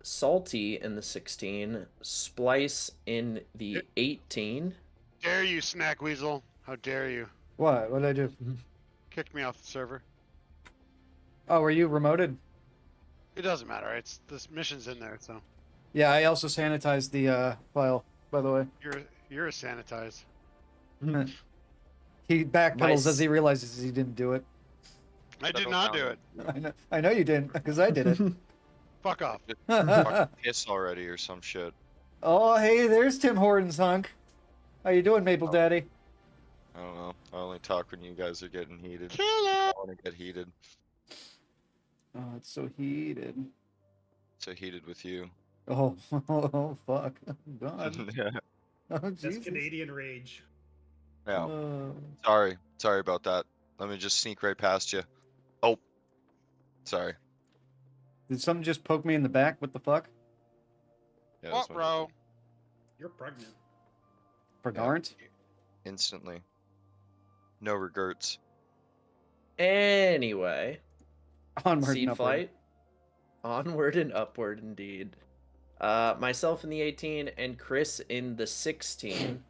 Salty in the 16, Splice in the 18. Dare you, Snack Weasel? How dare you? What? What did I do? Kicked me off the server. Oh, were you remoted? It doesn't matter. It's this mission's in there, so Yeah, I also sanitized the file, by the way. you're a sanitized. He backpedals Nice. as he realizes he didn't do it. I did not do it. I know you didn't, because I did it. Fuck off. Fucking piss already or some shit. Oh, hey, there's Tim Hortons, hunk. How you doing, Maple Daddy? I don't know. I only talk when you guys are getting heated. Kill I it. want to get heated. Oh, it's so heated. So heated with you. Oh, oh fuck. God. Yeah. Oh, That's Jesus. Canadian rage. Yeah. Oh. Sorry about that. Let me just sneak right past you. Oh. Sorry. Did something just poke me in the back? What the fuck? Yeah, What, that's my- bro? You're pregnant. Pregnant? Instantly. No regrets. Anyway, Onward seed and upward. flight. Onward and upward, indeed. Myself in the 18 and Chris in the 16.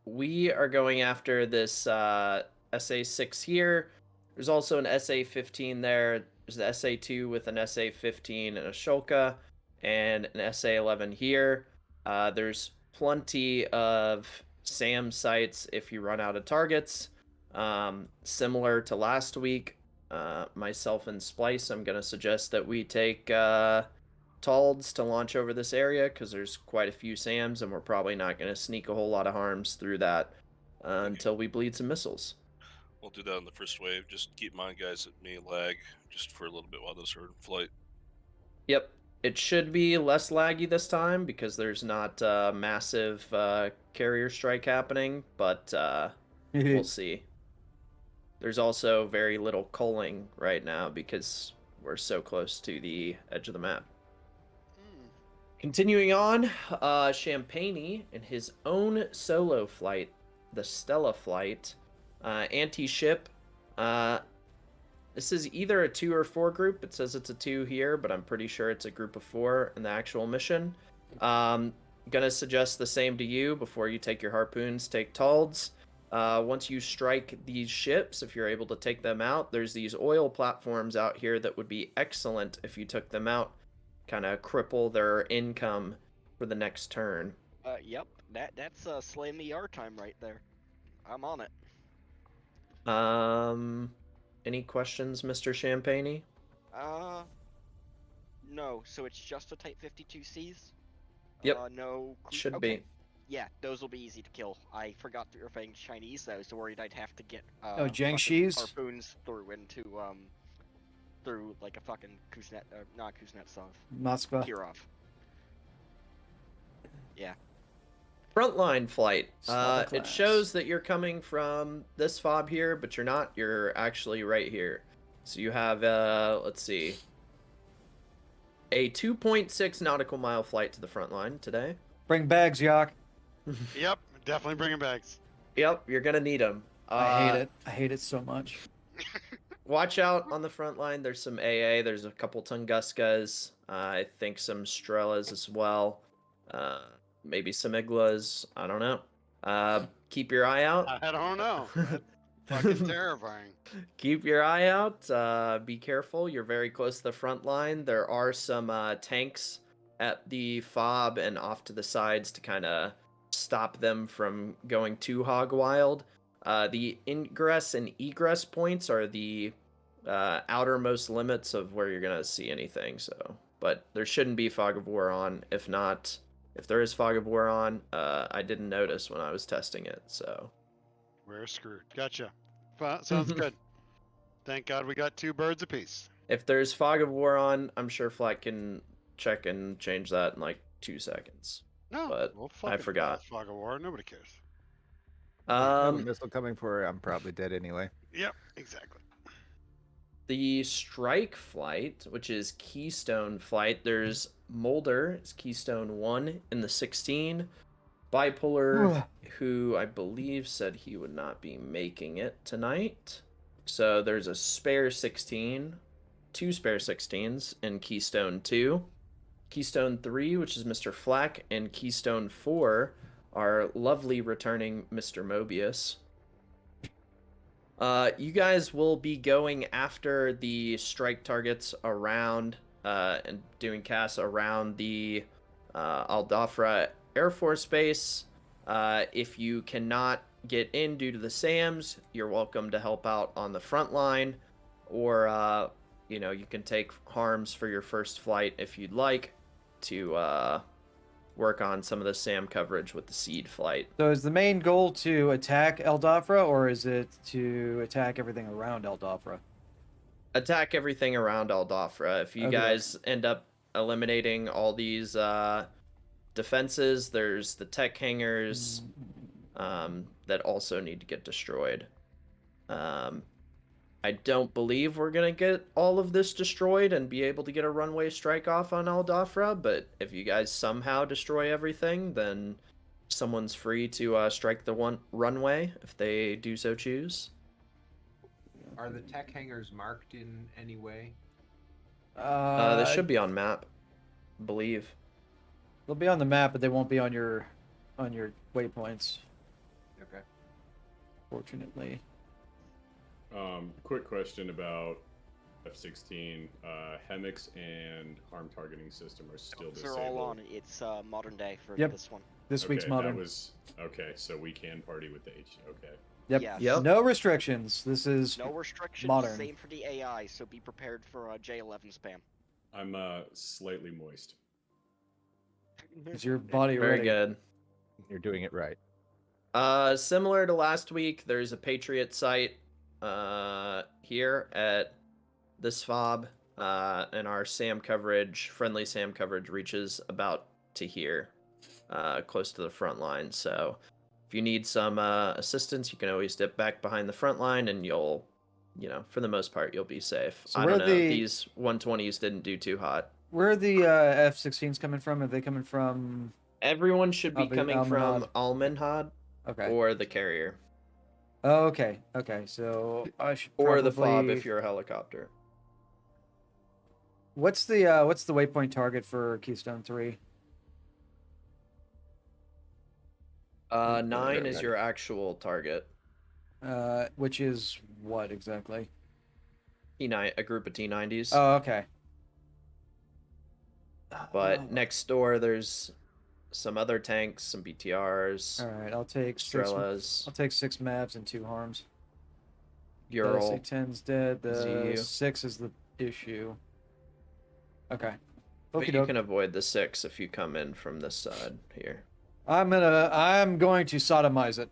We are going after this SA6 here. There's also an SA15 there. There's an SA2 with an SA15 and a Shulka, and an SA11 here. There's plenty of SAM sites if you run out of targets. Similar to last week, myself and Splice, I'm going to suggest that we take Talds to launch over this area because there's quite a few SAMs and we're probably not going to sneak a whole lot of harms through that until we bleed some missiles. We'll do that in the first wave. Just keep my guys at me lag just for a little bit while those are in flight. Yep. It should be less laggy this time because there's not a massive carrier strike happening, but we'll see. There's also very little culling right now because we're so close to the edge of the map. Continuing on, Champagne in his own solo flight, the Stella flight, anti-ship. This is either a 2 or 4 group. It says it's a 2 here, but I'm pretty sure it's a group of 4 in the actual mission. Gonna suggest the same to you before you take your harpoons, take Talds. Once you strike these ships, if you're able to take them out, there's these oil platforms out here that would be excellent if you took them out. Kind of cripple their income for the next turn. Yep, that's slaying the ER time right there. I'm on it. Any questions, Mr. Champagne? No. So it's just a Type 52Cs. Yep. No. Should okay. be. Yeah, those will be easy to kill. I forgot that you're fighting Chinese. I was worried I'd have to get Jiangxis? harpoons through into through like a fucking not Kuznetsov. Moskva. Kirov. Yeah. Frontline flight. Slava It class. shows that you're coming from this fob here, but you're not. You're actually right here. So you have, let's see, a 2.6 nautical mile flight to the front line today. Bring bags, Yak. Yep, definitely bringing bags. Yep, you're gonna need them. I hate it. I hate it so much. Watch out on the front line. There's some AA. There's a couple Tunguskas. I think some Strellas as well. Maybe some Iglas. I don't know. Keep your eye out. I don't know. That's fucking terrifying. Keep your eye out. Be careful. You're very close to the front line. There are some tanks at the fob and off to the sides to kind of stop them from going too hog wild. The ingress and egress points are the outermost limits of where you're gonna see anything. So, but there shouldn't be fog of war on. If not, if there is fog of war on, I didn't notice when I was testing it. So We're screwed. Gotcha. Sounds good. Thank God we got 2 birds apiece. if there's fog of war on, I'm sure Flight can check and change that in like 2 seconds. No, But well, I forgot. Fog of war. Nobody cares. I have a missile coming for her. I'm probably dead anyway. Yep, exactly. The strike flight, which is Keystone flight, there's Mulder, is Keystone 1 in the 16. Bipolar, who I believe said he would not be making it tonight. So there's a spare 16 2 spare 16s in Keystone 2. Keystone 3, which is Mr. Flack, and Keystone 4, our lovely returning Mr. Mobius. You guys will be going after the strike targets around and doing casts around the Aldafra Air Force Base. If you cannot get in due to the SAMs, you're welcome to help out on the front line, or you can take harms for your first flight if you'd like to work on some of the SAM coverage with the seed flight. So is the main goal to attack Eldafra, or is it to attack everything around Eldafra? Attack everything around Aldafra. If you Okay. guys end up eliminating all these defenses, there's the tech hangars that also need to get destroyed. I don't believe we're going to get all of this destroyed and be able to get a runway strike off on Aldafra, but if you guys somehow destroy everything, then someone's free to strike the runway if they do so choose. Are the tech hangars marked in any way? They should be on map, I believe. They'll be on the map, but they won't be on your waypoints, Okay. fortunately. Quick question about F-16. HEMIX and harm targeting system are still They're disabled. all on. It's modern day for Yep. this one. This week's Okay, modern. That was okay. So we can party with the H. Okay. Yep. Yes. Yep. No restrictions. This is No restrictions. modern. Same for the AI, so be prepared for J11 spam. I'm slightly moist. Is your body Very ready? good. You're doing it right. Similar to last week, there's a Patriot site here at this fob, and our SAM coverage, friendly SAM coverage, reaches about to here, close to the front line. So if you need some assistance, you can always dip back behind the front line, and you'll, for the most part, you'll be safe. So I where don't know. the- These 120s didn't do too hot. Where are the F-16s coming from? Are they coming from? Everyone should be coming from Almanhad. Almanhad Okay. or the carrier. Oh, okay. Okay. So I should Or probably... the fob if you're a helicopter. What's the waypoint target for Keystone 3? 9 is your actual target. Which is what exactly? T9, a group of T90s. Oh, okay. But next door, there's some other tanks, some BTRs, All right, I'll take 6 Mavs and 2 harms. The Ural. C10's dead. The ZU. 6 is the issue. Okay. But Okie you doke. can avoid the 6 if you come in from this side here. I'm going to sodomize it.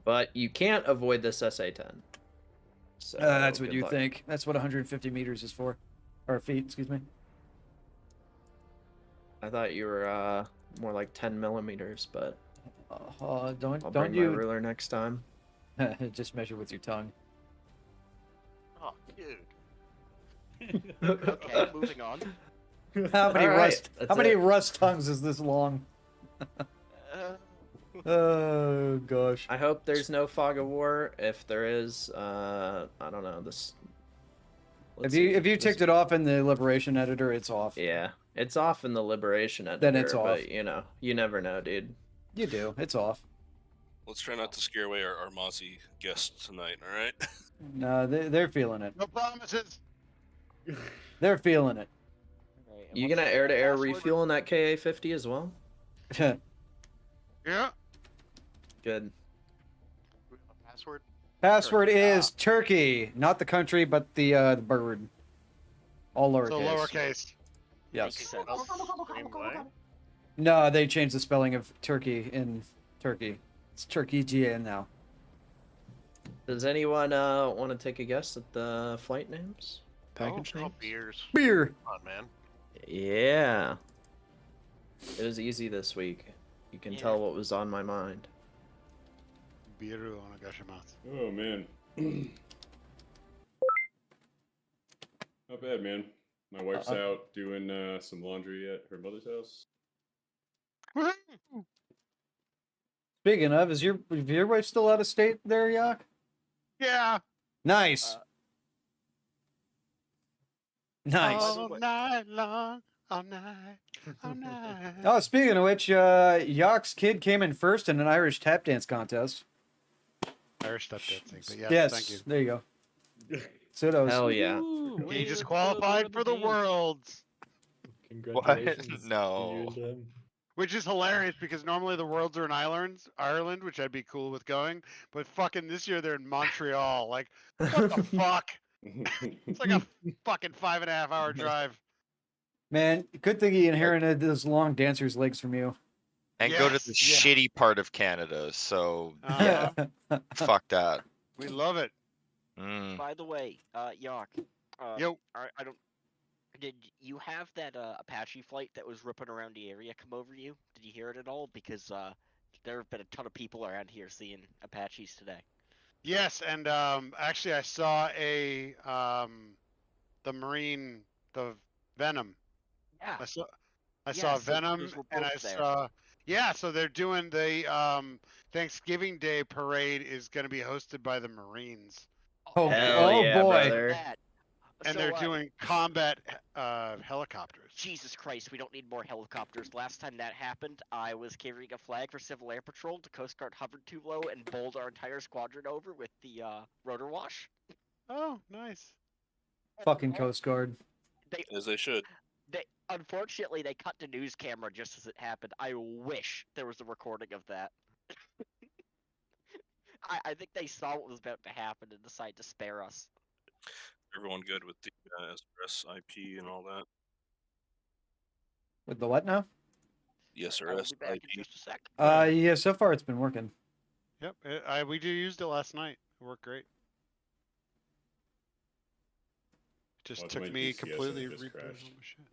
But you can't avoid this SA-10. So That's what good you luck. think. That's what 150 meters is for, or feet. Excuse me. I thought you were more like 10 millimeters, but Don't I'll bring my you ruler next time. just measure with your tongue. Oh, dude. Okay, moving on. How many All right, rust? that's How many it. rust tongues is this long? Oh gosh. I hope there's no fog of war. If there is, I don't know. This. If you ticked it off in the liberation editor, it's off. Yeah, it's off in the liberation editor. Then it's off. But you never know, dude. You do. It's off. Let's try not to scare away our Mozzie guests tonight, alright? No, they're feeling it. No promises. They're feeling it. Alright, and You what's gonna the air-to-air password? refuel in that KA-50 as well? Yeah. Good. Password. Password is Turkey, not the country, but the bird. All lowercase. So lowercase. Yes. Makes sense. Same way. No, they changed the spelling of Turkey in Turkey. It's Turkey GN now. Does anyone want to take a guess at the flight names? Package names? beers. Beer. Come on, man. Yeah. It was easy this week. You can Yeah. tell what was on my mind. Biru onegashimasu. Oh man. Not bad, man. My wife's out doing some laundry at her mother's house. Speaking of, is your wife still out of state there, Yak? Yeah. Nice. Nice. All night long, all night, all night. Oh, speaking of which, Yock's kid came in first in an Irish tap dance contest. Irish step dancing, but yes, Yes, thank you. there you go. Pseudos. Hell yeah. He just qualified for the Worlds, Congratulations. to No. you and him. which is hilarious because normally the Worlds are in Ireland, which I'd be cool with going, but fucking this year they're in Montreal. Like, what the fuck? It's like a fucking 5.5 hour drive. Man, good thing he inherited those long dancer's legs from you. And go to the Yes, shitty part of Canada. So Uh-huh. yeah, fuck that. We love it. Mm. By the way, Yock. Yo. I don't. Did you have that Apache flight that was ripping around the area come over you? Did you hear it at all? Because there have been a ton of people around here seeing Apaches today. Yes, and actually I saw the Marine, the Venom. Yeah. I saw so Venom, those were and I both there. saw. Yeah, so they're doing the Thanksgiving Day parade is going to be hosted by the Marines, Oh, Hell oh yeah, boy. brother. and So, they're doing combat helicopters. Jesus Christ, we don't need more helicopters. Last time that happened, I was carrying a flag for Civil Air Patrol. The Coast Guard hovered too low and bowled our entire squadron over with the rotor wash. Oh, nice. Fucking Coast Guard. As they should. Unfortunately, they cut the news camera just as it happened. I wish there was a recording of that. I think they saw what was about to happen and decided to spare us. Everyone good with the SRS IP and all that? With the what now? Yes, I will SRS be back IP. in just a sec. Yeah, so far it's been working. Yep, we used it last night. It worked great. Just Well, took my me DCS completely just rebooted all crashed. my shit.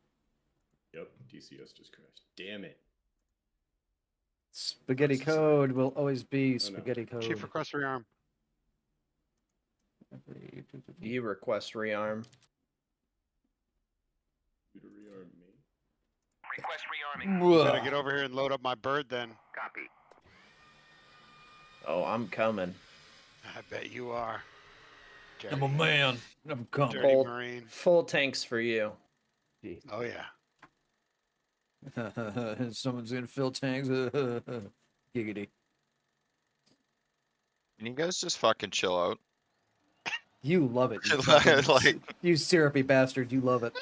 Yep, DCS just crashed. Damn it. Spaghetti That's the same. code will always be no. spaghetti code. Chief request rearm. You request rearm. You to rearm me. Request rearming. Better get over here and load up my bird then. Copy. Oh, I'm coming. I bet you are. I'm a man. I'm coming. Dirty Full, Marine. full tanks for you. Oh yeah. Someone's gonna fill tanks. Giggity. Can you guys just fucking chill out? You love it. You, Like- fucking you syrupy bastard. You love it.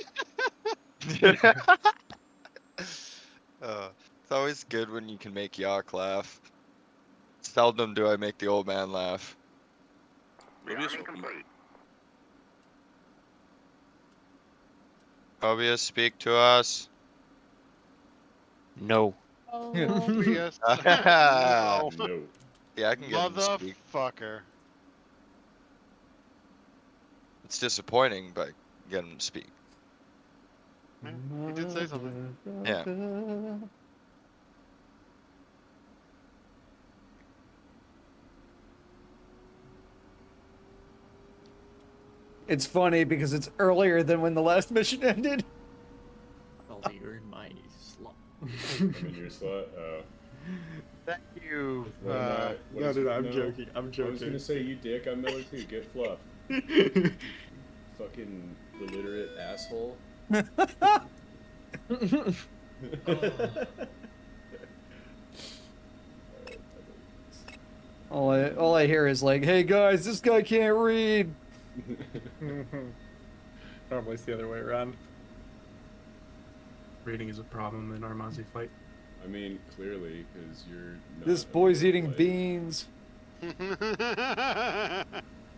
It's always good when you can make Yak laugh. Seldom do I make the old man laugh. Rearming complete. Obvious, speak to us. No. Yes. No. No. Yeah, I can get him to speak. Motherfucker. It's disappointing, but get him to speak. Yeah, he did say something. Yeah. It's funny because it's earlier than when the last mission ended. Oh, you're in my slot. I'm in your slot. Oh. Thank you. What am I- what No, is- dude, I'm no. joking. I'm I was joking. gonna say you dick. I'm Miller too. Get fluff. Fucking illiterate asshole. All I hear is like, "Hey guys, this guy can't read." Normally it's the other way around. Reading is a problem in Armazi fight. I mean, clearly, because you're. Not This a boy's good eating player. beans.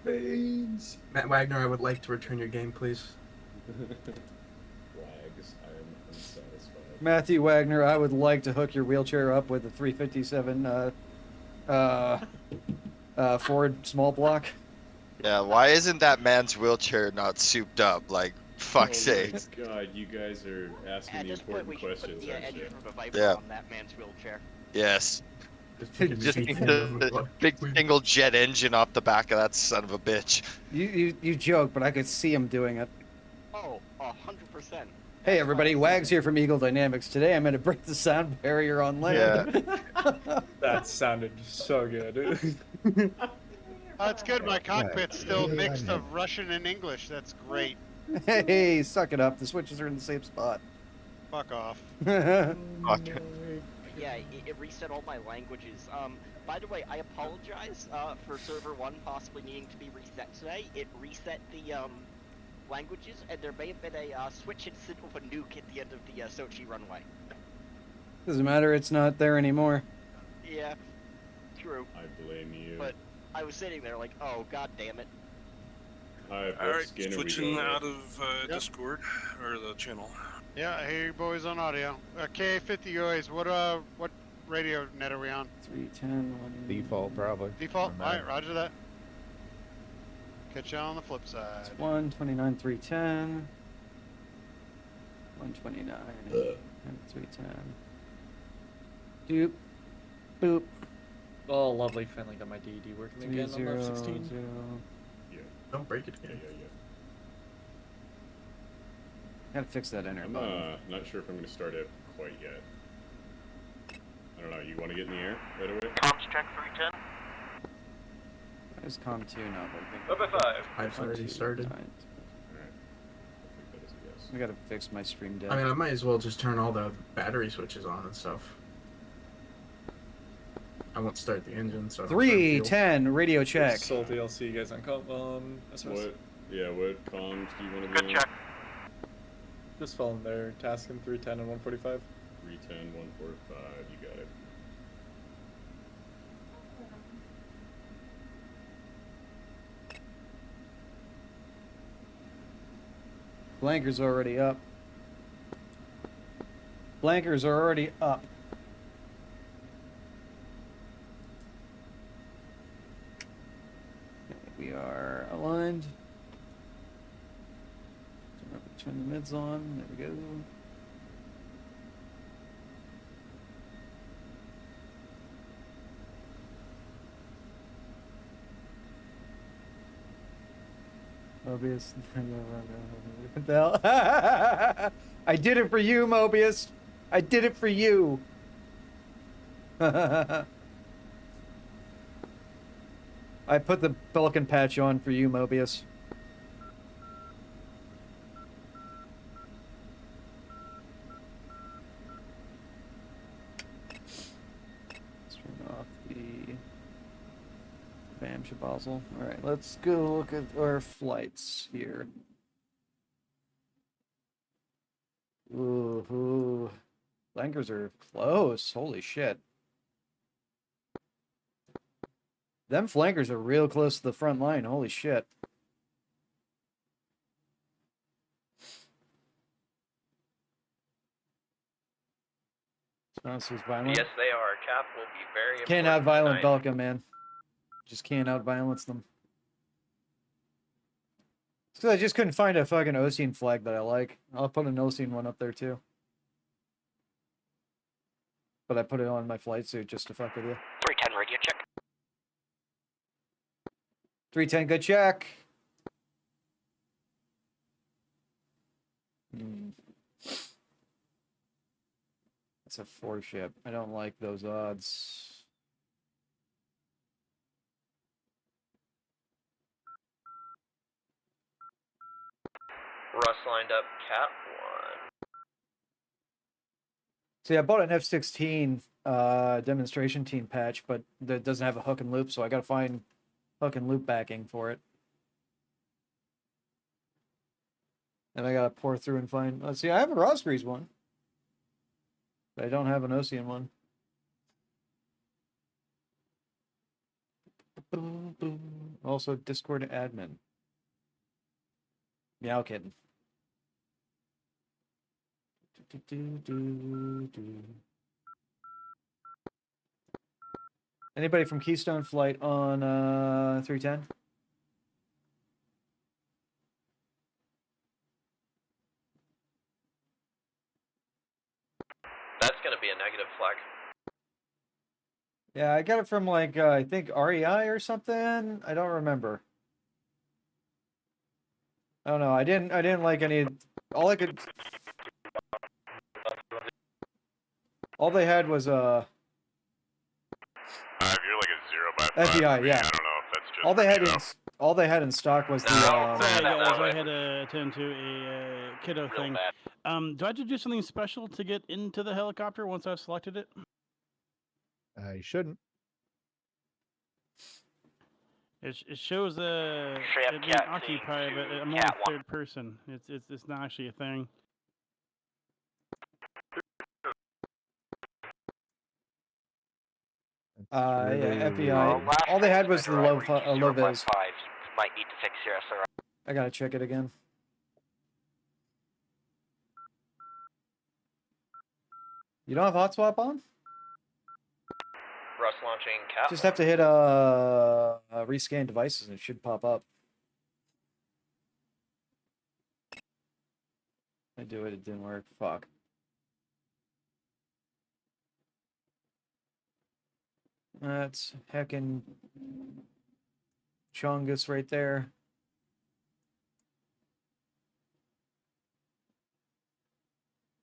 Beans. Matt Wagner, I would like to return your game, please. Wags, I am unsatisfied. Matthew Wagner, I would like to hook your wheelchair up with a 357 Ford small block. Yeah, why isn't that man's wheelchair not souped up? Like, fuck's sake. Oh my god, you guys are asking At the this point, important we should put questions, the aren't engine you? from the Viper Yeah. on that man's wheelchair. Yes. Just Just need the big single jet engine off the back of that son of a bitch. You joke, but I could see him doing it. Oh, 100%. Hey everybody, Wags here from Eagle Dynamics. Today I'm going to break the sound barrier on land. That sounded so good. Oh, it's good. My cockpit's still mixed of Russian and English. That's great. Hey, suck it up. The switches are in the same spot. Fuck off. Fuck. Yeah, it reset all my languages. By the way, I apologize for server 1 possibly needing to be reset today. It reset the languages, and there may have been a switch incident with a nuke at the end of the Sochi runway. Doesn't matter. It's not there anymore. Yeah, true. I blame you. But I was sitting there like, oh, god damn it. Alright, All right, Skinner, switching out of Discord or the channel. Yeah, I hear you boys on audio. K50 what radio net are we on? 310. Default, probably. Default? Doesn't matter. Alright, roger that. Catch you on the flip side. 129, 310. 129. 310. Doop. Boop. Oh, lovely. Finally got my DED working again on left 16. Yeah. Don't break it Yeah, again. yeah, yeah. Gotta fix that enter I'm button. not sure if I'm going to start it quite yet. I don't know. You want to get in the air right away? Comms check 310. Why is COM 2 not working? Up at 5. I've already started. Alright. I think that is a yes. I gotta fix my stream deck. I mean, I might as well just turn all the battery switches on and stuff. I won't start the engine, so. 310 radio check. Salty, I'll see you guys on SMS. What? Yeah, what comms do you want to Good be check. Just following their task in 310 and 145. 310, 145, you got it. Blankers already up. Blankers are already up. Okay, we are aligned. Turn the mids on. There we go. Mobius. What the hell? I did it for you, Mobius. I did it for you. I put the Pelican patch on for you, Mobius. Let's turn off the Bam Shabazzle. Alright, let's go look at our flights here. Ooh. Blankers are close. Holy shit. Them flankers are real close to the front line. Holy shit. Sponsors violent. Yes, they are. Cap will be very Can't important out violent tonight. Belka, man. Just can't out violence them. So I just couldn't find a fucking Oseen flag that I like. I'll put an Oseen one up there too. But I put it on my flight suit just to fuck with you. 310 radio check. 310, good check. That's a 4 ship. I don't like those odds. Russ lined up Cat 1. See, I bought an F-16 demonstration team patch, but that doesn't have a hook and loop, so I gotta find hook and loop backing for it. And I gotta pour through and find. Let's see, I have a Rosgreaves one, but I don't have an Ocean one. Also, Discord admin. Yeah, I'm kidding. Anybody from Keystone Flight on 310? That's gonna be a negative flag. Yeah, I got it from like I think REI or something. I don't remember. I don't know. I didn't like any. All I could. All they had was If you're like a 0 by 5, FBI, for me, yeah. I don't know if that's just all they for had me, is All they had in stock was the. Sorry guys, I had to attend to a kiddo thing. Do I have to do something special to get into the helicopter once I've selected it? You shouldn't. It shows it being cat occupied, but I'm only cat one. third person. It's not actually a thing. Yeah, FBI. All they had was the low vis. Might need to fix your SRI. I gotta check it again. You don't have hot swap on? Russ launching cat. Just have to hit rescan devices and it should pop up. I do it, it didn't work. Fuck. That's heckin' Chungus right there.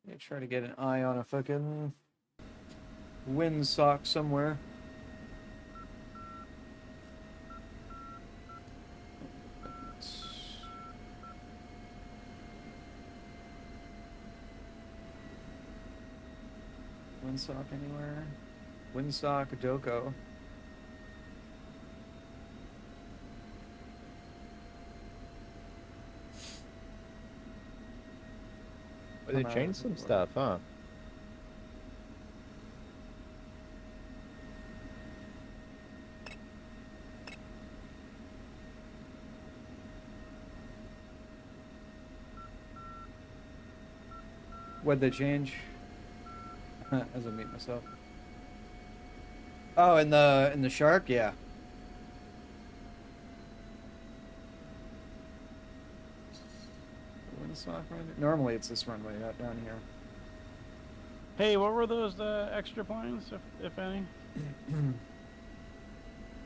Yeah, try to get an eye on a fucking windsock somewhere. Windsock anywhere? Windsock Doko. But they changed some stuff, huh? What'd they change? As I meet myself. Oh, in the shark, yeah. Normally it's this runway, not down here. Hey, what were those extra planes, if any?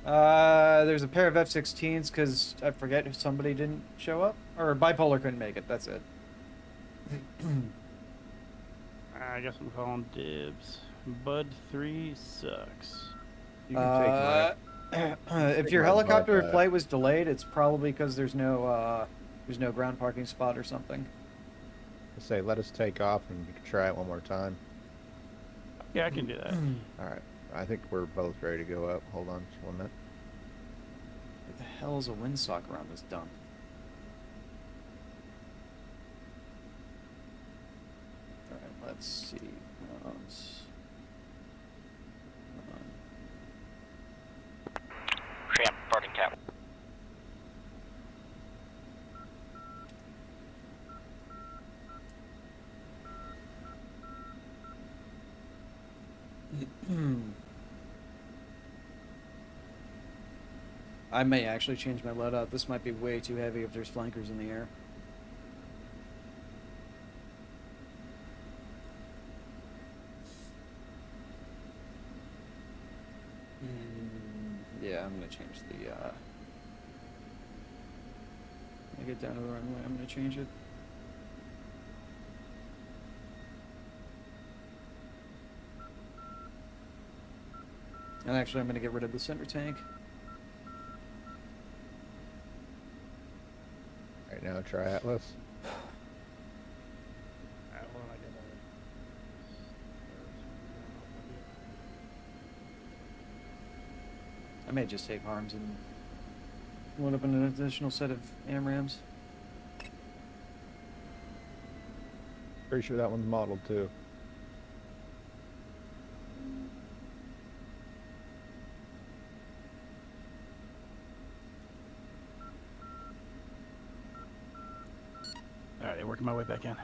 There's a pair of F-16s because I forget if somebody didn't show up, or Bipolar couldn't make it. That's it. I guess I'm calling dibs. Bud 3 sucks. You can take if your helicopter flight was delayed, it's probably because there's no ground parking spot or something. Say, let us take off and we can try it one more time. Yeah, I can do that. All right. I think we're both ready to go up. Hold on just 1 minute. What the hell is a windsock around this dump? Alright, let's see. Tramp, parting cat. I may actually change my loadout. This might be way too heavy if there's flankers in the air. Yeah, I'm gonna change the when I get down to the runway, I'm gonna change it. And actually, I'm gonna get rid of the center tank. Right now, try Atlas. I may just take harms and load up an additional set of AMRAMs. Pretty sure that one's modeled too. Alright, working my way back in.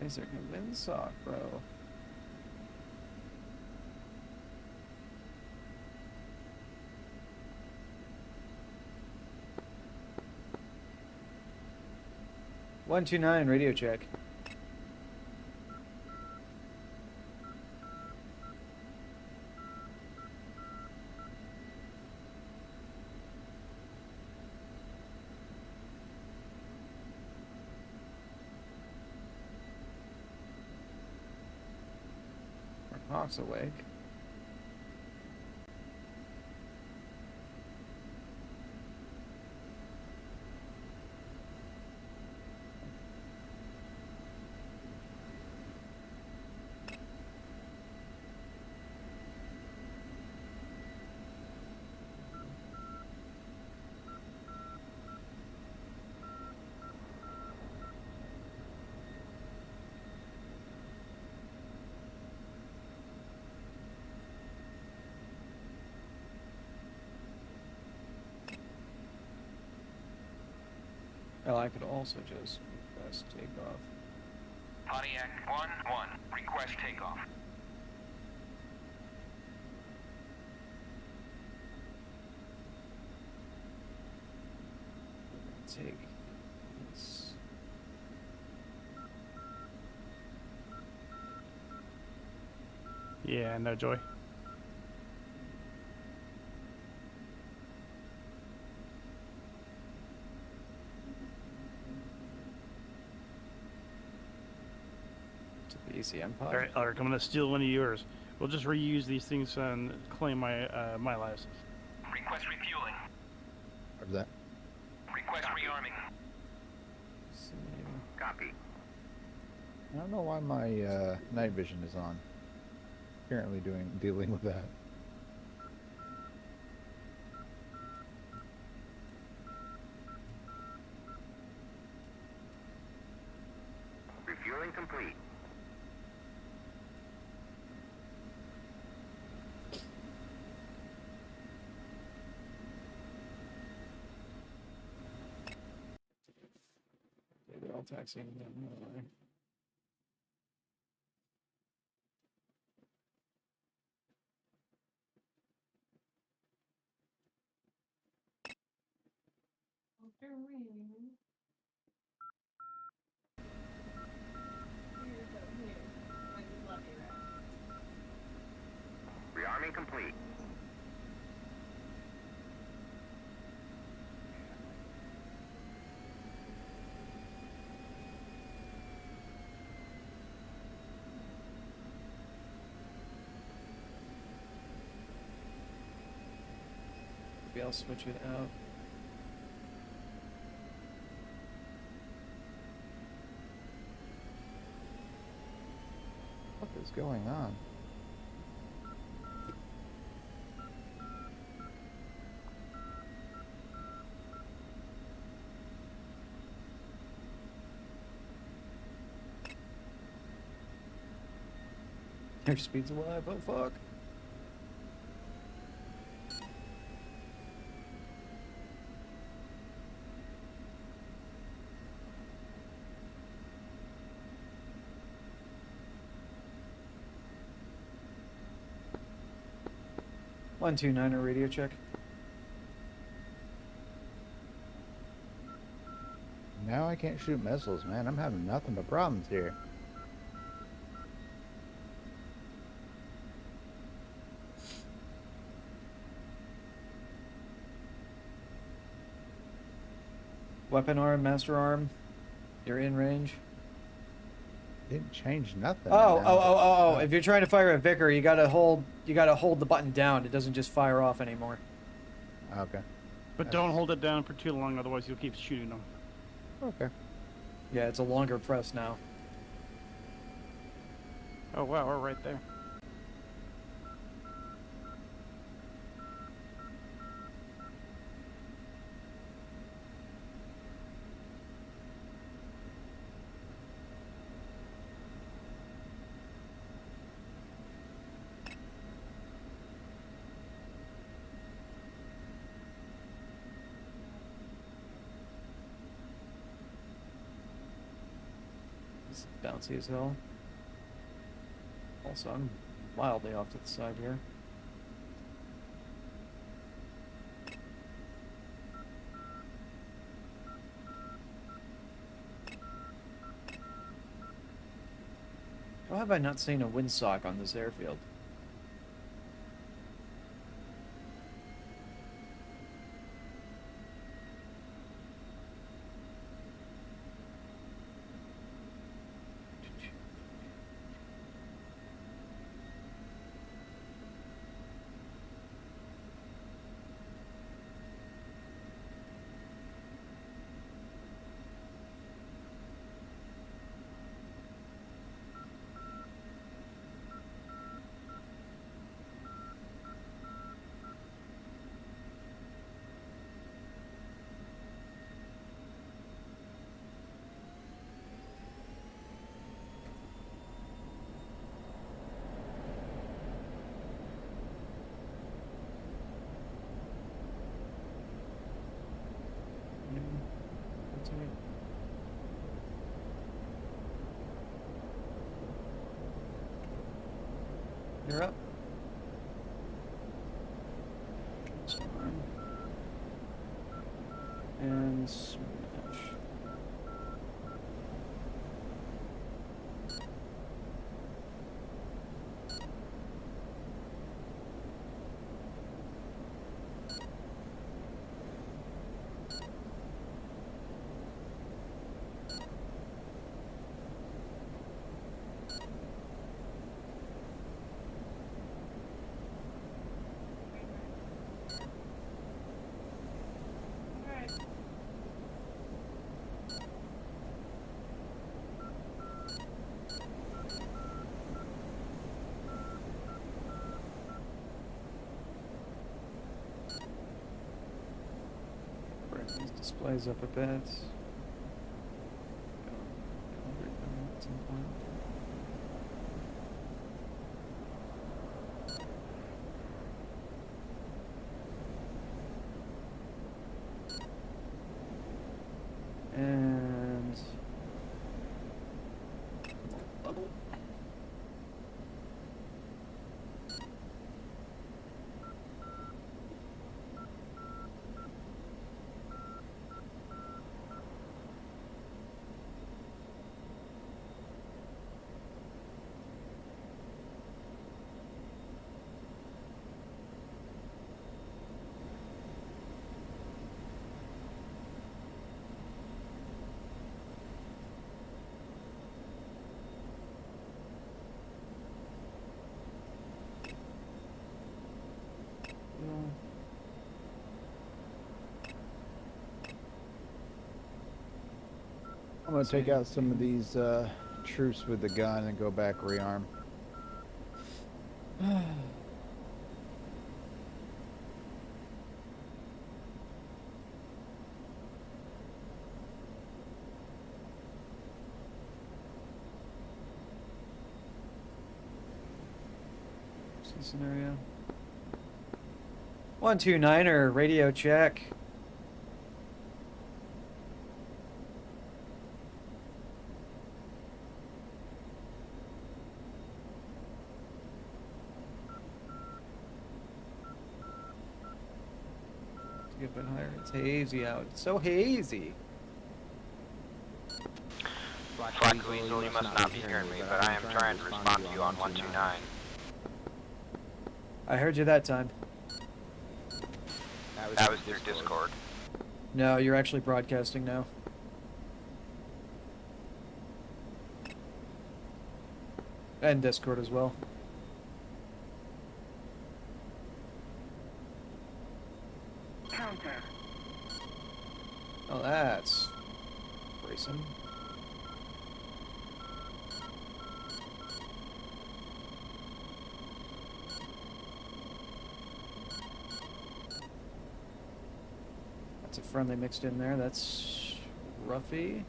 Is there a windsock, bro? One 2-9 radio check. Hawk's awake. Oh, I could also just request takeoff. Pontiac 1-1, request takeoff. Take this. Yeah, no joy. To the ECM pod. All right, Alric, I'm gonna steal one of yours. We'll just reuse these things and claim my my lives. Request refueling. What's that? Request rearming. Copy. I don't know why my night vision is on. Apparently dealing with that. Refueling complete. Yeah, they're all taxiing down the way. Rearming complete. Maybe I'll switch it out. What is going on? Their speed's alive, oh fuck. One, 2-9er radio check. Now I can't shoot missiles, man. I'm having nothing but problems here. Weapon arm, master arm. You're in range. Didn't change nothing. Oh. If you're trying to fire a Vicar, you gotta hold the button down. It doesn't just fire off anymore. Okay. But don't hold it down for too long, otherwise you'll keep shooting them. Okay. Yeah, it's a longer press now. Oh wow, we're right there. It's bouncy as hell. Also, I'm wildly off to the side here. How have I not seen a windsock on this airfield? You're up. Storm. And smash. Bring these displays up a bit. Calibrate them at some point. And bubble. I'm gonna take out some of these troops with the gun and go back rearm. Scenario. 129er radio check. To get a bit higher. It's hazy out. It's so hazy. Black Weasel, you must not be hearing me, but I am trying to respond to you on 129. I heard you that time. That was through Discord. No, you're actually broadcasting now. And Discord as well. Oh, that's Grayson. That's a friendly mixed in there. That's Ruffy.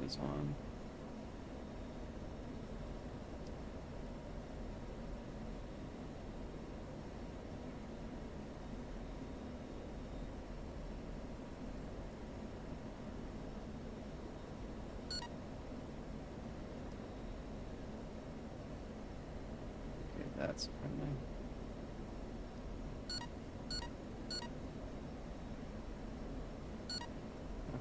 Is on. Okay, that's friendly.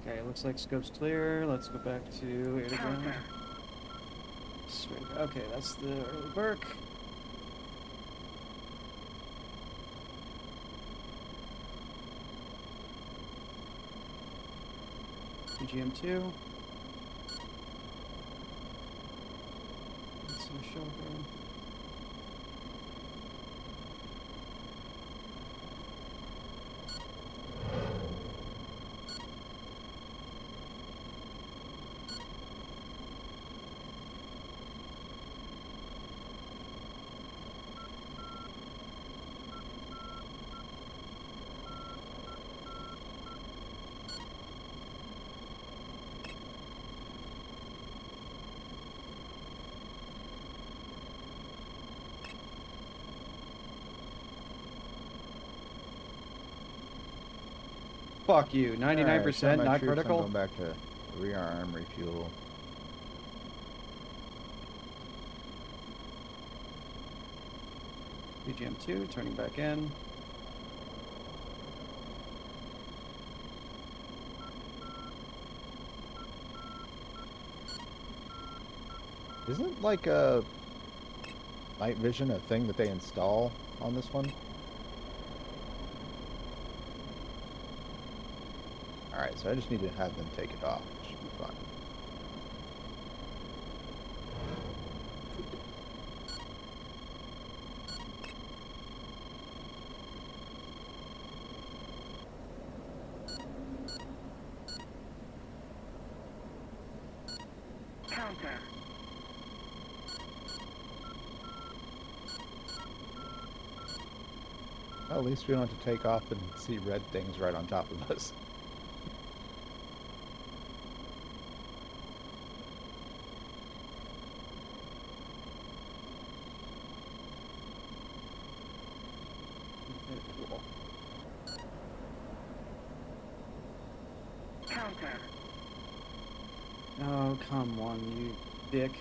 Okay, looks like scope's clear. Let's go back to air to ground. Sweet. Okay, that's the early Burke. CGM2. That's a shoulder. Fuck you. 99%, my not troops, critical. I'm going back to rearm, refuel. BGM2, turning back in. Isn't like a night vision a thing that they install on this one? Alright, so I just need to have them take it off. It should be fine. Well, at least we don't have to take off and see red things right on top of us. Cool. Oh, come on, you dick.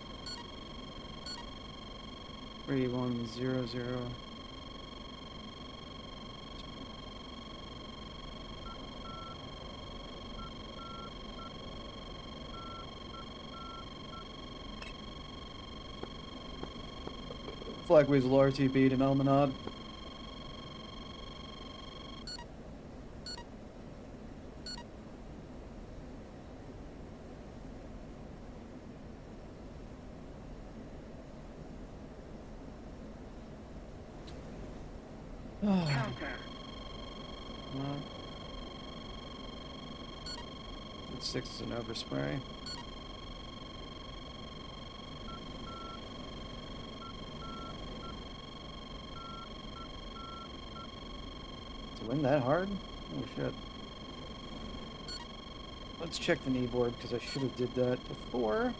3100. Flagways lower TP to Melmanod. Six is an overspray. To win that hard? Oh shit. Let's check the knee board because I should have did that before.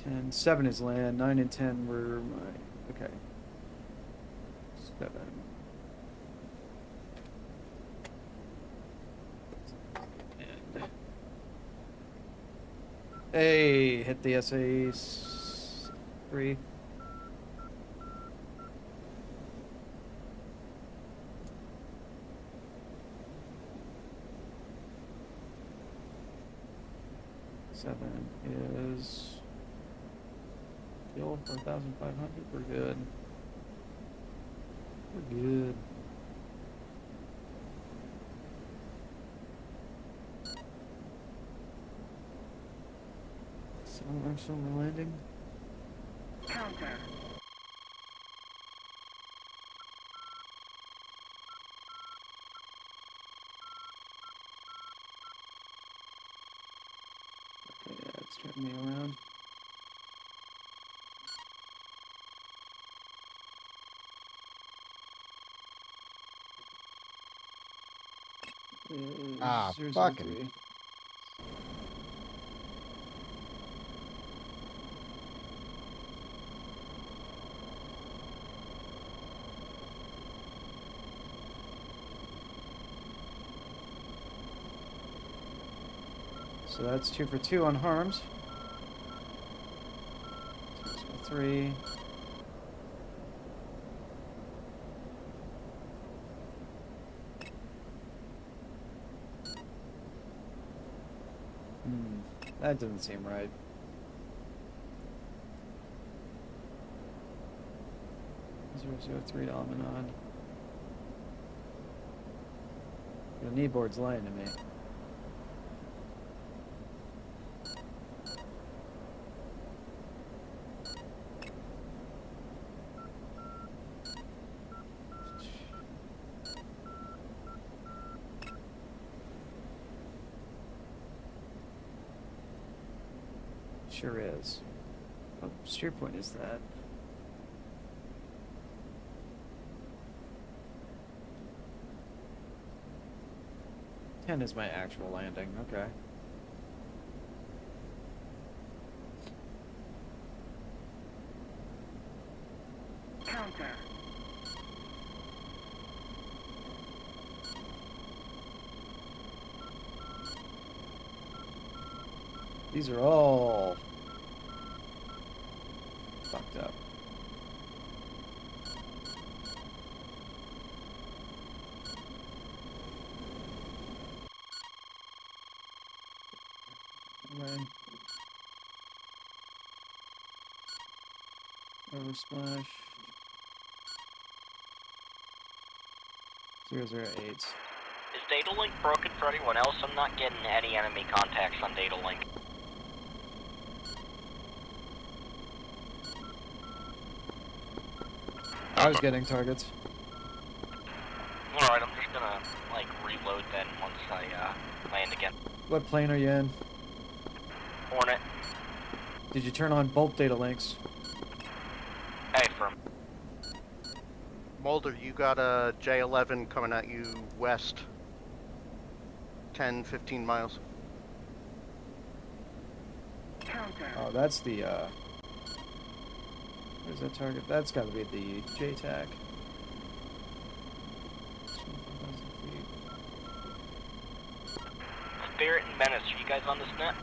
And 7 is land, 9 and 10 were my... okay. 7. And... hey, hit the SA 3. Seven is... kill for 1,500. We're good. We're good. So I'm still landing. Counter. Okay, yeah, it's turning me around. Ah, 003. fucking. So that's 2 for 2 on harms. 6 for 3. That doesn't seem right. $003 Almanon. The knee board's lying to me. Sure is. What steer point is that? Ten is my actual landing, okay. These are all fucked up. Right. Oversplash. 008. Is data link broken for anyone else? I'm not getting any enemy contacts on data link. I was getting targets. Alright, I'm just gonna, like, reload then once I, land again. What plane are you in? Hornet. Did you turn on both data links? Hey, firm. Mulder, you got a J11 coming at you west. 10, 15 miles. Oh, that's the, where's that target? That's gotta be the JTAC. Spirit and Menace, are you guys on this net?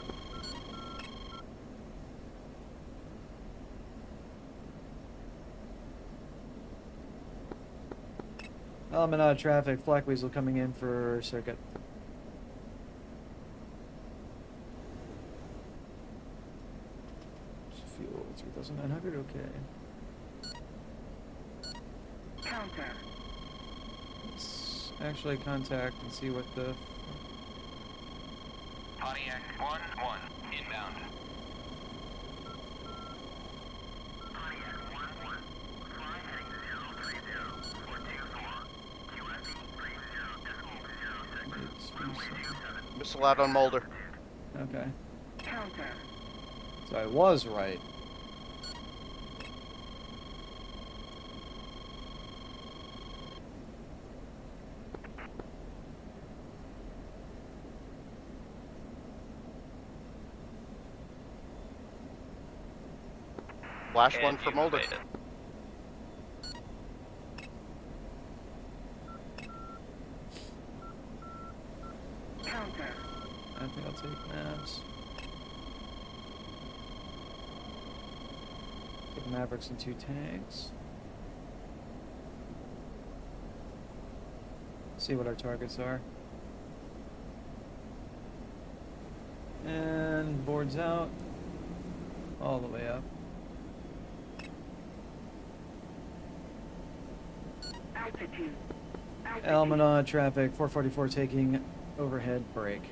Element out of traffic, Flak Weasel coming in for circuit. Fuel 3,900, okay. Let's actually contact and see what the... Pontiac 1-1, inbound. Missile out on Mulder. Okay. So I was right. Flash one for Mulder. I think I'll take Mavs. Take Mavericks and 2 tanks. See what our targets are. And boards out. All the way up. Almana traffic 444 taking overhead break.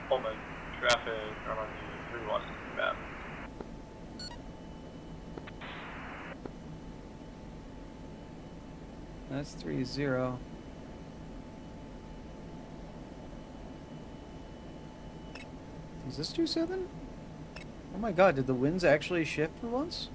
Pullman, traffic, I'm on the 3-1 map. That's 3-0. Is this 2-7? Oh my god, did the winds actually shift for once?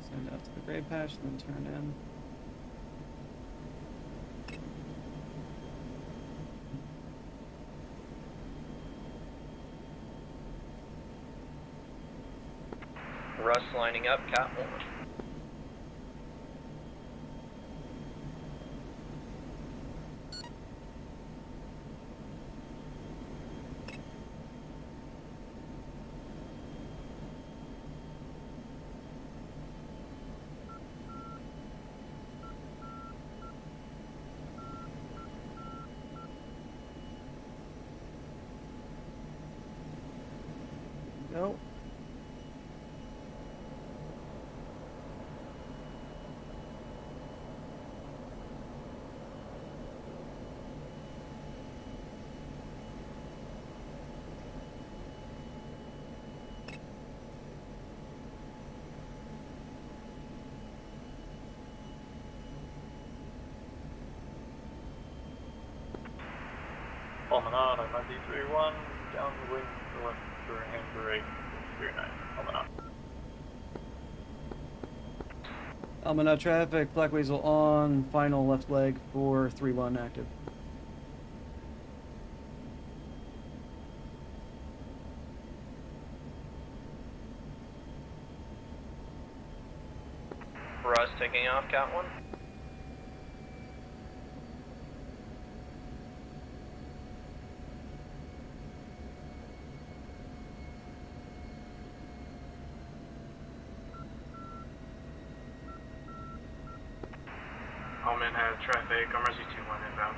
Send out to the gray patch, then turn in. Russ lining up, Cat 1. No. Promenade, I'm at D31, downwind north for handbrake 39, Promenade. Almanac traffic, Black Weasel on, final left leg for 3-1 active. Russ taking off, Cat 1. Allman had traffic, I'm Resi 2-1 inbound.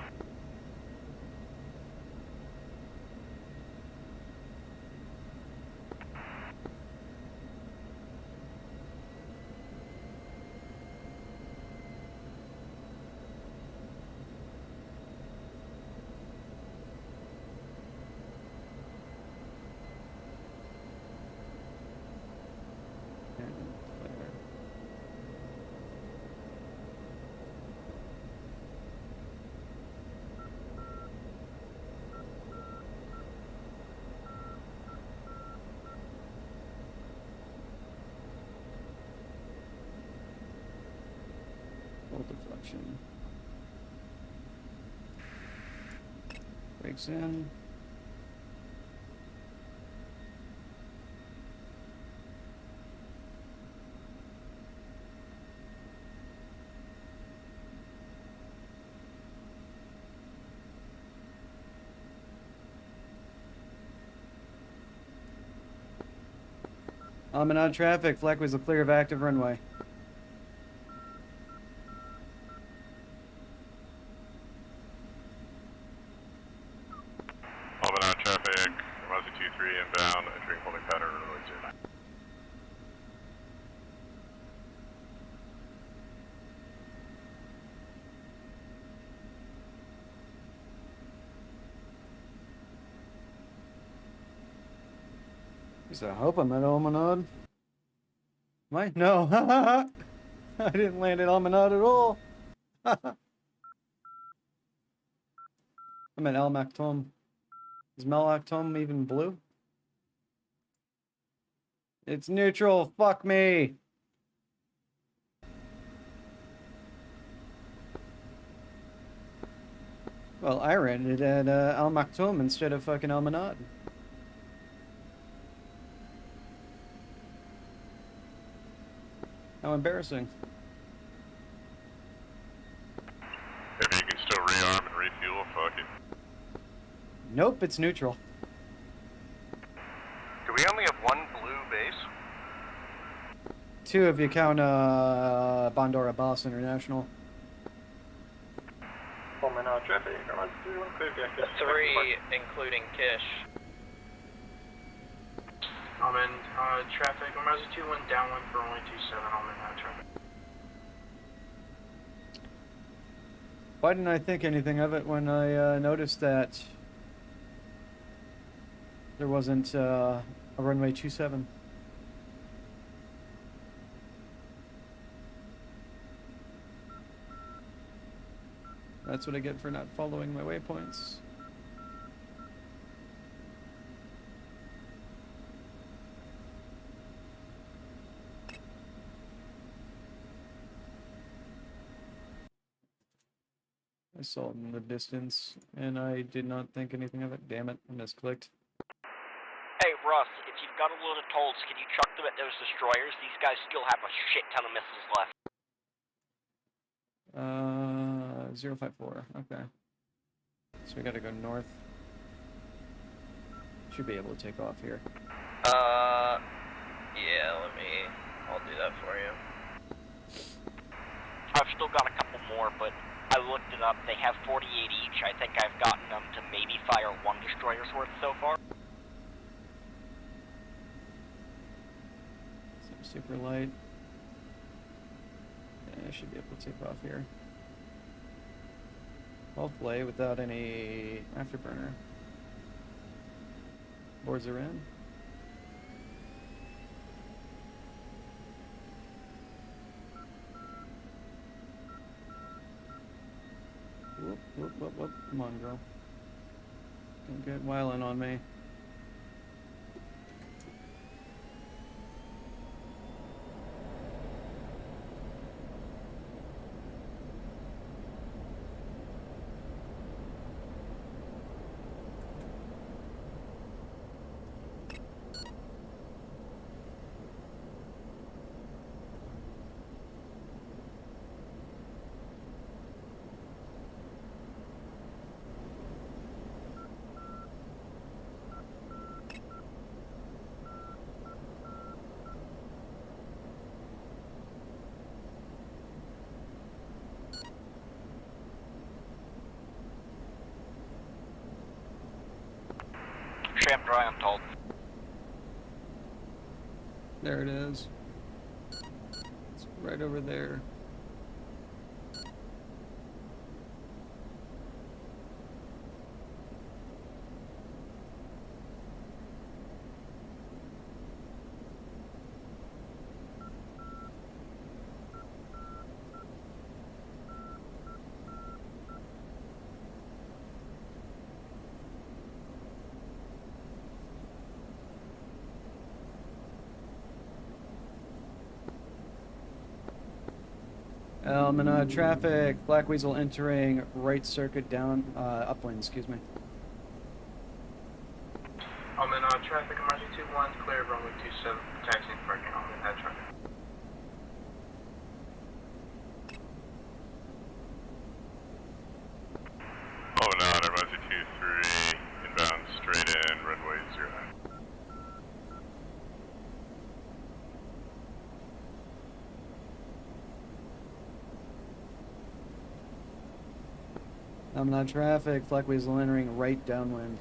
Full deflection. Brakes in. Almanac traffic, Fleck was clear of active runway. Promenade traffic, Resi 2-3 inbound, entering holding pattern, runway 09. I hope I'm at Almanad. Am I? No. I didn't land at Almanad at all. I'm at El Maktoum. Is Melactom even blue? It's neutral. Fuck me. Well, I ran it at Al Maktoum instead of fucking Almanad. How embarrassing. If you can still rearm and refuel, fuck it. Nope, it's neutral. Do we only have one blue base? 2 if you count Bondora Boss International. Promenade traffic, Resi 2-1 clear objective. 3, including Kish. Allman, traffic, Resi 2-1 downwind for only 27, Allman, traffic. Why didn't I think anything of it when I noticed that there wasn't a runway 27? That's what I get for not following my waypoints. I saw it in the distance, and I did not think anything of it. Damn it, I misclicked. Hey, Russ, if you've got a load of tolls, can you chuck them at those destroyers? These guys still have a shit ton of missiles left. 054, okay. So we gotta go north. Should be able to take off here. Yeah, I'll do that for you. I've still got a couple more, but I looked it up. They have 48 each. I think I've gotten them to maybe fire 1 destroyer's worth so far. super light. Yeah, I should be able to take off here. Hopefully without any afterburner. Boards are in. Whoop, whoop, whoop, whoop. Come on, girl. Don't get wildin' on me. Sham dry, I'm told. There it is. It's right over there. Traffic, Black Weasel entering right circuit down, upwind, excuse me. Traffic emergency 1, clear runway 27, taxi and parking on that traffic. Emergency 23, inbound straight in, runway 09. Traffic, Black Weasel entering right downwind.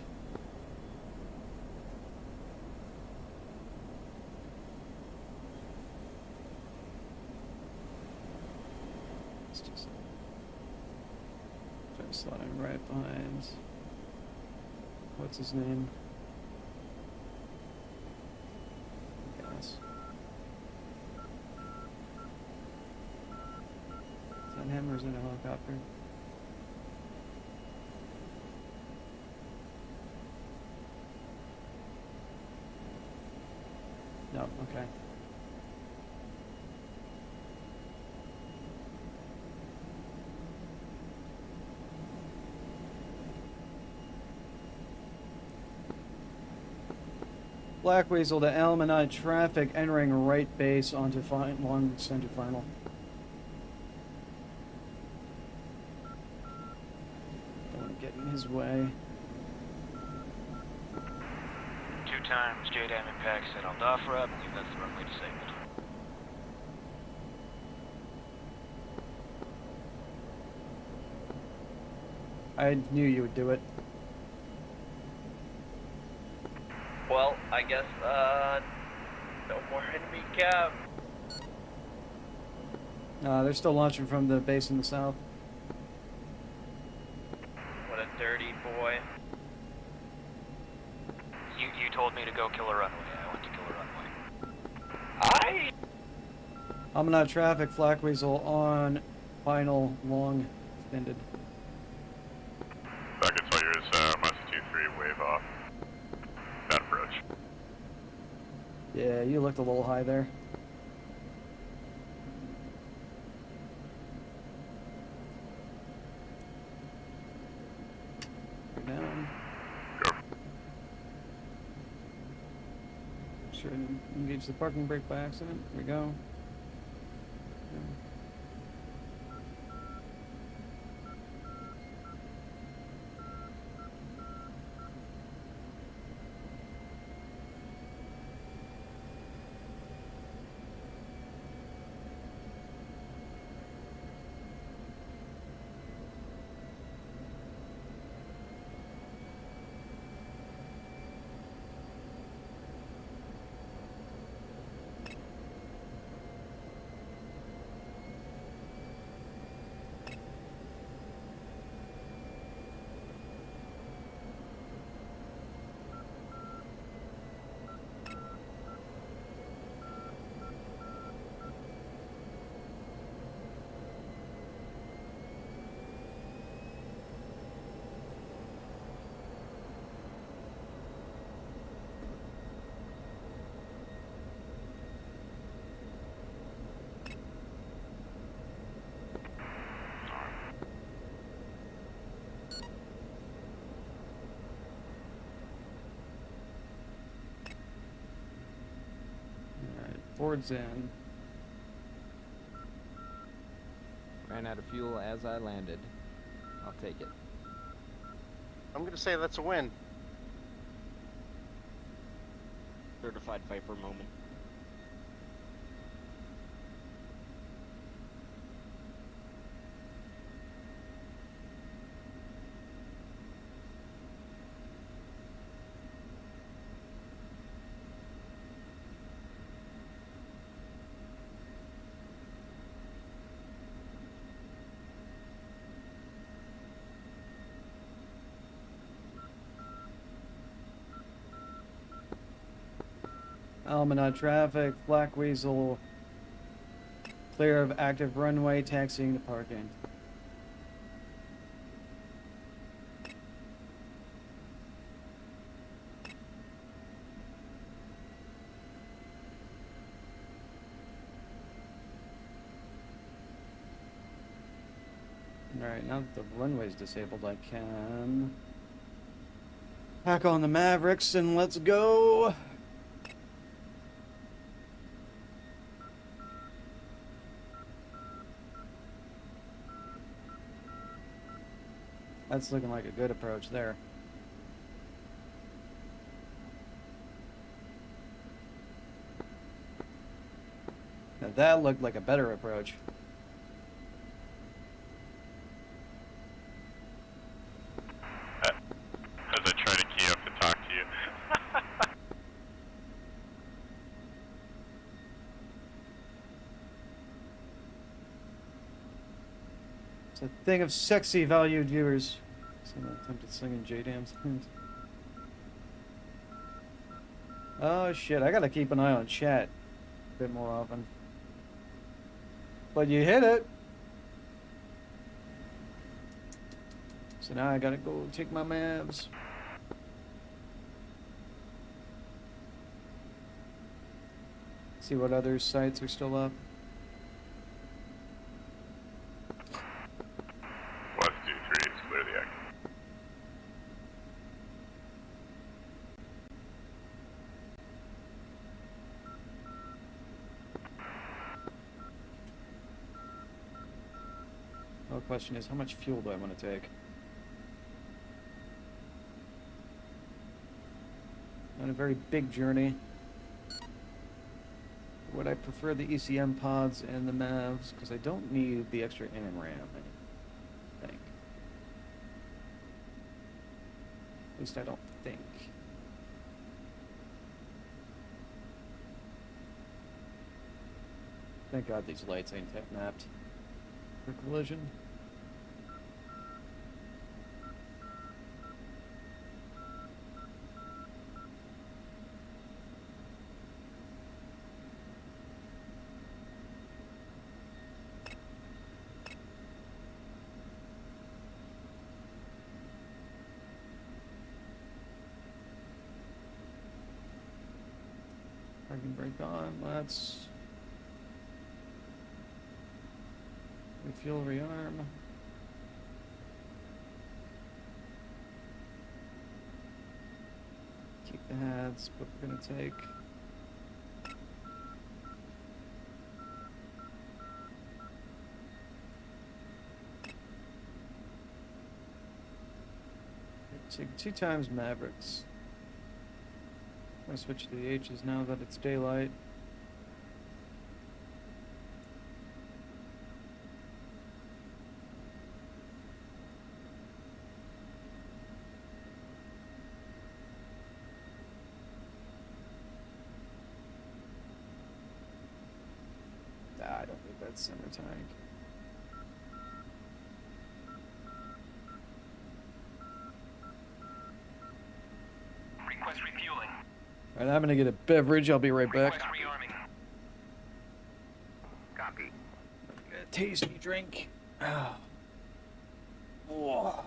Try to slot in right behind. What's his name? Gas. Is that him or is it a helicopter? No, okay. Black Weasel to Almanai traffic entering right base onto long center final. Don't want to get in his way. 2 times JDAM impact set on DAFRA. I believe that's the runway disabled. I knew you would do it. Well, I guess, no more enemy cap. They're still launching from the base in the south. What a dirty boy. You told me to go kill a runway. I went to kill a runway. Almanai traffic, Black Weasel on final long extended. Second Sawyer's, emergency 23, wave off. That approach. Yeah, you looked a little high there. You're down. Go. Sure, engage the parking brake by accident. Here we go. Boards in. Ran out of fuel as I landed. I'll take it. I'm gonna say that's a win. Certified Viper moment. Almanac traffic, Black Weasel, clear of active runway, taxiing to parking. Alright, now that the runway's disabled, I can pack on the Mavericks and let's go! That's looking like a good approach there. Now that looked like a better approach. As I try to key up to talk to you. It's a thing of sexy valued viewers. Someone attempted slinging J-Dams. Oh shit, I gotta keep an eye on chat a bit more often. But you hit it! So now I gotta go take my Mavs. See what other sites are still up. West 2-3 is clearly active. The question is, how much fuel do I want to take? On a very big journey. Would I prefer the ECM pods and the Mavs? Because I don't need the extra AMRAM, I think. At least I don't think. Thank God these lights ain't mapped for collision. Parking brake on, let's refuel, rearm. Keep the hats, but we're gonna take two times Mavericks. I'm gonna switch to the H's now that it's daylight. I don't think that's center tank. Request refueling. Alright, I'm gonna get a beverage. I'll be right back. Request rearming. Copy. A tasty drink. Oh. Oh.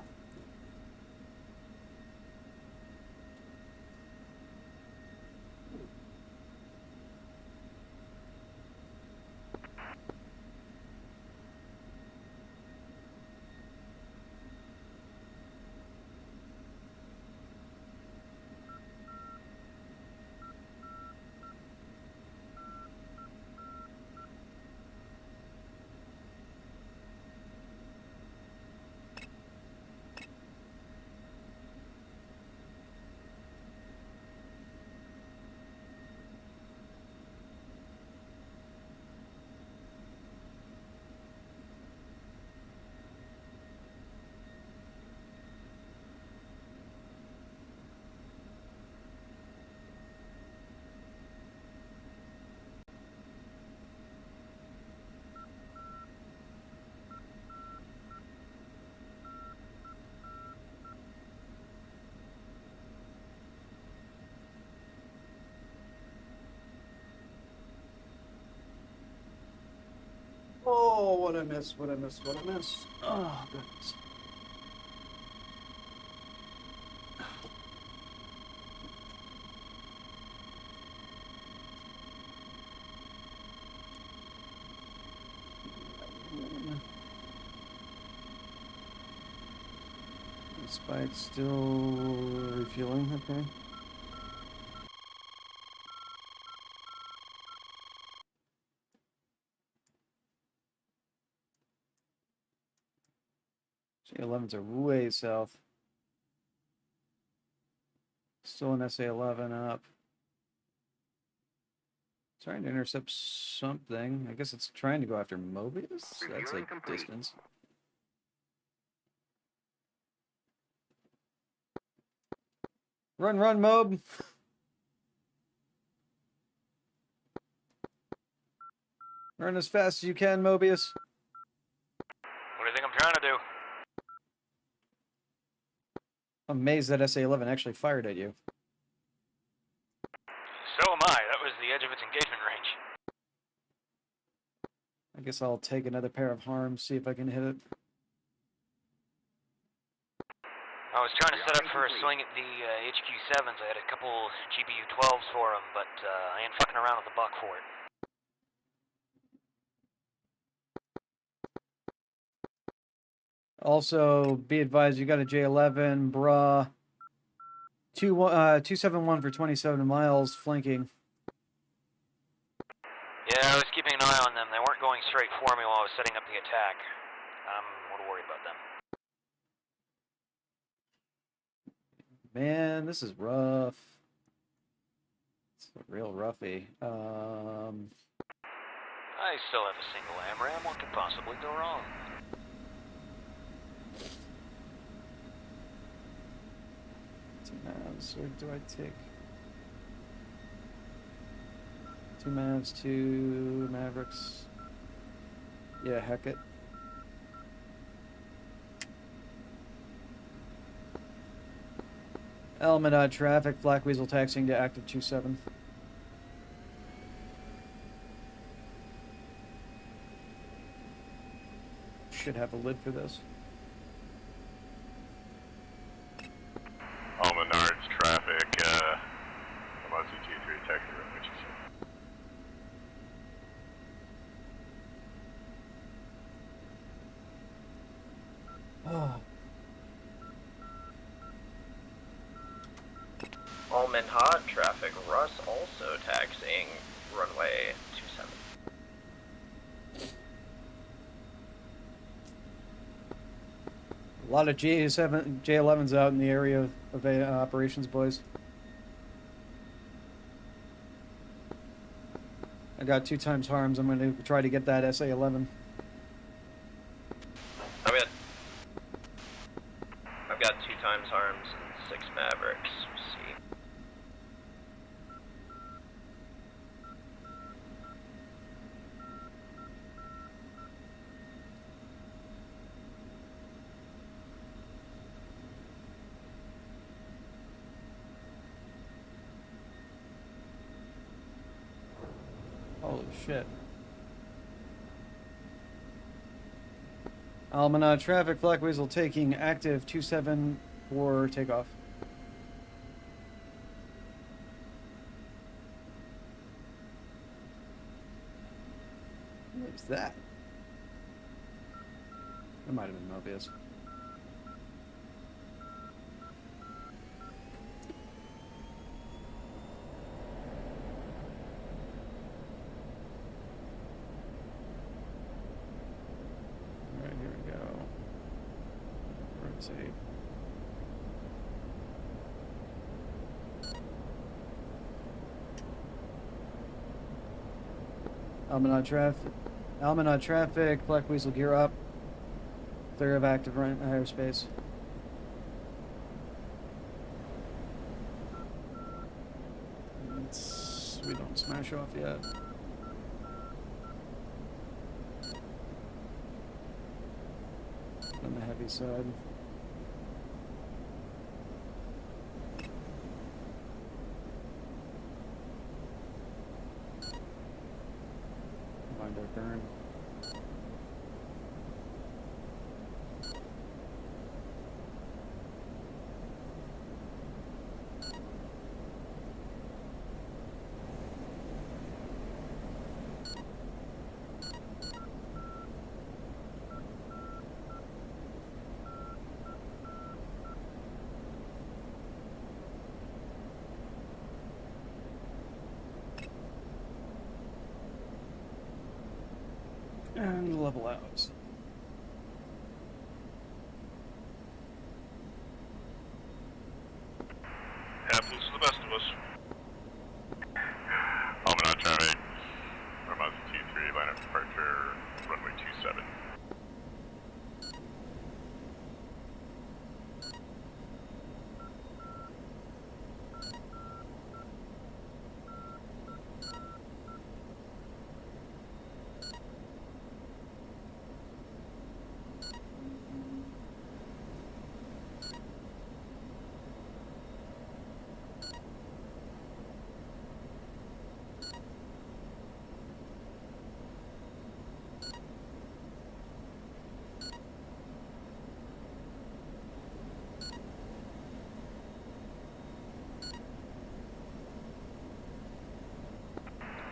Oh, what I missed, what I missed, what I missed. Oh, goodness. Despite still refueling, okay. J11s are way south. Still an SA11 up. Trying to intercept something. I guess it's trying to go after Mobius? That's a distance. Run, run, Mob! Run as fast as you can, Mobius. What do you think I'm trying to do? I'm amazed that SA11 actually fired at you. So am I. That was the edge of its engagement range. I guess I'll take another pair of harms, see if I can hit it. I was trying to set up for a swing at the HQ7s. I had a couple GBU-12s for them, but I ain't fucking around with the buck for it. Also, be advised, you got a J11, bruh. 271 for 27 miles, flanking. Yeah, I was keeping an eye on them. They weren't going straight for me while I was setting up the attack. I'm a little worried about them. Man, this is rough. It's a real roughie. I still have a single AMRAM. What could possibly go wrong? Two Mavs, or do I take? Two Mavs, two Mavericks. Yeah, heck it. Element traffic, Black Weasel taxiing to active 27. Should have a lid for this. All Menards traffic, Amazi 23 taxi room, which is Oh. All Manhattan traffic, Russ also taxiing runway 27. A lot of J11s out in the area of operations, boys. I got 2 times harms. I'm going to try to get that SA11. I've got 2 times harms and 6 Mavericks. We'll see. Holy shit. Almana traffic, Black Weasel taking active 27 for takeoff. What is that? It might have been Mobius. Alright, here we go. Rotate. Almanod traffic, Black Weasel gear up. Clear of active airspace. We don't smash off yet. On the heavy side. Mind our burn. And level out. Happens to the best of us. Almanac traffic. Romance 23, line of departure, runway 27.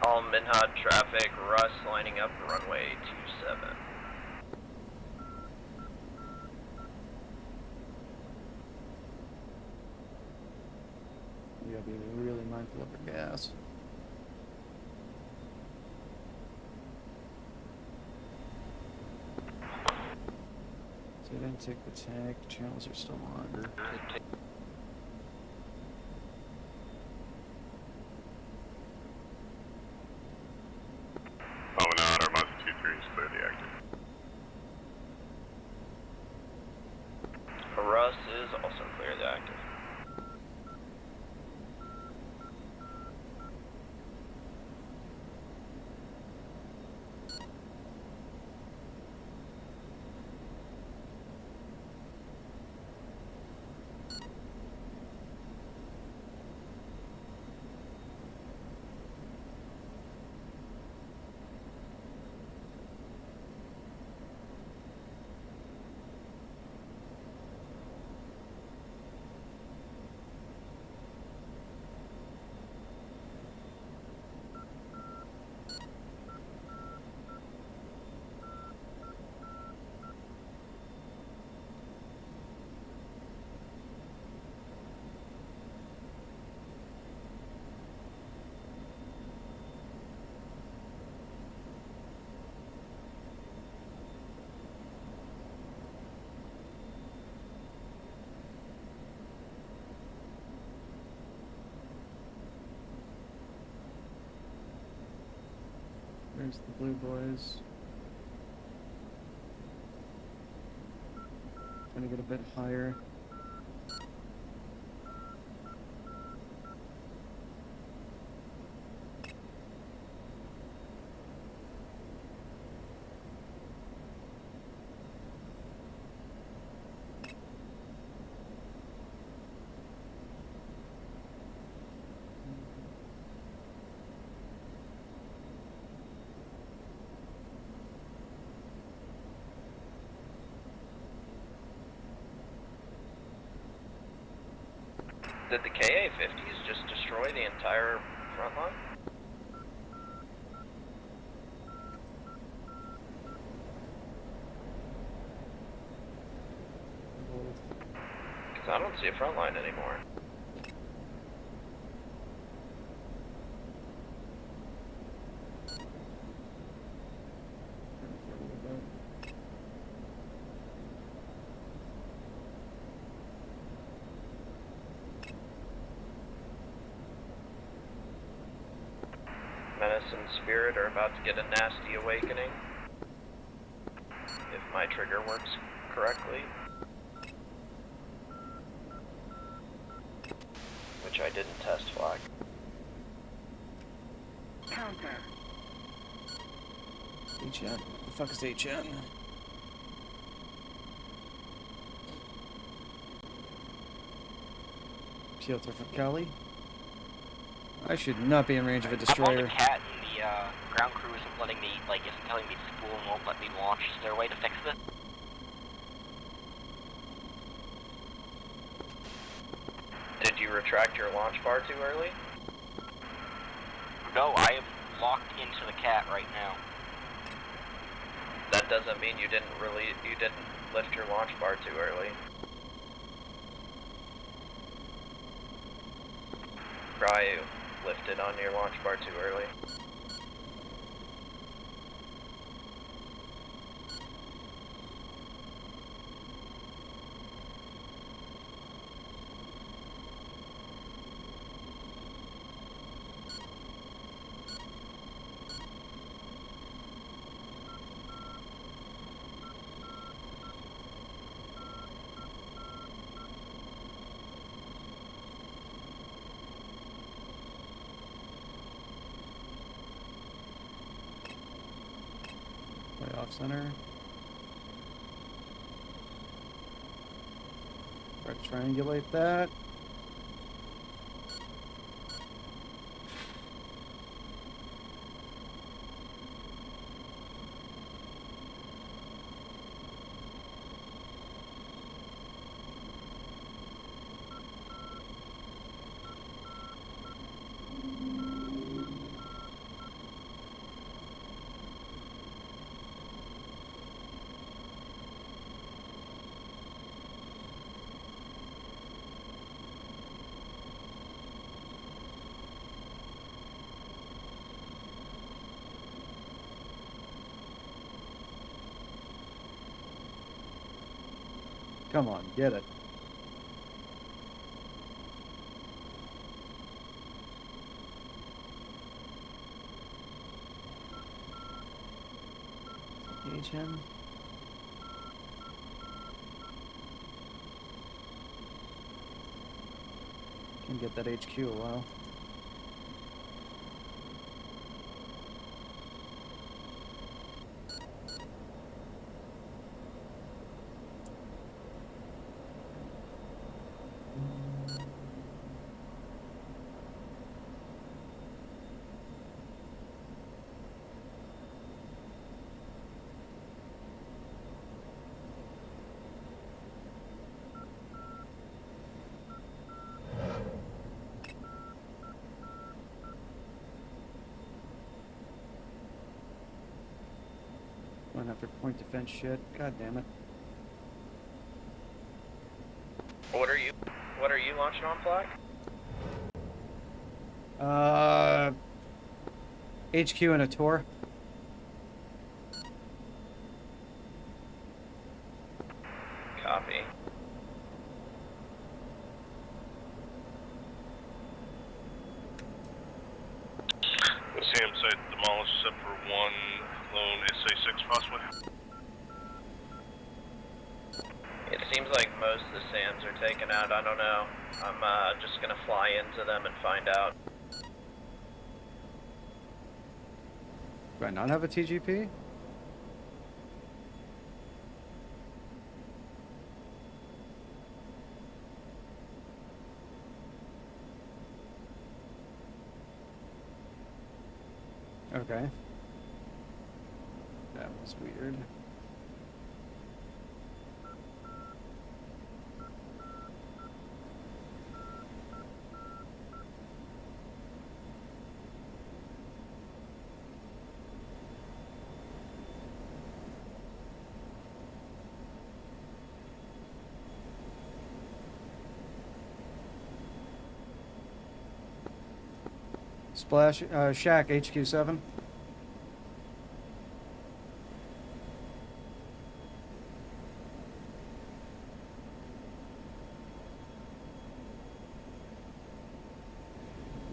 All Minhad traffic, Russ lining up runway 27. We gotta be really mindful of our gas. So I didn't take the tank, the channels are still on. Almanac, Romance 23 is clearly active. Russ is also clearly active. There's the blue boys. Trying to get a bit higher. Did the KA-50s just destroy the entire front line? Because I don't see a front line anymore. Menace and Spirit are about to get a nasty awakening. If my trigger works correctly. Which I didn't test flag. Counter. HN? What the fuck is HN? Piotr from Cali? I should not be in range of a I'm on destroyer. the cat and the ground crew isn't letting me, isn't telling me to spool and won't let me launch. Is there a way to fix this? Did you retract your launch bar too early? No, I am locked into the cat right now. That doesn't mean you didn't lift your launch bar too early. Ryu lifted on your launch bar too early. off center. Try to triangulate that. Come on, get it. Engage him. Can get that HQ a while. Going after point defense shit. God damn it. What are you launching on, Flag? HQ and a tour. Copy. SAM site demolished except for one lone SA-6 possibly. It seems like most of the SAMs are taken out. I don't know. I'm just gonna fly into them and find out. Do I not have a TGP? Okay. That was weird. Splash, Shack, HQ7.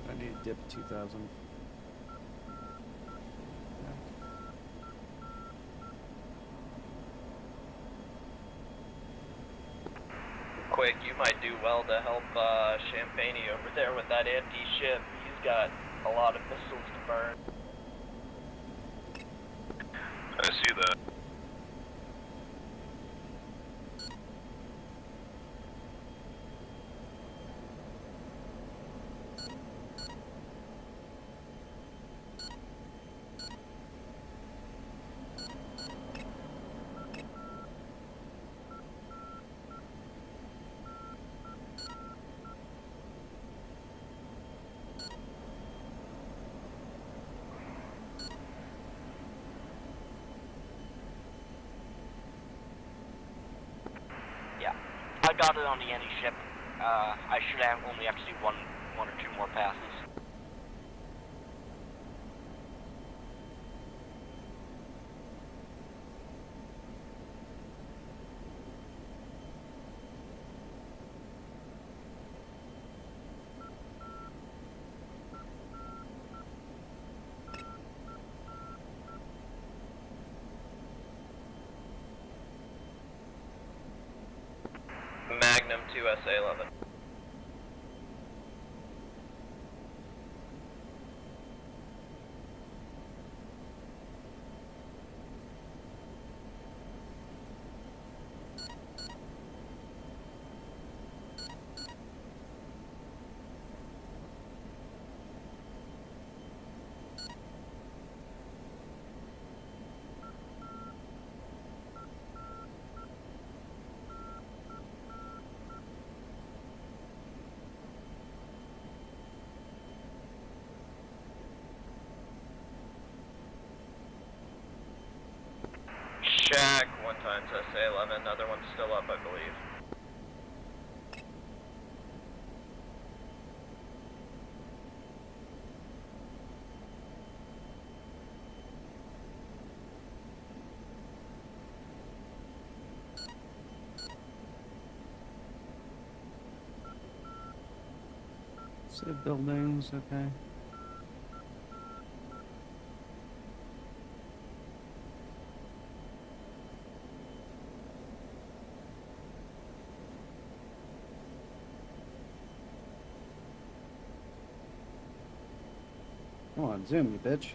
I need a dip 2000. Quick, you might do well to help Champagne over there with that anti-ship. He's got a lot of missiles to burn. I see that. I got it on the any ship. I should only have to do one or two more passes. Magnum 2 SA-11. times SA-11. The other one's still up, I believe. Save buildings, okay. Come on, zoom, you bitch.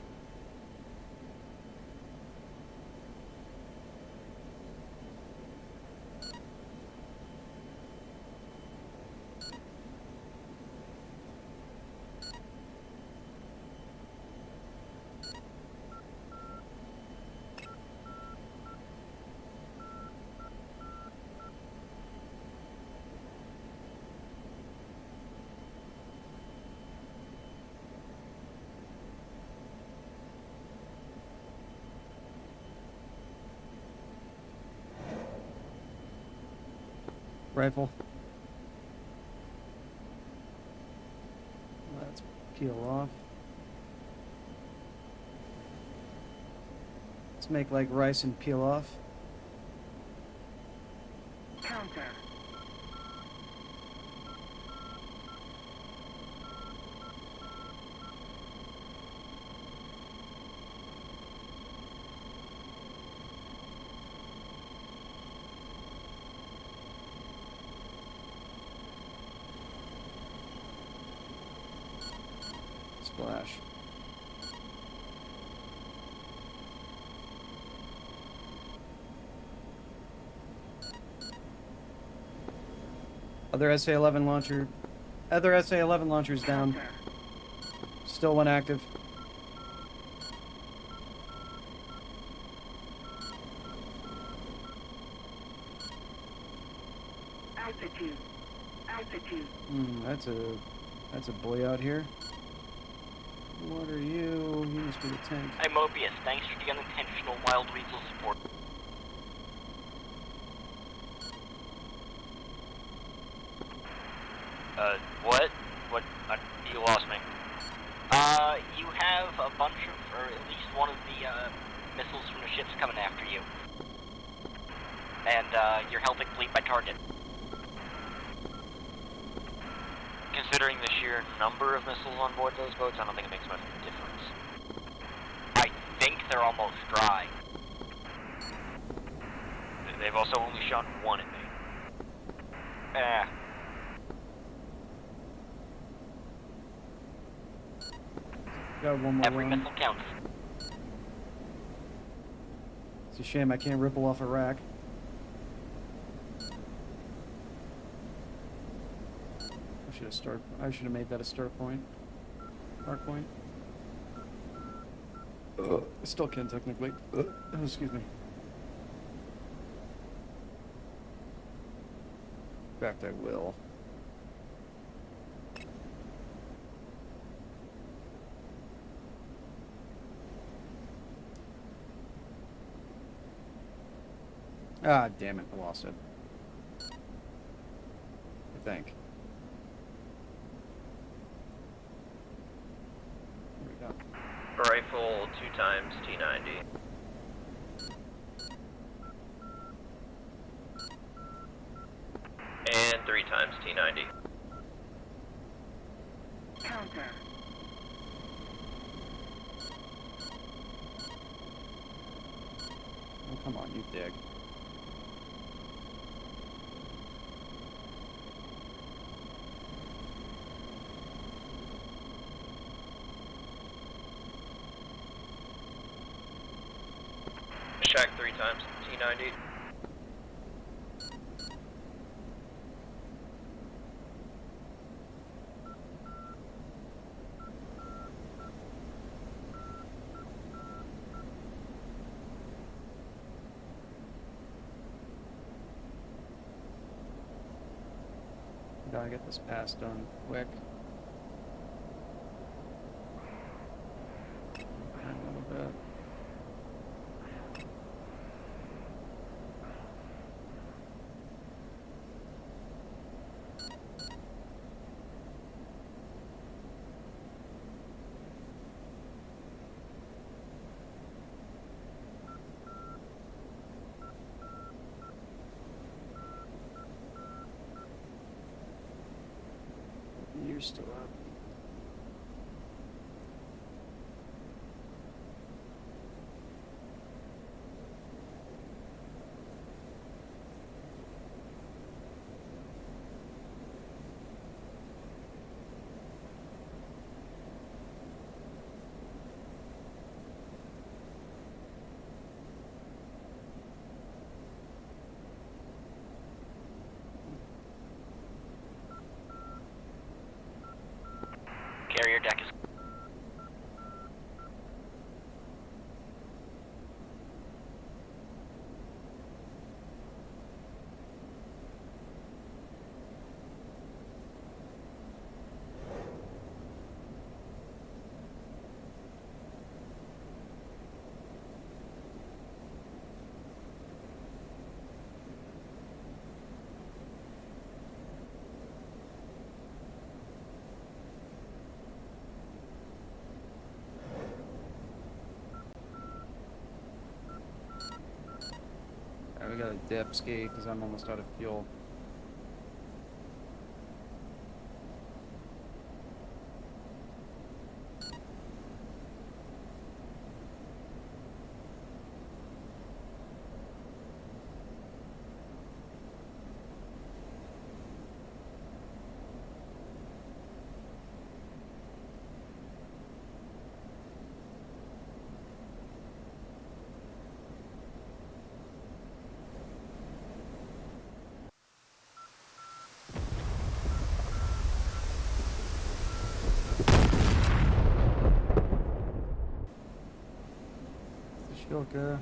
Rifle. Let's peel off. Let's make like rice and peel off. Counter. Splash. Other SA-11 launcher. Other SA-11 launchers down. Still one active. Altitude. Altitude. That's a boy out here. What are you? You must be the tank. Hey Mobius, thanks for the unintentional Wild Weasel support. What? What? You lost me. You have a bunch of, or at least one of the, missiles from the ships coming after you. And, you're helping bleed my target. Considering the sheer number of missiles on board those boats, I don't think it makes much difference. I think they're almost dry. They've also only shot one at me. Got one more Every run. missile counts. It's a shame I can't ripple off a rack. I should have made that a start point. Mark point. I still can technically. Oh, excuse me. In fact, I will. Ah, damn it, I lost it. I think. There we go. Rifle 2 times T90. And 3 times T90. Counter. Oh, come on, you dig. Shack 3 times T90. Gotta get this pass done quick. A little bit. helicopter's still up. Carrier deck is. Alright, we got a dip ski because I'm almost out of fuel. Shilka.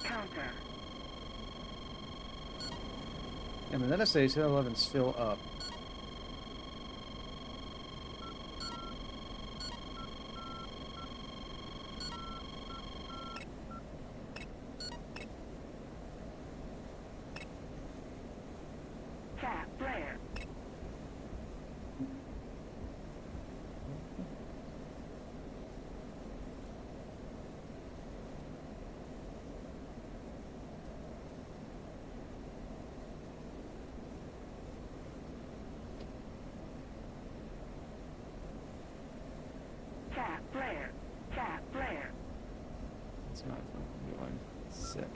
Counter. Yeah, but that SA 11's still up. Cat flare. Cat flare. Cat flare. That's not I'm sick.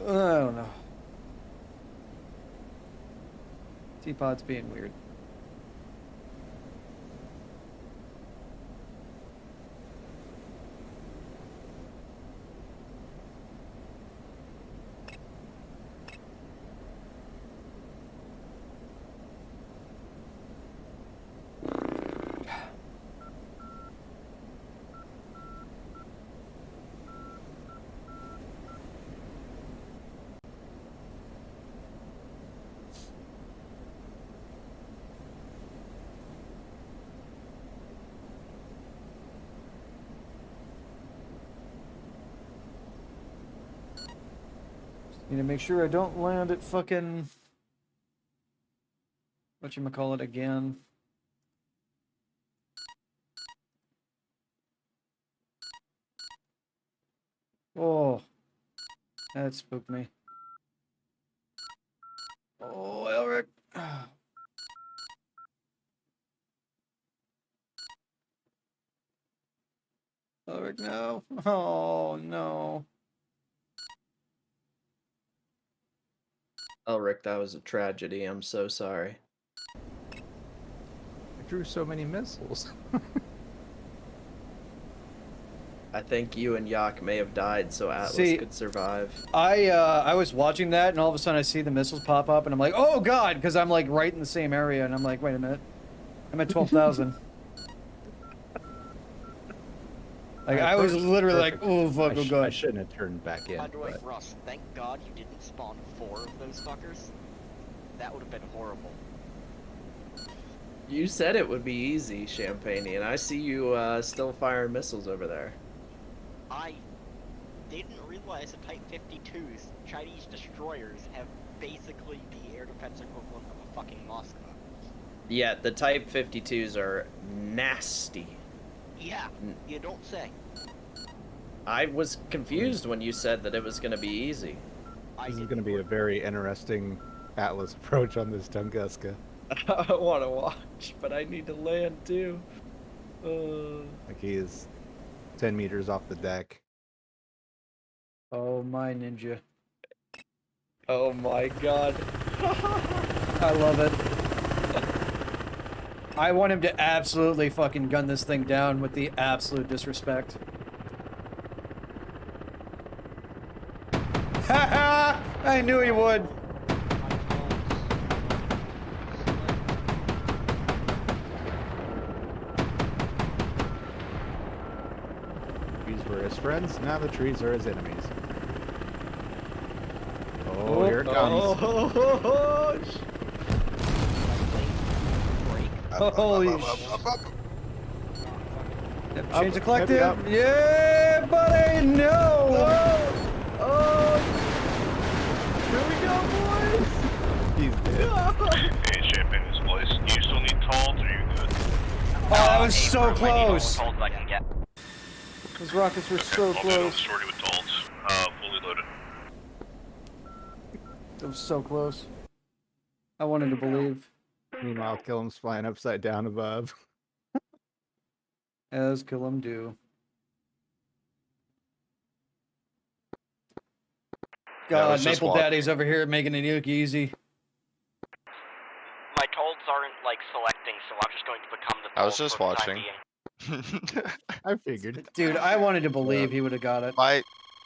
I don't know. Teapot's being weird. Need to make sure I don't land at fucking whatchamacallit again. Oh, that spooked me. Oh, Elric. Elric, no. Oh, no. Oh, Rick, that was a tragedy. I'm so sorry. I drew so many missiles. I think you and Yak may have died so Atlas See, could survive. I was watching that, and all of a sudden I see the missiles pop up, and I'm like, oh god, because I'm like right in the same area, and I'm like, wait a minute, I'm at 12,000. Like I was literally like, oh fuck, oh god. I shouldn't have turned back in. By the way, but- Russ, thank God you didn't spawn 4 of those fuckers. That would have been horrible. You said it would be easy, Champagne, and I see you still firing missiles over there. I didn't realize that Type 52's Chinese destroyers have basically the air defense equivalent of a fucking Moscow. Yeah, the Type 52s are nasty. Yeah, you don't say. I was confused when you said that it was going to be easy. This is going to be a very interesting Atlas approach on this Tunguska. I want to watch, but I need to land too. Like he is 10 meters off the deck. Oh my ninja. Oh my god. I love it. I want him to absolutely fucking gun this thing down with the absolute disrespect. Haha! I knew he would. Trees were his friends, now the trees are his enemies. Oh, here it comes. Holy Change the collective. Yeah, buddy. No. Oh. Here we go, boys. He's dead. Hey, Champagne is place. You still need tolls, or you good? Oh, that was so close. Tolls I can get. Those rockets were so I'll be on close. shorty with tolls. Fully loaded. That was so close. I wanted to believe. Meanwhile, Killam's flying upside down above. As Killam do. God, Maple Daddy's over here making it look easy. My tolls aren't like selecting, so I'm just going to become the. I was just watching. I figured. Dude, I wanted to believe he would have got it.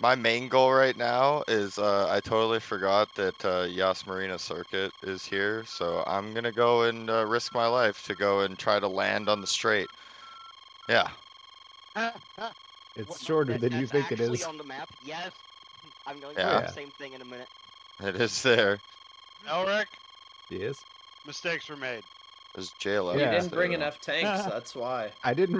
My main goal right now is I totally forgot that Yas Marina Circuit is here, so I'm gonna go and risk my life to go and try to land on the straight. Yeah. It's shorter than you think it is. On the map, yes. I'm going to Yeah. do the same thing in a minute. It is there. Elric, Yes. mistakes were made. There's JLF. You Yeah. didn't bring enough tanks, that's why. I didn't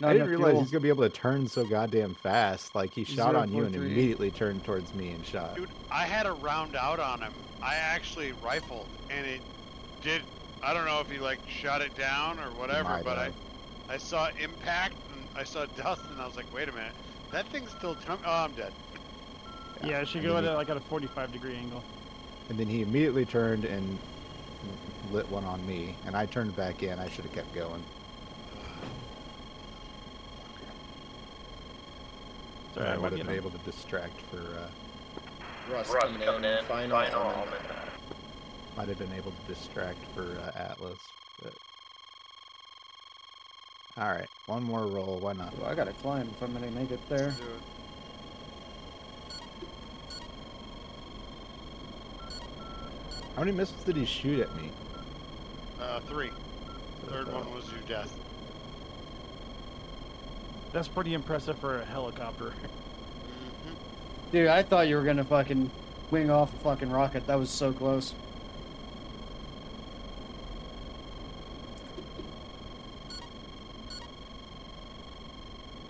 realize he's gonna be able to turn so goddamn fast. Like he shot on you and 043. immediately turned towards me and shot. Dude, I had a round out on him. I actually rifled, and it did. I don't know if he like shot it down or whatever, might but have. I saw impact and I saw dust, and I was like, wait a minute, that thing's still jumping. Oh, I'm dead. Yeah, I should go at it like at a 45-degree angle. And then he immediately turned and lit one on me, and I turned back in. I should have kept going. Sorry, I I'm would have getting been him. able to distract for. Russ coming in, final almond. Might have been able to distract for Atlas, but. All right, one more roll. Why not? Well, I gotta climb if I'm gonna make it there. How many missiles did he shoot at me? 3. Third one was your death. That's pretty impressive for a helicopter. Dude, I thought you were gonna fucking wing off a fucking rocket. That was so close.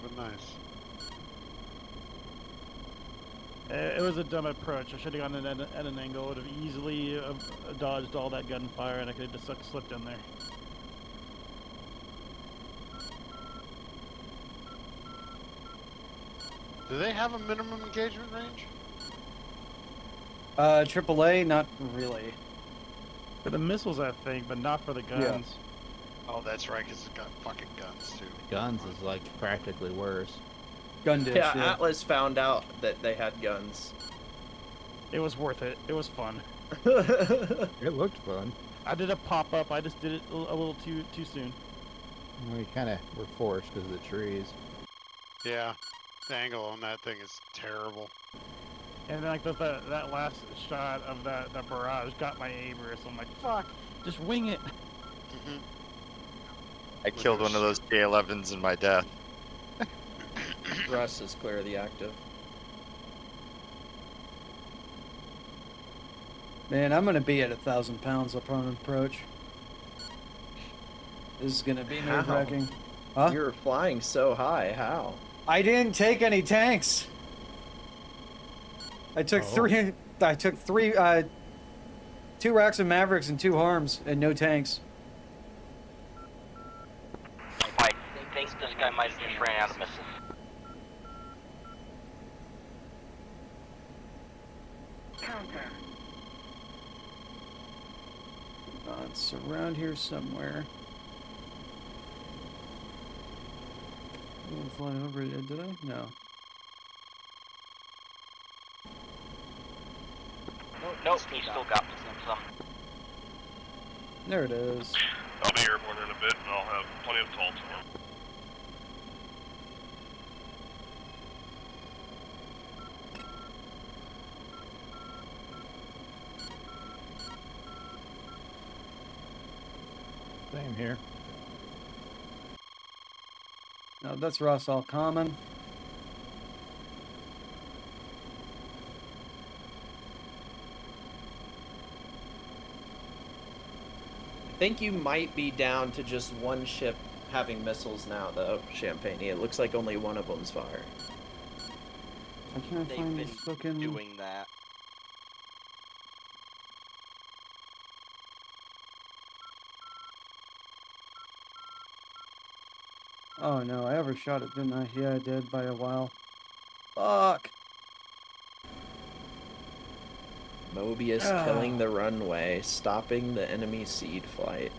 But nice. It was a dumb approach. I should have gone at an angle. Would have easily dodged all that gunfire, and I could have just slipped in there. Do they have a minimum engagement range? AAA, not really. For the missiles, I think, but not for the guns. Oh, that's right, because it's got fucking guns too. Guns is like practically worse. Gun dish, Yeah, yeah. Atlas found out that they had guns. It was worth it. It was fun. It looked fun. I did a pop-up. I just did it a little too soon. We kind of were forced because of the trees. Yeah, the angle on that thing is terrible. And then like that last shot of that barrage got my Aver, so I'm like, fuck, just wing it. I killed one of those J11s in my death. Russ is clear of the active. Man, I'm gonna be at 1,000 pounds upon approach. This is gonna be How? nerve-wracking. Huh? You were flying so high. How? I didn't take any tanks. I took three. I took three. 2 racks of Mavericks and 2 harms and no tanks. I think this guy might have just ran out of missiles. Counter. It's around here somewhere. I didn't fly over it, did I? No. Nope, he still got some. There it is. I'll be airborne in a bit, and I'll have plenty of tall tomorrow. Same here. No, that's Ross all common. I think you might be down to just one ship having missiles now, though, Champagne. It looks like only one of them's fired. I can't They've find been this fucking... doing that. Oh no, I overshot it, didn't I? Yeah, I did by a while. Fuck! Mobius killing the runway, stopping the enemy seed flight.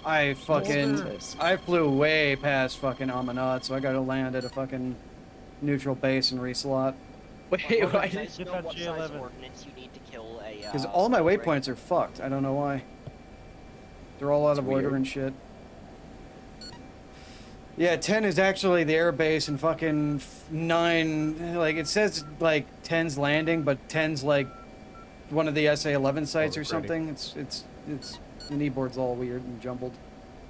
I fucking... Jesus. I flew way past fucking Amanat, so I gotta land at a fucking neutral base and reslot. Wait, why You did guys know what size ordnance you need to kill a... Because all my waypoints are fucked. I don't know why. They're all out of order and shit. Yeah, 10 is actually the air base, and fucking 9, like, it says, like, 10's landing, but 10's, like, one of the SA-11 sites or something. It's, the kneeboard's all weird and jumbled.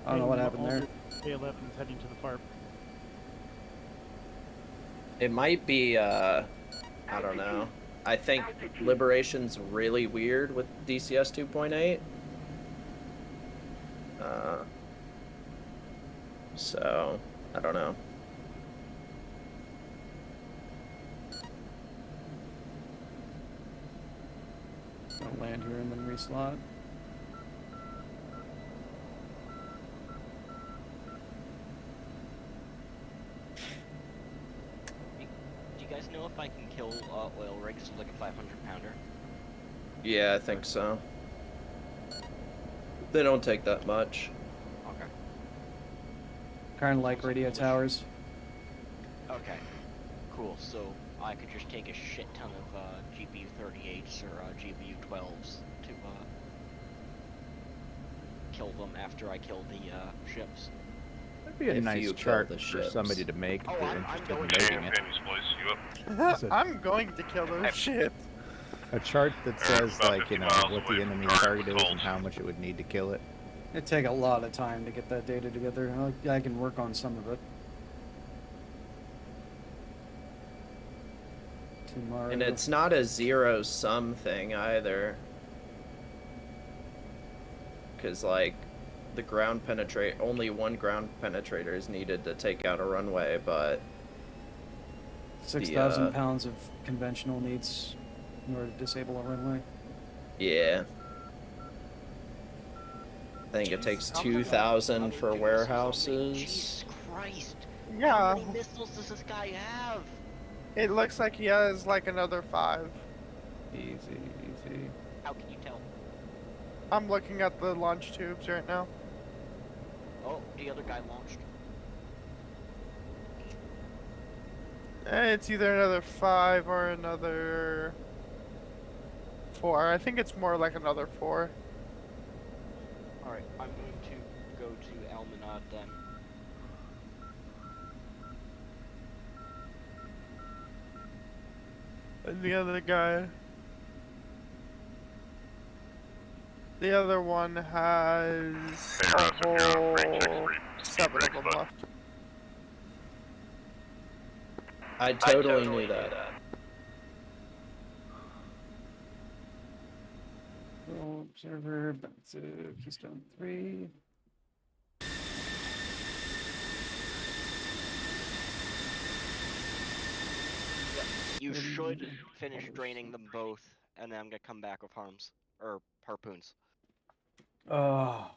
I don't know what happened there. A11 is heading to the FARP. It might be, I don't know. I think Liberation's really weird with DCS 2.8. So, I don't know. I'll land here and then reslot. Do you guys know if I can kill oil rigs with like a 500-pounder? Yeah, I think so. They don't take that much. Okay. Kind of like radio towers. Okay. Cool. So I could just take a shit ton of GPU 38s or GPU 12s to kill them after I kill the ships. That'd be a nice chart for somebody to make if they're interested in making it. I'm going to kill those ships. A chart that says, like, you know, what the enemy's target is and how much it would need to kill it. It'd take a lot of time to get that data together. I can work on some of it. Tomorrow. And it's not a zero-sum thing either. Because, like, the ground penetrate, only one ground penetrator is needed to take out a runway, but... 6,000 pounds of conventional needs in order to disable a runway. Yeah. I think it takes 2,000 for warehouses. Jesus Christ! Yeah. How many missiles does this guy have? It looks like he has like another 5. Easy, easy. How can you tell? I'm looking at the launch tubes right now. Oh, the other guy launched. It's either another 5 or another 4. I think it's more like another 4. Alright, I'm going to go to Almanad then. And the other guy. The other one has a whole 7 of them left. I totally knew that. Observer, back to Keystone 3. You should finish draining them both, and then I'm gonna come back with harpoons. Oh.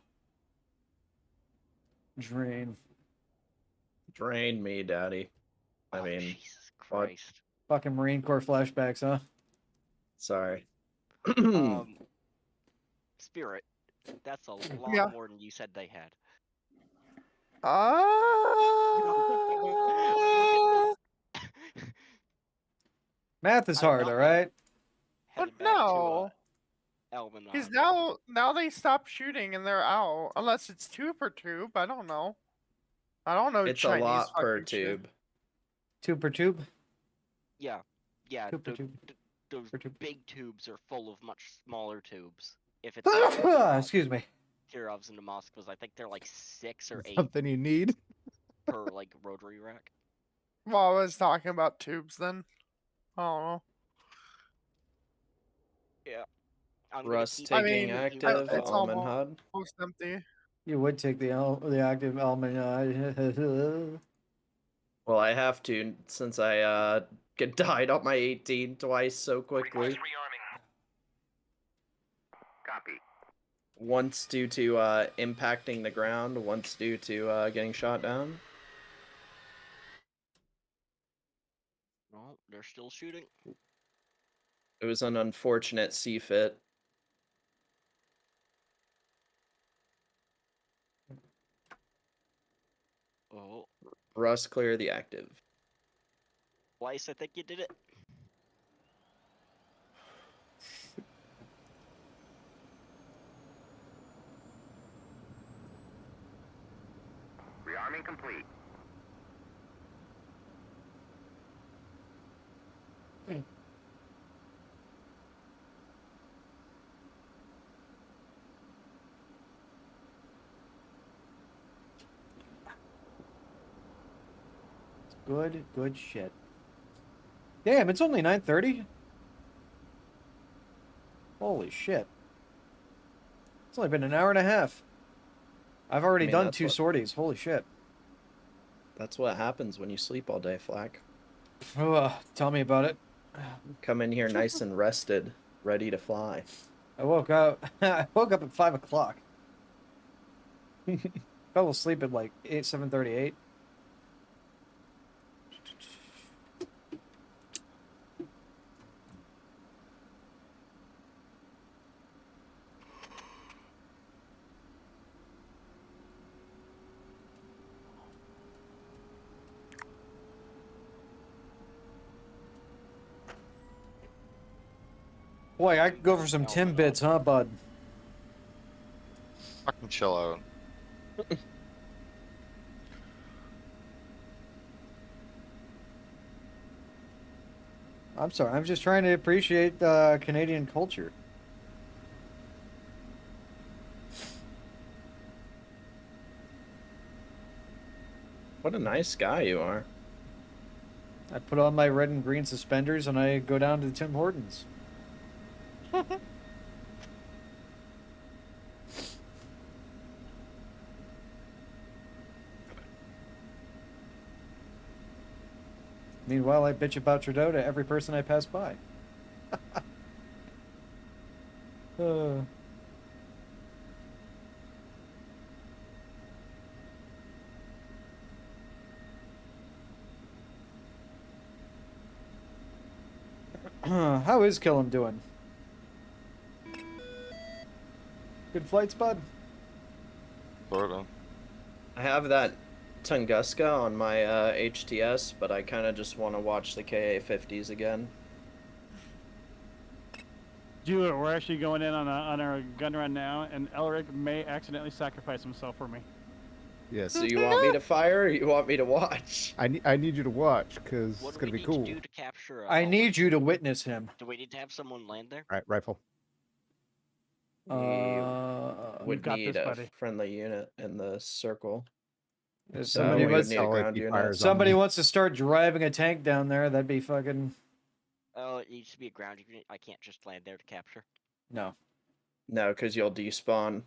Drain. Drain me, daddy. I mean, Jesus Christ. Fucking Marine Corps flashbacks, huh? Sorry. Spirit, that's a lot Yeah. more than you said they had. Math is hard, alright? But Headed back no. to Almanad. Because now they stop shooting and they're out. Unless it's 2 per tube. I don't know. I don't know It's Chinese a lot per fucking shit. tube. 2 per tube? Yeah, Two per tube. those big tubes are full of much smaller tubes. If it's Excuse me. Kirovs and Moskvas, I think they're like 6 or 8 Something you need. per like rotary rack. Well, I was talking about tubes then. I don't know. Yeah. I'm Russ keep taking active, it's Almond Hud. almost empty. You would take the active almond. Well, I have to since I get died on my 18 twice so quickly. Copy. Once due to impacting the ground, once due to getting shot down. Oh, they're still shooting. It was an unfortunate C-fit. Oh. Russ, clear the active. Weiss, I think you did it. Rearming complete. Good shit. Damn, it's only 9:30? Holy shit. It's only been an hour and a half. I've already done 2 sorties. Holy shit. That's what happens when you sleep all day, Flack. Tell me about it. Come in here nice and rested, ready to fly. I woke up at 5 o'clock. Fell asleep at like 7:38. Boy, I could go for some Timbits, huh, bud? Fucking chill out. I'm sorry, I'm just trying to appreciate Canadian culture. What a nice guy you are. I put on my red and green suspenders and I go down to the Tim Hortons. Meanwhile, I bitch about Trudeau to every person I pass by. How is Killam doing? Good flights, bud? Sort of. I have that Tunguska on my HTS, but I kind of just want to watch the KA-50s again. Do it. We're actually going in on our gun run now, and Elric may accidentally sacrifice himself for me. Yes. So you want me to fire, or you want me to watch? I need you to watch because What it's do gonna we be need cool. to do to capture? I need you to witness him. Do we need to have someone land there? Right, rifle. Would got need this, a buddy. friendly unit in the circle. If So somebody we wants, would need a ground unit. somebody wants to start driving a tank down there, that'd be fucking... Oh, it needs to be a ground unit. I can't just land there to capture. No. No, because you'll despawn.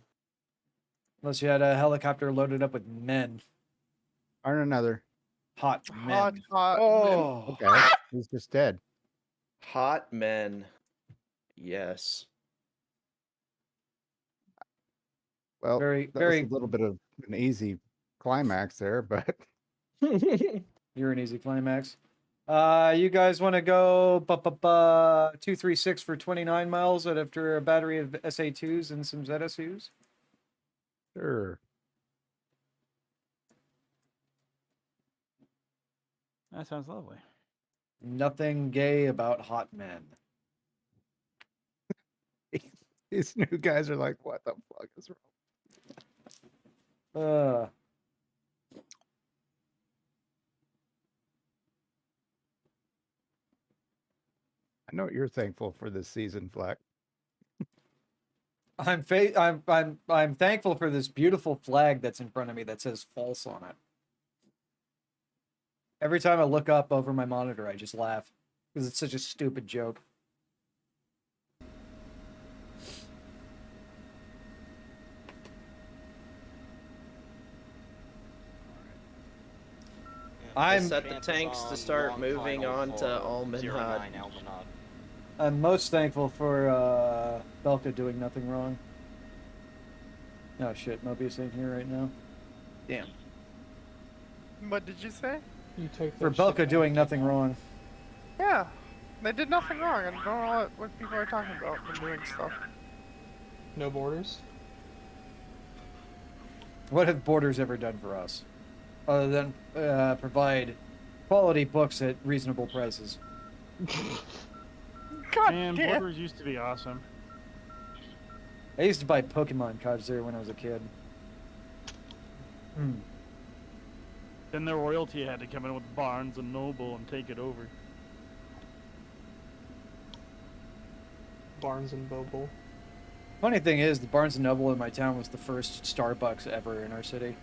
Unless you had a helicopter loaded up with men. Or another. Hot men. Oh, Okay. He's just dead. hot men. Yes. Well, Very- that very- was a little bit of an easy climax there, but You're an easy climax. You guys want to go 236 for 29 miles after a battery of SA2s and some ZSUs? sure. That sounds lovely. Nothing gay about hot men. These new guys are like, what the fuck is wrong? I know what you're thankful for this season, Fleck. I'm thankful for this beautiful flag that's in front of me that says false on it. Every time I look up over my monitor, I just laugh because it's such a stupid joke. I set the tanks to start moving on to Almanhad. I'm most thankful for Belka doing nothing wrong. Oh shit, Mobius ain't here right now. Damn. What did you say? You take For Belka doing nothing wrong. Yeah, they did nothing wrong. I don't know what people are talking about when doing stuff. No borders. What have Borders ever done for us? Other than provide quality books at reasonable prices. God Man, damn. Borders used to be awesome. I used to buy Pokemon cards there when I was a kid. Then the royalty had to come in with Barnes and Noble and take it over. Barnes and Noble. Funny thing is, the Barnes & Noble in my town was the first Starbucks ever in our city.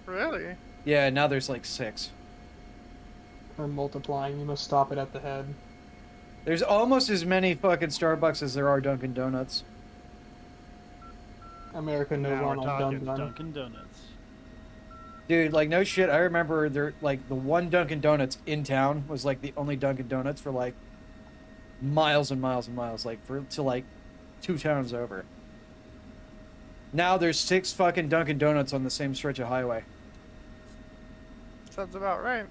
Really? Yeah, now there's like 6. Or multiplying, you must stop it at the head. There's almost as many fucking Starbucks as there are Dunkin' Donuts. America no Now we're Ronald talking Dun Dun. Dunkin' Donuts. Dude, like no shit, I remember there like the one Dunkin' Donuts in town was like the only Dunkin' Donuts for like miles and miles and miles, like to like 2 towns over. Now there's 6 fucking Dunkin' Donuts on the same stretch of highway. Sounds about right.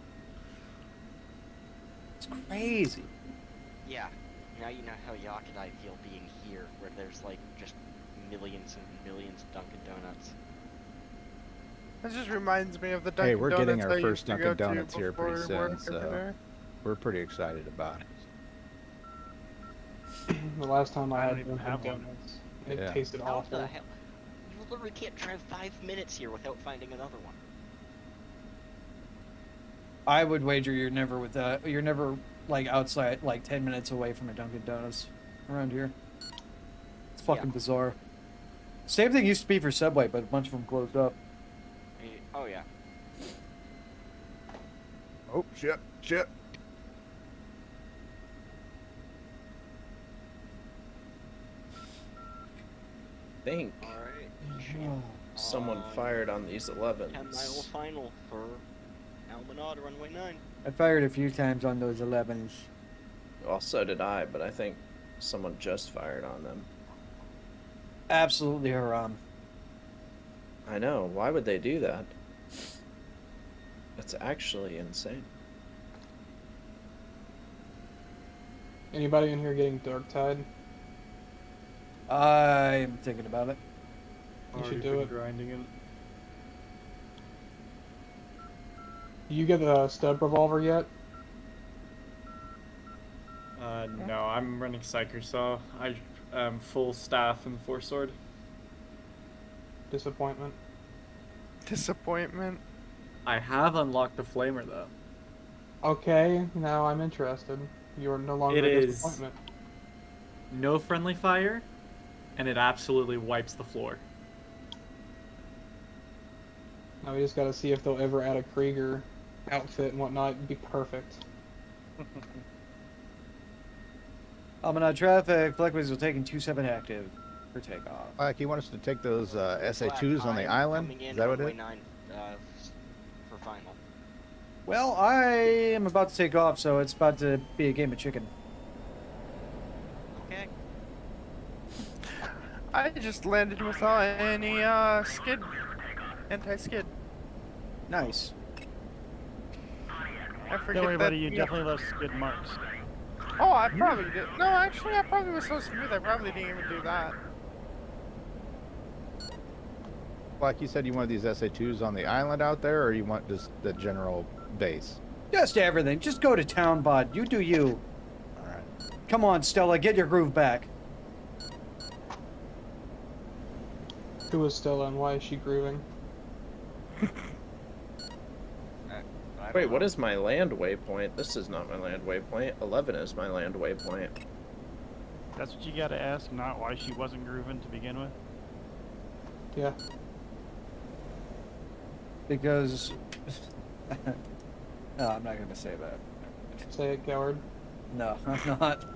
It's crazy. Yeah. Now you know how Yak and I feel being here, where there's like just millions and millions of Dunkin' Donuts. This just reminds me of the Dunkin' Hey, we're Donuts getting I our used first to go Dunkin' to Donuts here pretty before soon, work every so day. we're pretty excited about it. The last time I I had don't even Dunkin' have one. Donuts, it Yeah. tasted How awful. the hell? You literally can't drive 5 minutes here without finding another one. I would wager you're never like outside like 10 minutes away from a Dunkin' Donuts around here. It's fucking bizarre. Same thing used to be for Subway, but a bunch of them closed up. Oh yeah. Oh, shit. Think Alright. someone fired on these 11s. 10-mile final for Almanada runway 9. I fired a few times on those 11s. Well, so did I, but I think someone just fired on them. Absolutely haram. I know. Why would they do that? That's actually insane. Anybody in here getting Dark Tide? I'm thinking about it. You should Already do been it. Grinding it. You get the stub revolver yet? No, I'm running Psyker Saw. I full staff and 4-sword. Disappointment. Disappointment. I have unlocked the Flamer though. Okay, now I'm interested. You're no longer It a is disappointment. no friendly fire, and it absolutely wipes the floor. Now we just gotta see if they'll ever add a Krieger outfit and whatnot. It'd be perfect. Almanad traffic, Fleckways will taking 27 active for takeoff. Like, you want us to take those SA2s on the island? Is that what it is? 9, for final. Well, I am about to take off, so it's about to be a game of chicken. Okay. I just landed without any skid, anti-skid. Nice. I forget Don't worry that. about it, you definitely left skid marks. Oh, I probably did. No, actually, I probably was so smooth. I probably didn't even do that. Like you said, you want these SA2s on the island out there, or you want just the general base? Just everything. Just go to town, bud. You do you. Alright. Come on, Stella, get your groove back. Who is Stella and why is she grooving? Wait, what is my land waypoint? This is not my land waypoint. 11 is my land waypoint. That's what you gotta ask, not why she wasn't grooving to begin with. Yeah. Because... no, I'm not going to say that. Say it, coward. No, I'm not.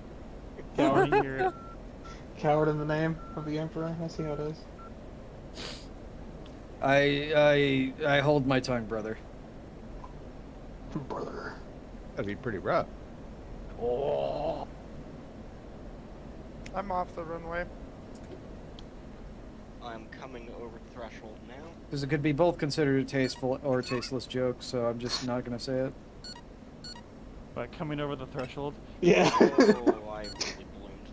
Coward. Coward in the name of the Emperor. I see how it is. I hold my tongue, brother. Brother. That'd be pretty rough. Oh. I'm off the runway. I'm coming over the threshold now. Because it could be both considered a tasteful or a tasteless joke, so I'm just not going to say it. But coming over the threshold. Yeah. Oh, I really ballooned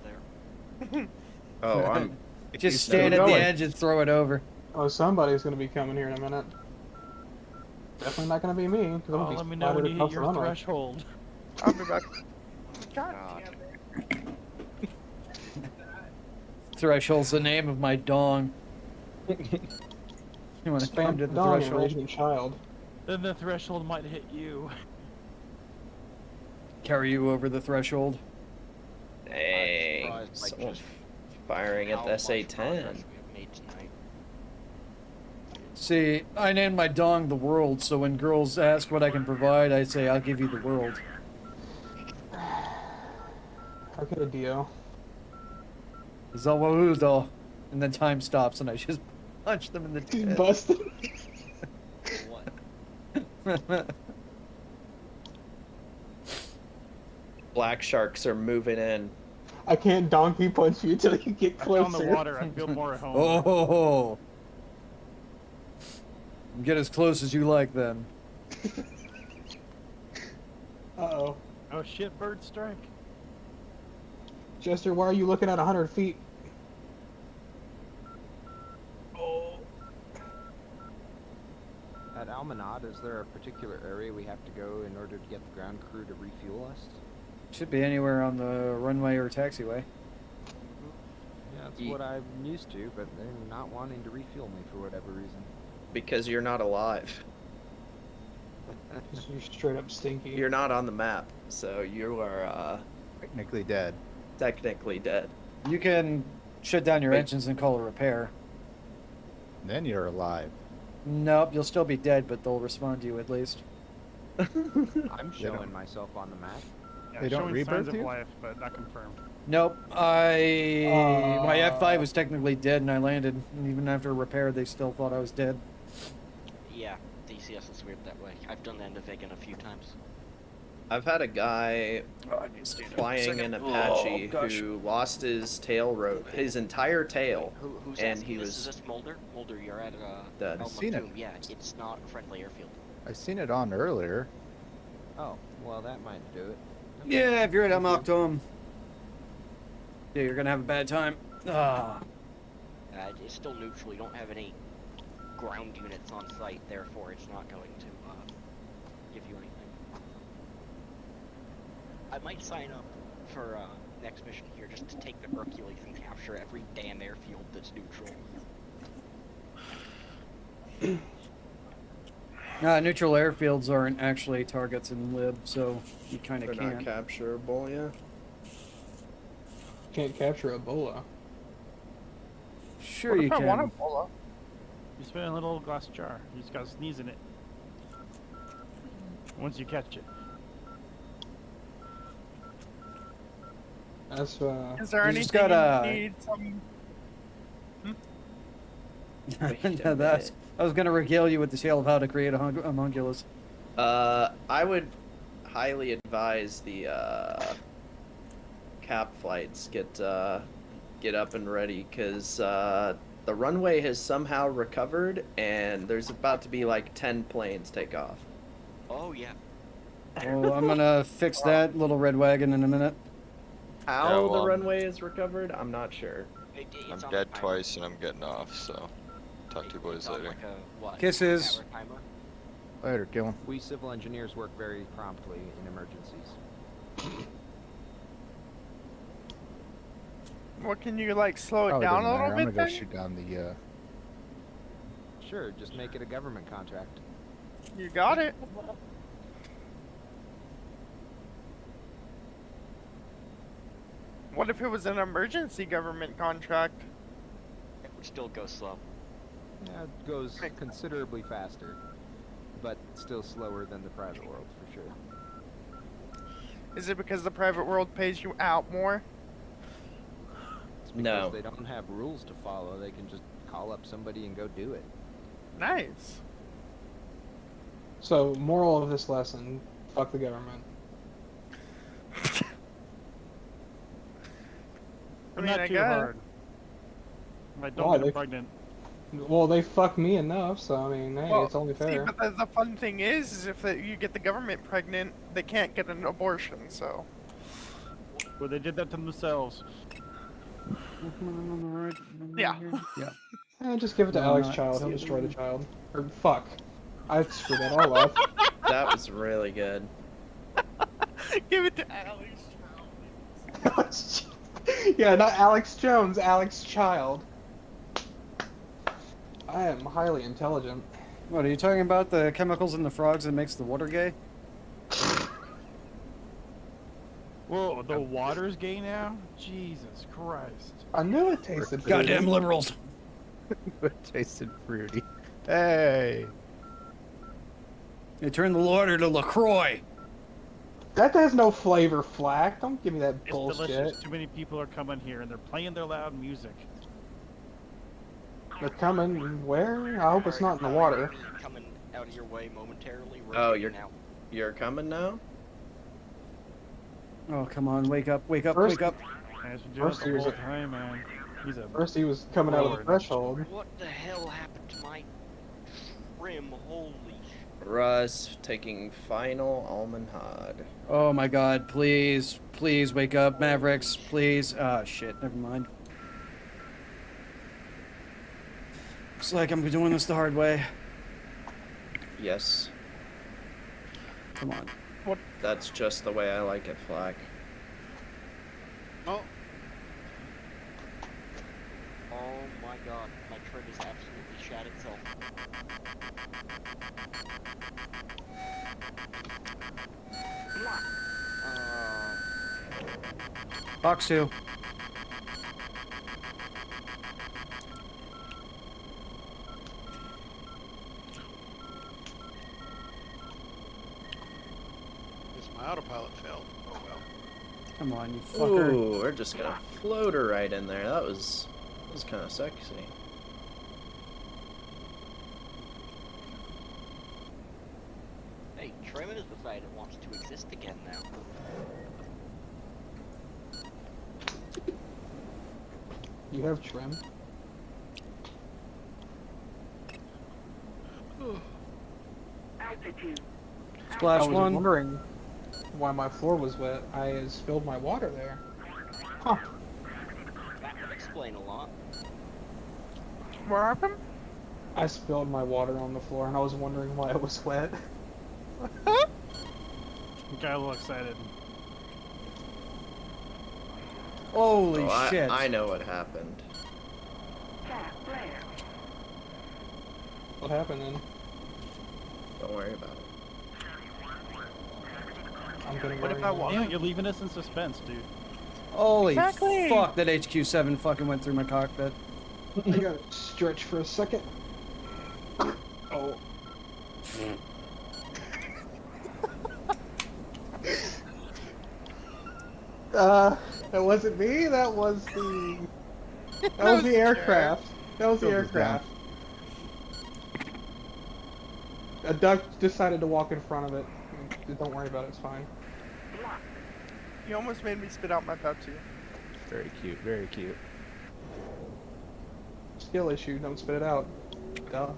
there. Oh, I'm... Just stand at the edge and throw it over. Oh, somebody's gonna be coming here in a minute. Definitely not gonna be me. 'Cause I'm Oh, gonna be let me know when splattered you hit across the your runway. threshold. I'll be back. God damn it. Threshold's the name of my dong. You want to come Spam to the dong and threshold? raging child. Then the threshold might hit you. Carry you over the threshold. Dang. Someone firing at the SA-10. See, I named my dong the world, so when girls ask what I can provide, I say I'll give you the world. Okay, Dio. Zawahudo. And then time stops and I just punch them in the head. Busted. Black sharks are moving in. I can't donkey punch you until you get I closer. found the water. I feel more at home. Oh! Get as close as you like then. Uh-oh. Oh shit, bird strike. Jester, why are you looking at 100 feet? At Almanad, is there a particular area we have to go in order to get the ground crew to refuel us? Should be anywhere on the runway or taxiway. Yeah, that's what I'm used to, but they're not wanting to refuel me for whatever reason. Because you're not alive. You're straight up stinky. You're not on the map, so you are, Technically dead. technically dead. You can shut down your engines and call a repair. Then you're alive. Nope, you'll still be dead, but they'll respond to you at least. I'm showing myself on the map. Yeah, They don't showing rebirth signs you? of life, but not confirmed. Nope, my F5 was technically dead and I landed. And even after repair, they still thought I was dead. Yeah, DCS is weird that way. I've done that in the Vegan a few times. I've had a guy flying an Apache Oh, gosh. who lost his tail rope, his entire tail, Who's and asking he this? was Is this Mulder? Mulder, you're at dead. El I've seen it. Maktoum. Yeah, it's not a friendly airfield. I seen it on earlier. Oh, well, that might do it. Yeah, if you're at El Maktoum. Yeah, you're gonna have a bad time. Ah. It's still neutral. You don't have any ground units on site, therefore it's not going to give you anything. I might sign up for next mission here just to take the Hercules and capture every damn airfield that's neutral. Neutral airfields aren't actually targets in Lib, so you kind of They're can't. not capturable, yeah. Can't capture Ebola. Sure What you if I can. want Ebola? You spit in a little glass jar. You just gotta sneeze in it. Once you catch it. That's Is there You anything just gotta- you need some... I was gonna regale you with the tale of how to create a homunculus. I would highly advise the cap flights get up and ready, because the runway has somehow recovered and there's about to be like 10 planes take off. Oh yeah. Oh, I'm gonna fix that little red wagon in a minute. How Yeah, the well, runway is recovered, I'm not sure. I'm dead twice and I'm getting off, so talk to you boys later. Like a, what, Kisses. power timer? Later, kill him. We civil engineers work very promptly in emergencies. What, can you, like, slow it Probably down a doesn't little matter. I'm bit gonna go then? shoot down the, Sure, just make it a government contract. You got it. What if it was an emergency government contract? It would still go slow. Yeah, it goes considerably faster, but still slower than the private world, for sure. Is it because the private world pays you out more? It's because they don't have rules to follow. They can just call up somebody and go do it. Nice. So, moral of this lesson, fuck the government. I Not mean, too guess. hard. Like, don't Why, get they- pregnant. Well, they fuck me enough, so I mean, hey, Well, it's only see, fair. but the fun thing is if you get the government pregnant, they can't get an abortion, so... Well, they did that to themselves. Yeah. Yeah. Just give it to No, Alex not Child, he'll the destroy other the child. Or, fuck. I screwed that all up. That was really good. Give it to Alex. Yeah, not Alex Jones, Alex Child. I am highly intelligent. What, are you talking about the chemicals in the frogs that makes the water gay? Whoa, the water's gay now? Jesus Christ. I knew it tasted fruity. Goddamn liberals. It tasted fruity. Hey! They turned the water to LaCroix. That has no flavor, Flack. Don't give me that It's bullshit. delicious. Too many people are coming here and they're playing their loud music. They're coming where? I hope it's not in the water. Coming out of your way momentarily. Oh, rotating out. you're coming now? Oh, come on, wake up, wake up, First- wake up. He's been doing it First the he was whole a- time, man. He's a First he was coming out of the Lord. threshold. What the hell happened to my trim? Holy Russ taking final almond hod. Oh my god, please, please wake up, Mavericks, please. Ah, shit, never mind. Looks like I'm doing this the hard way. Yes. Come on. What? That's just the way I like it, Flack. Oh, Oh my god, my trim is absolutely shat itself. Box 2. guess my autopilot failed. Oh well. Come on, you fucker. Ooh, we're just gonna float her right in there. That was kind of sexy. Hey, trim has decided it wants to exist again now. You have trim? Altitude. Splash I was 1. wondering why my floor was wet. I spilled my water there. Huh. That would explain a lot. What happened? I spilled my water on the floor and I was wondering why it was wet. Got a little excited. Holy Oh, shit. I know what happened. What happened then? Don't worry about it. I'm gonna What worry if I now. walk? Damn it, you're leaving us in suspense, dude. Holy Exactly. fuck, that HQ7 fucking went through my cockpit. I gotta stretch for a second. Oh. That wasn't me. That was the. That was the aircraft. That was the Filters down. aircraft. A duck decided to walk in front of it. Don't worry about it. It's fine. You almost made me spit out my tattoo. Very cute, very cute. Skill issue. Don't spit it out. Duh.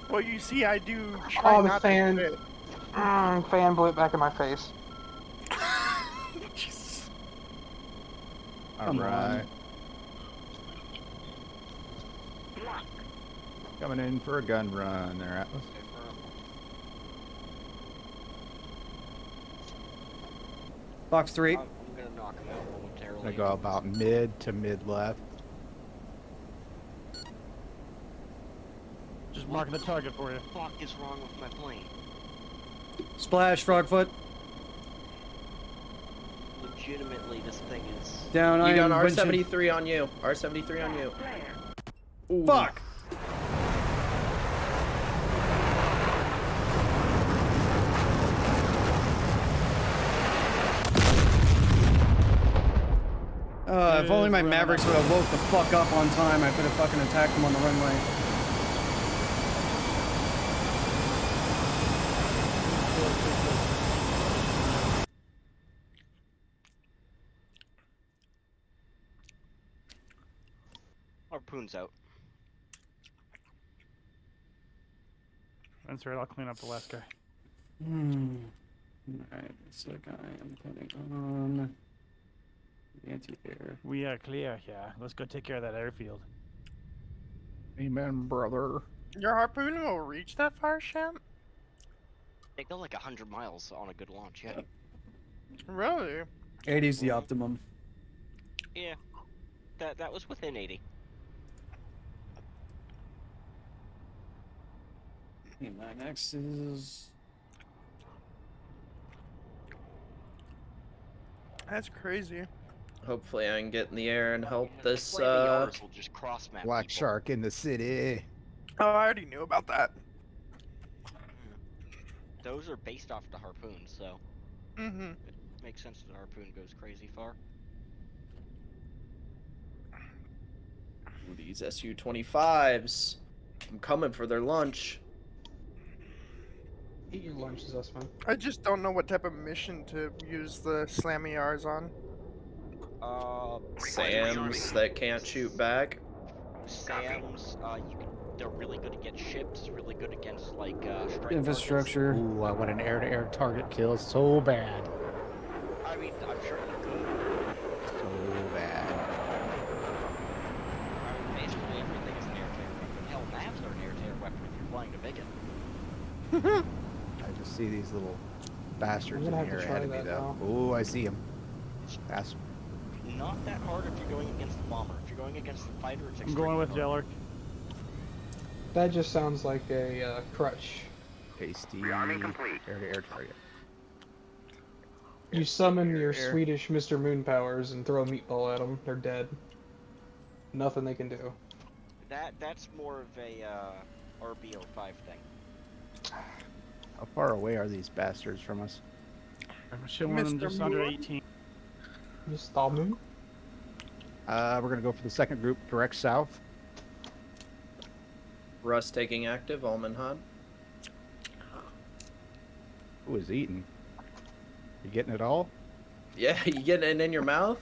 Well, you see, I do try Oh, the not fan. to spit. Fan blew it back in my face. Jesus. Come Alright. Coming in for a gun run there, Atlas. Box 3. I'm gonna knock him out momentarily. Gonna go about mid to mid left. Just marking the target for you. What the fuck is wrong with my plane? Splash, Frogfoot. Legitimately, this thing is... Down, I You got am R73 on you. R73 on you. Ooh. Fuck! If only my Mavericks would have woke the fuck up on time, I could have fucking attacked them on the runway. Harpoon's out. That's right, I'll clean up the last guy. Alright, so I am putting on anti-air. We are clear here. Let's go take care of that airfield. Amen, brother. Your harpoon will reach that far, Champ? They go like 100 miles on a good launch, yeah. Really? 80's the optimum. Yeah. That was within 80. My next is... That's crazy. Hopefully I can get in the air and help this, ARs will just cross map Black people. shark in the city. Oh, I already knew about that. Those are based off the harpoon, so... Mm-hmm. It makes sense that the harpoon goes crazy far. Ooh, these Su-25s. I'm coming for their lunch. Eat your lunch, Zussman. I just don't know what type of mission to use the slammy R's on. Sams that can't shoot back. Sams, they're really good against ships, really good against, like, strike Infrastructure. Ooh, I want an air-to-air target kill so bad. targets. I mean, I'm sure you could. So bad. I mean, basically everything is an air-to-air weapon. Hell, navs are an air-to-air weapon if you're flying to Bigot. I just see these little bastards in I'm gonna here have to ahead of try me, that though. now. Ooh, I see him. That's Not that hard if you're going against the bomber. If you're going against the fighter, it's I'm going with Jeller. That just sounds like a crutch. tasty air-to-air target. You summon your Air. Swedish Mr. Moon powers and throw a meatball at them. They're dead. Nothing they can do. That's more of a RB05 thing. How far away are these bastards from us? I'm showing them just under 18. Mr. Moon? We're gonna go for the second group, direct south. Russ taking active, Almanhad. Who is eating? You getting it all? Yeah, you getting it in your mouth?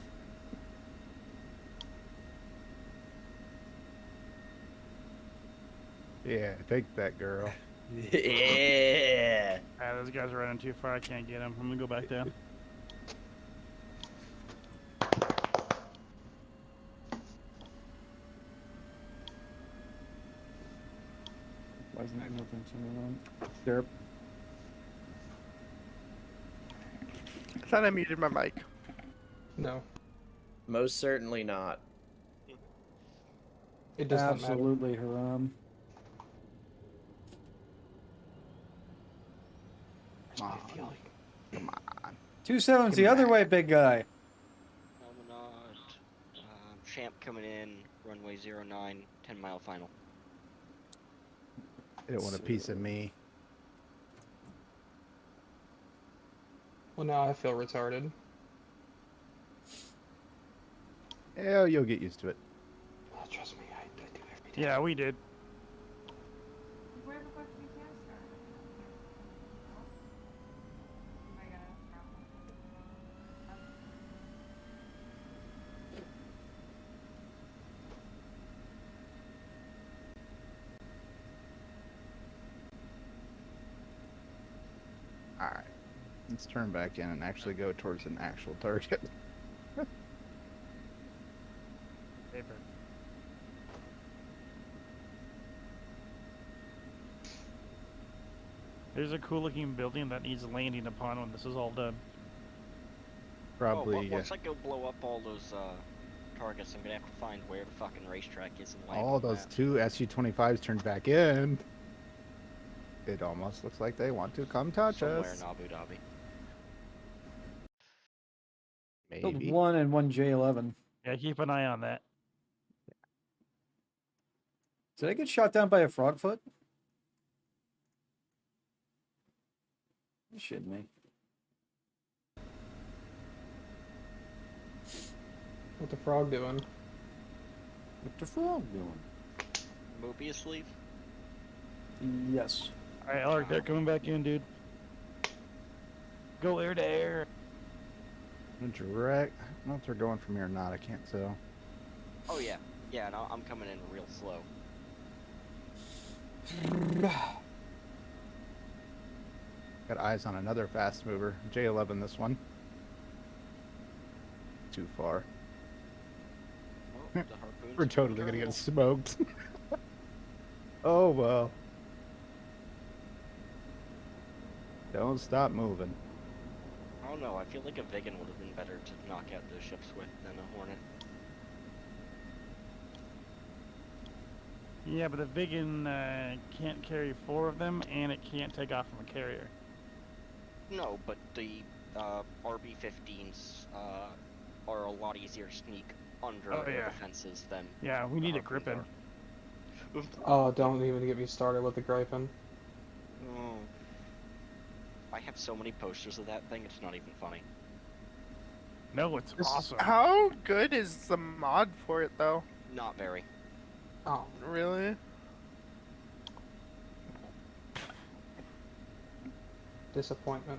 Yeah, take that, girl. Yeah. Those guys are running too far. I can't get them. I'm gonna go back down. Hasn't nothing to Derp. I thought I muted my mic. No, Most certainly not. it does not matter. Absolutely haram. Come on. Come on. 270's the other way, big guy. Promenade. Champ coming in. Runway 09. 10-mile final. They don't want a piece of me. Well, now I feel retarded. Yeah, you'll get used to it. Oh, trust me, I do every day. Yeah, we did. Where the fuck did DCS start? I gotta Alright. Let's turn back in and actually go towards an actual target. Paper. There's a cool looking building that needs landing upon when this is all done. Probably. Once I go blow up all those targets, I'm gonna have to find where the fucking racetrack is and land All on those that. two SU-25s turned back in. It almost looks like they want to come touch Somewhere us. in Abu Dhabi. Killed Maybe. one and one J11. Yeah, keep an eye on that. Did I get shot down by a frogfoot? You shitting me. What the frog doing? What the frog doing? Mobius leave? Yes. Alright, Alric, they're coming back in, dude. Go air to air. Direct. I don't know if they're going from here or not. I can't tell. Oh yeah. Yeah, no, I'm coming in real slow. Got eyes on another fast mover. J11, this one. Too far. Oh, the harpoons. We're totally gonna get smoked. Oh well. Don't stop moving. I don't know, I feel like a Vigan would have been better to knock out the ships with than a Hornet. Yeah, but the Vigan can't carry 4 of them, and it can't take off from a carrier. No, but the RB-15s are a lot easier to sneak under air defenses than... Yeah, we need a Gripen. Oh, don't even get me started with the Gripen. Oh. I have so many posters of that thing, it's not even funny. No, it's awesome. How good is the mod for it, though? Not very. Oh. Really? Disappointment.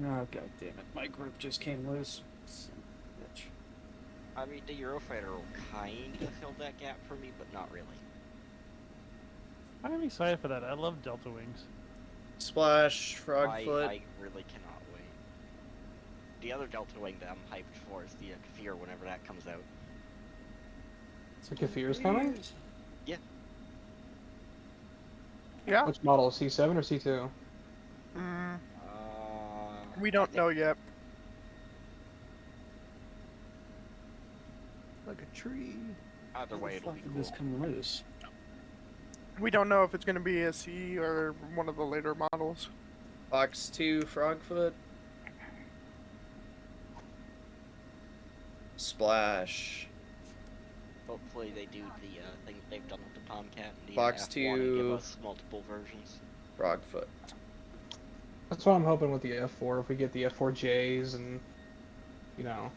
Oh, god damn it. My grip just came loose. Bitch. I mean, the Eurofighter will kind of fill that gap for me, but not really. I'm excited for that. I love Delta Wings. Splash, Frogfoot. I really cannot wait. The other Delta Wing that I'm hyped for is the Kafir whenever that comes out. So Kafir's coming? Yeah. Yeah. Which model? C7 or C2? We don't know yet. Like a tree. Either way, it'll be cool. This come loose. We don't know if it's going to be a C or one of the later models. Box 2, Frogfoot. Splash. Hopefully they do the thing they've done with the Tomcat and the Box F1 and give 2. us multiple versions. Frogfoot. That's what I'm hoping with the F4. If we get the F4Js and, you know.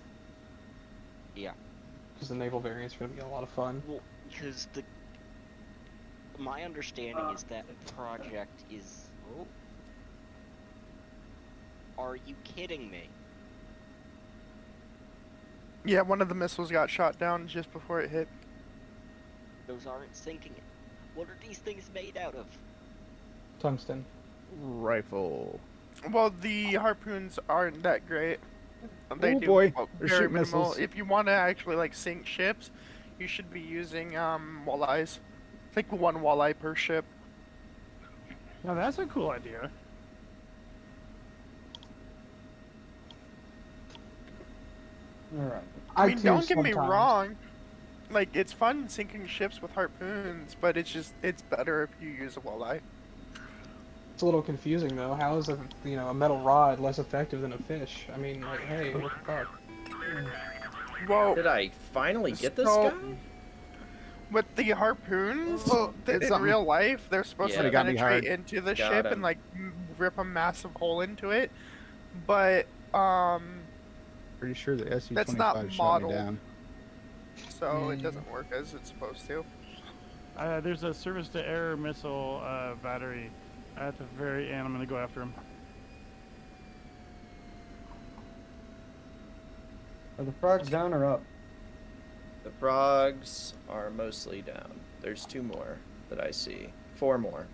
Yeah. Because the naval variants are going to be a lot of fun. Well, because my understanding is that the project is... Oh. Are you kidding me? Yeah, one of the missiles got shot down just before it hit. Those aren't sinking. What are these things made out of? Tungsten. Rifle. Well, the harpoons aren't that great. They Oh do boy, well, they're very shooting minimal. missiles. If you want to actually like sink ships, you should be using walleyes. It's like 1 walleye per ship. Now that's a cool idea. All right. I mean, don't get me wrong. Like, it's fun sinking ships with harpoons, but it's better if you use a walleye. It's a little confusing though. How is a metal rod less effective than a fish? I mean, like, hey, what the fuck? Well, Did I finally get this so- guy? With the harpoons, Well, it's in something. real life, they're supposed Yeah. to Got me penetrate hard. into the Got ship him. and like rip a massive hole into it. But Pretty sure the SU-25 that's not shot me modeled, down. so it doesn't work as it's supposed to. There's a surface-to-air missile battery at the very end. I'm gonna go after him. Are the frogs down or up? The frogs are mostly down. There's 2 more that I see. 4 more.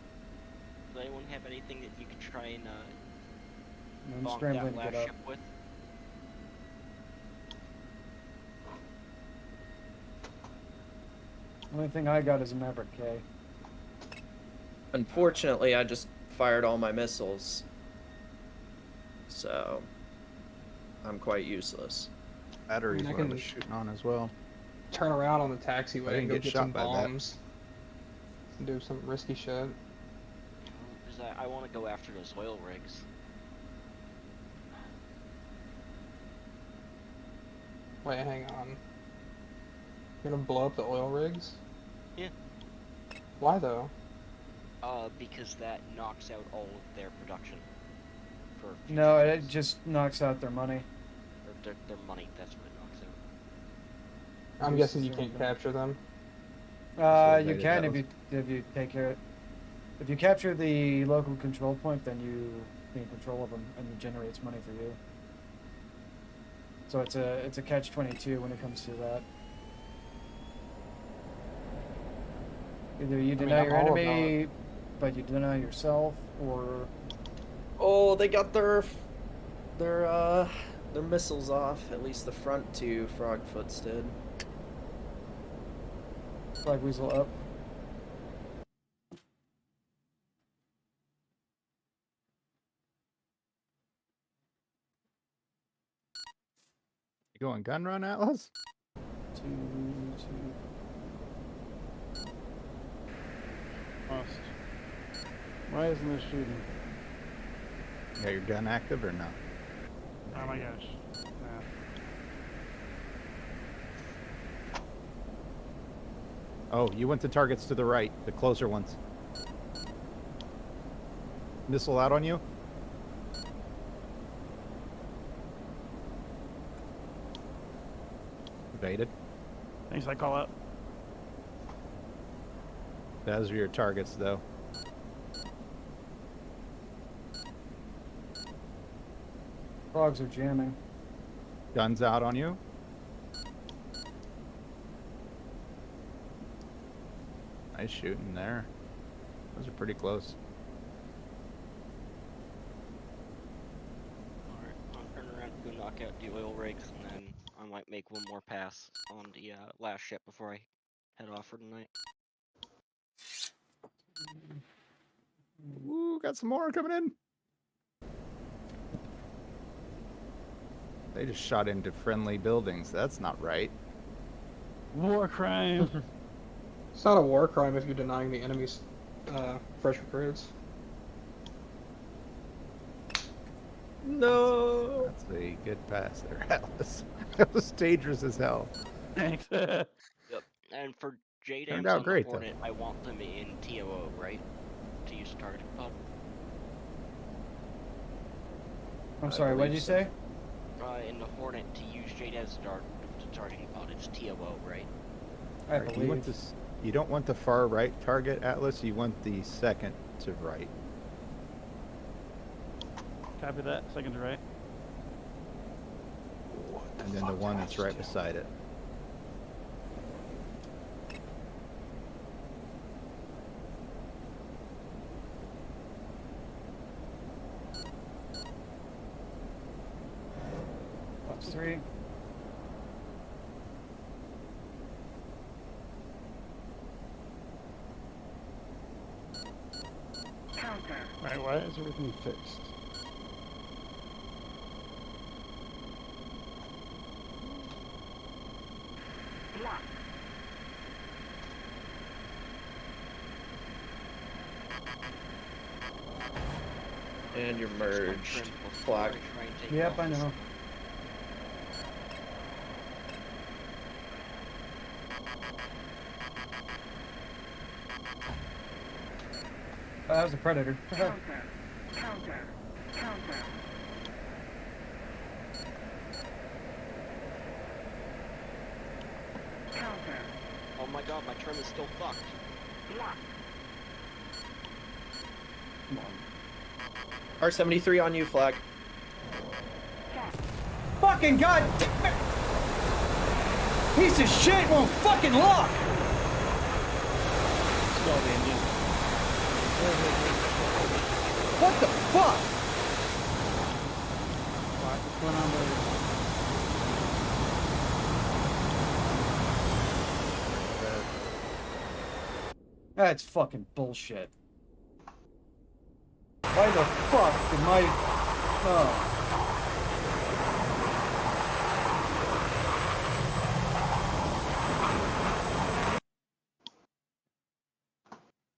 Does anyone have anything that you could try and I'm bonk scrambling that to get last up. ship with? Only thing I got is a Maverick K. Unfortunately, I just fired all my missiles. So, I'm quite useless. Batteries I what I can- was shooting on as well. Turn around on the I taxiway didn't and go get get shot some by that. bombs. And do some risky shit. Because I want to go after those oil rigs. Wait, hang on. You're gonna blow up the oil rigs? Yeah. Why though? Because that knocks out all of their production. For No, it just knocks out their money. or their money. That's what it knocks out. I'm Reduces guessing you their can't income. capture them. You can if you take care. If you capture the local control point, then you be in control of them, and it generates money for you. So it's a catch-22 when it comes to that. Either you deny I'm your all enemy, but you deny yourself, or Oh, they got their missiles off. At least the front 2 Frogfoots did. Flag Weasel up. You going gun run, Atlas? 2, 2. Lost. Why isn't this shooting? You got your gun active or no? Oh my gosh. Nah. Oh, you went to targets to the right, the closer ones. Missile out on you? Evaded. Thanks, I call up. Those are your targets, though. Frogs are jamming. Guns out on you. Nice shooting there. Those are pretty close. Alright, I'll turn around and go knock out the oil rigs, and then I might make one more pass on the last ship before I head off for tonight. Ooh, got some more coming in. They just shot into friendly buildings. That's not right. War crime. It's not a war crime if you're denying the enemy's fresh recruits. No. That's a good pass there, Atlas. That was dangerous as hell. Thanks. Yep. And for Turned JDAMs out on great, the though. Hornet, I want them in TOO, right? To use targeting pod. I'm sorry, what did you say? In the Hornet, to use JDAMs to targeting pod, it's TOO, right? I Alright, you, want believe. this, you don't want the far right target, Atlas. You want the second to right. Copy that. Second to right. And then the one that's right beside it. Box 3. why is everything fixed? And you're merged. Flag. Yep, I know. That was a predator. Oh my god, my trim is still fucked. Come on. R73 on you, Flag. Fucking god damn it! Piece of shit won't fucking lock! What the fuck? What's going on, buddy? That's fucking bullshit. Why the fuck did my... Oh.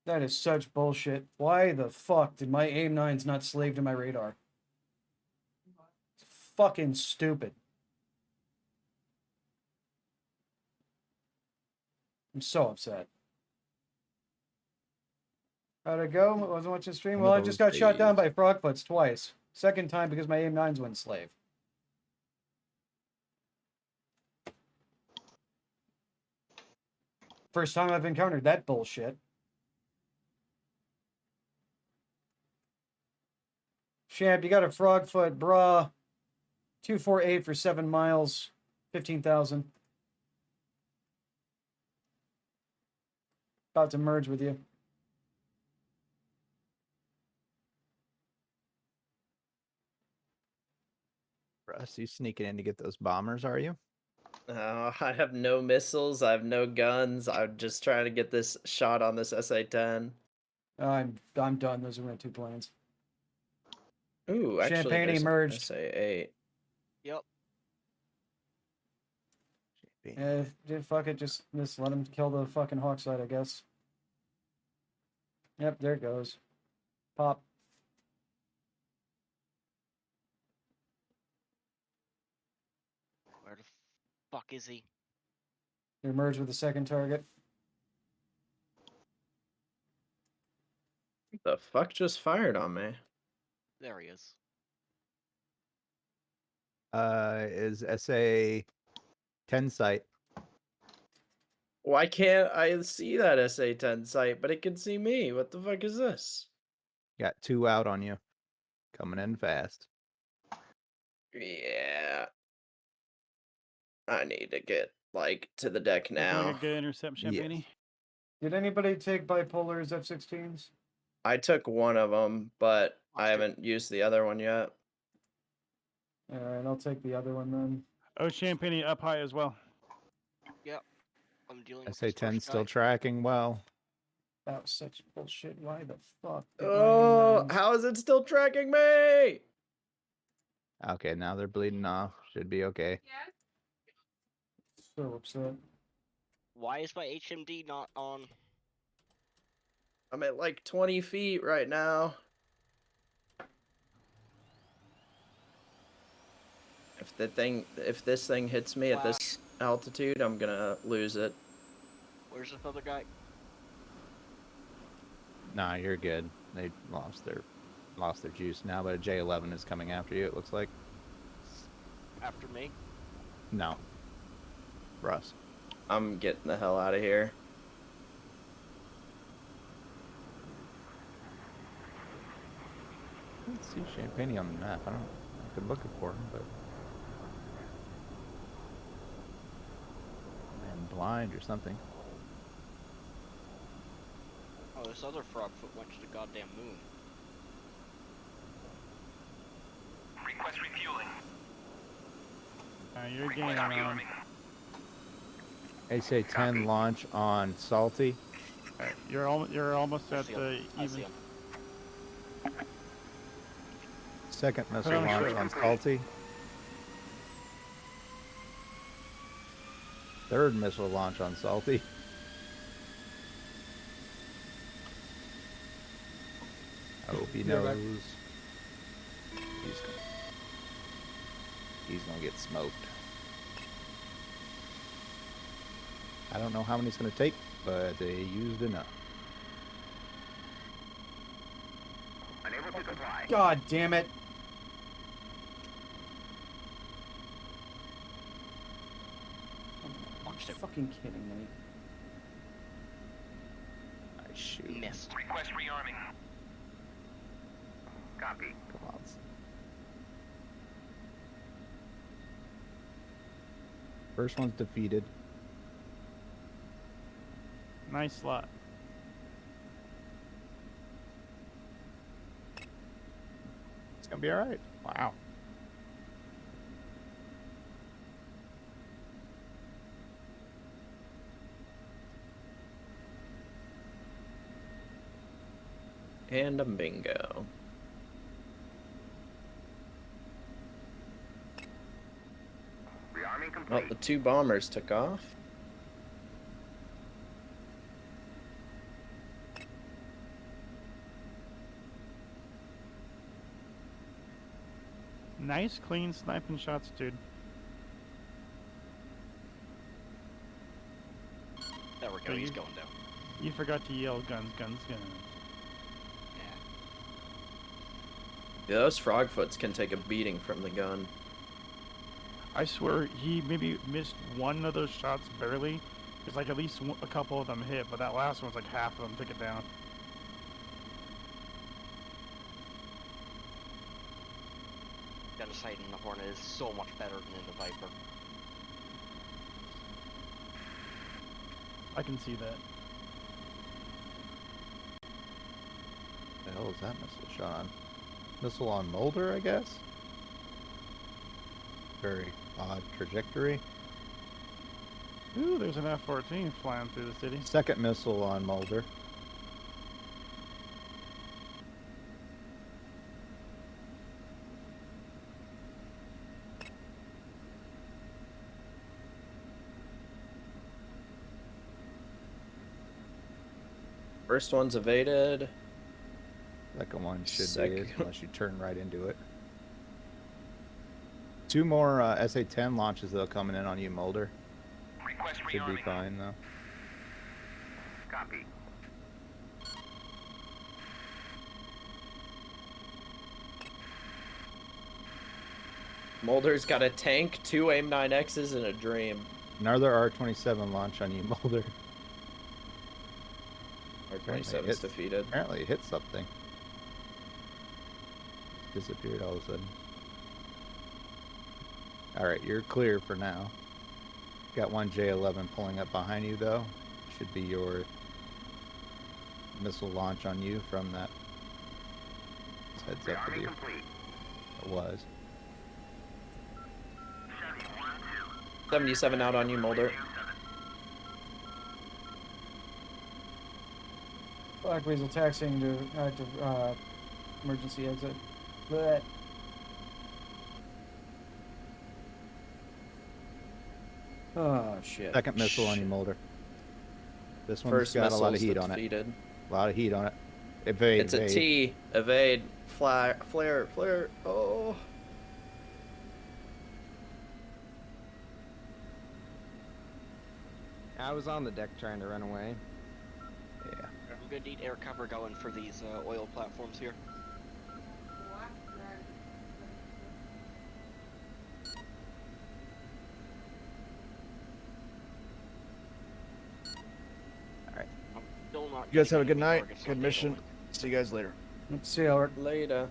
That is such bullshit. Why the fuck did my AIM-9s not slave to my radar? It's fucking stupid. I'm so upset. How'd it go? Wasn't watching stream? Well, I just got shot down by Frogfoots twice. Second time because my AIM-9s went slave. First time I've encountered that bullshit. Champ, you got a Frogfoot, brah. 248 for 7 miles. 15,000. About to merge with you. Russ, you sneaking in to get those bombers, are you? I have no missiles. I have no guns. I'm just trying to get this shot on this SA-10. I'm done. Those are my 2 planes. Ooh, actually, Champagne there's emerged. SA-8. Yep. Fuck it, just let him kill the fucking Hawkside, I guess. Yep, there it goes. Pop. Where the fuck is he? They merge with the second target. The fuck just fired on me? There he is. Is SA 10 site. Why can't I see that SA-10 site, but it can see me? What the fuck is this? Got 2 out on you. Coming in fast. Yeah. I need to get, like, to the deck Looking now. like a good intercept, Champagne. Did anybody take Bipolar's F-16s? I took one of them, but I haven't used the other one yet. Alright, I'll take the other one then. Oh, Champagne up high as well. Yep. I'm dealing with SA this 10 first still guy. tracking well. That was such bullshit. Why the fuck? did my Oh, AIM-9s how is it still tracking me? Okay, now they're bleeding off. Should be okay. So upset. Why is my HMD not on? I'm at like 20 feet right now. If this thing hits me at this altitude, I'm gonna lose it. Where's this other guy? Nah, you're good. They lost their juice now, but a J11 is coming after you, it looks like. After me? No. Russ. I'm getting the hell out of here. I don't see Champagne on the map. I could look for him, but I'm blind or something. Oh, this other Frogfoot went to the goddamn moon. Request refueling. You're gaining on. SA 10 launch on Salty. You're almost at the I see even. him. Second missile on launch ship. on Salty. Third missile launch on Salty. I hope he Be right back. knows. He's gonna get smoked. I don't know how many it's gonna take, but they used enough. Unable to comply. God damn it. You're fucking kidding me. I shoot. Missed. Request rearming. Copy. Come on. First one's defeated. Nice slot. It's gonna be all right. Wow. And a bingo. Rearming complete. Well, the 2 bombers took off. Nice, clean sniping shots, dude. There we go. But He's you- going down. You forgot to yell guns, guns, guns. Yeah, those frogfoots can take a beating from the gun. I swear he maybe missed one of those shots barely. It's like at least a couple of them hit, but that last one was like half of them took it down. Genocide in the Hornet is so much better than in the Viper. I can see that. The hell is that missile shot on? Missile on Mulder, I guess? Very odd trajectory. Ooh, there's an F-14 flying through the city. Second missile on Mulder. First one's evaded. Second one should be Second- it, unless you turn right into it. 2 more SA-10 launches though coming in on you, Mulder. Request Should be rearming. fine though. Copy. Mulder's got a tank, 2 AIM-9Xs, and a dream. Another R-27 launch on you, Mulder. R-27 is defeated. Apparently it hit something. Disappeared all of a sudden. Alright, you're clear for now. Got one J-11 pulling up behind you though. Should be your missile launch on you from that. Heads up with you. It was. 77 out on you, Mulder. Black Weasel taxiing to emergency exit. Blech. Oh shit. Second missile on you, Mulder. This one's First got a lot of missile's heat on it. defeated. A lot of heat on it. Evade. It's a evade. T. Evade. Fly. Flare. Flare. Oh. I was on the deck trying to run away. Yeah. I'm gonna need air cover going for these oil platforms here. Alright. I'm still not. You guys getting have a good any night. targets Good on mission. Data See you guys later. See you, Albert. Later.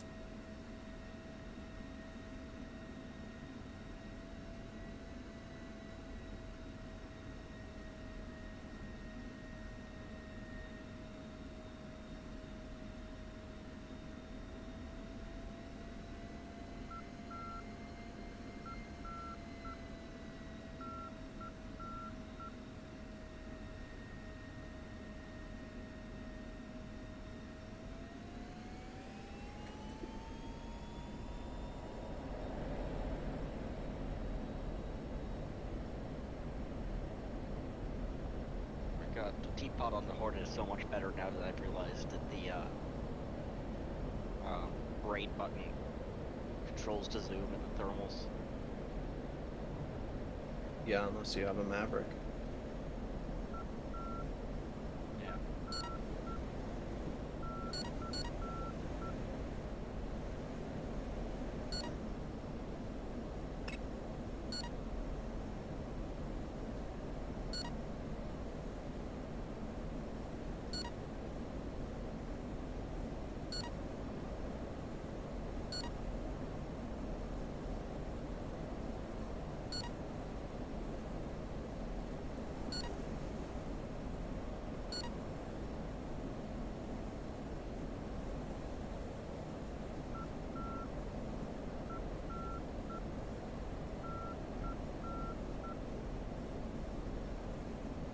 the teapot on the Hornet is so much better now that I've realized that the brain button controls to zoom and the thermals. Yeah, unless you have a Maverick.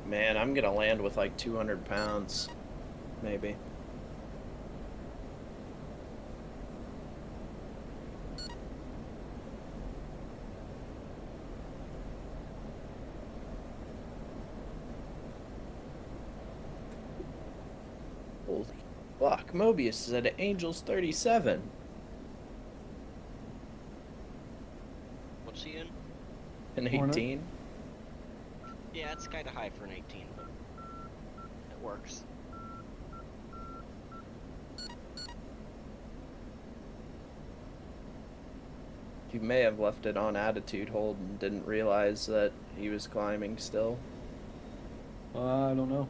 Man, I'm gonna land with like 200 pounds, maybe. Holy fuck, Mobius is at Angels 37. What's he in? An Hornet. 18? Yeah, it's kind of high for an 18, but it works. He may have left it on attitude hold and didn't realize that he was climbing still. I don't know.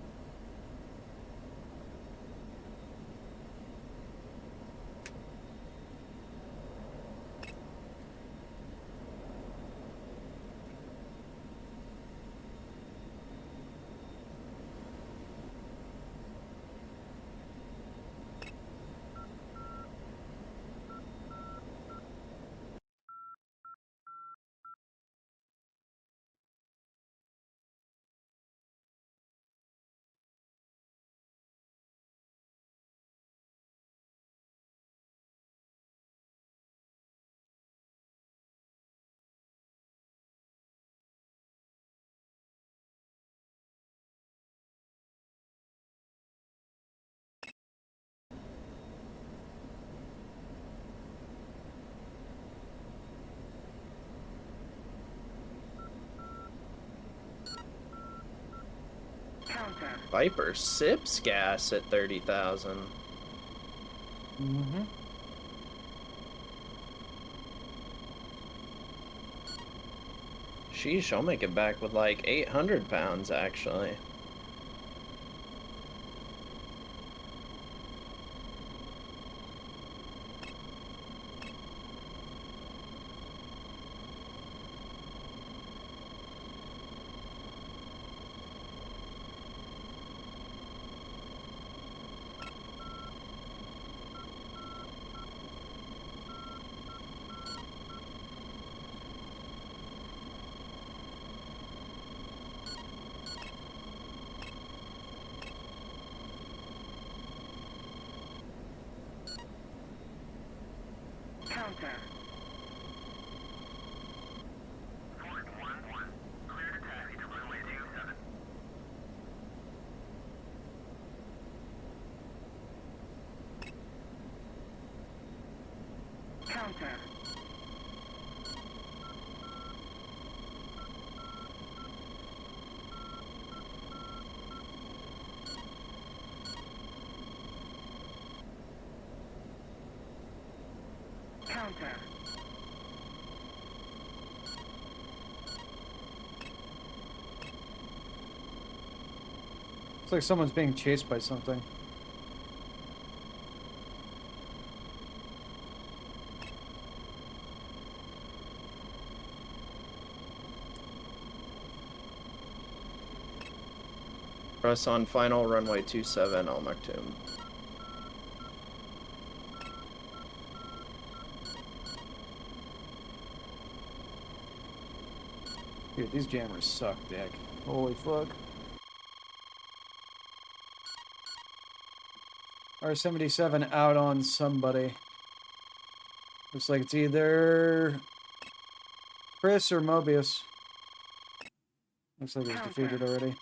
Viper sips gas at 30,000. Mm-hmm. Sheesh, I'll make it back with like 800 pounds actually. It's like someone's being chased by something. Press on final runway 27 Al Maktoum. Dude, these jammers suck, dick. Holy fuck. R77 out on somebody. Looks like it's either Chris or Mobius. Looks like he's defeated already.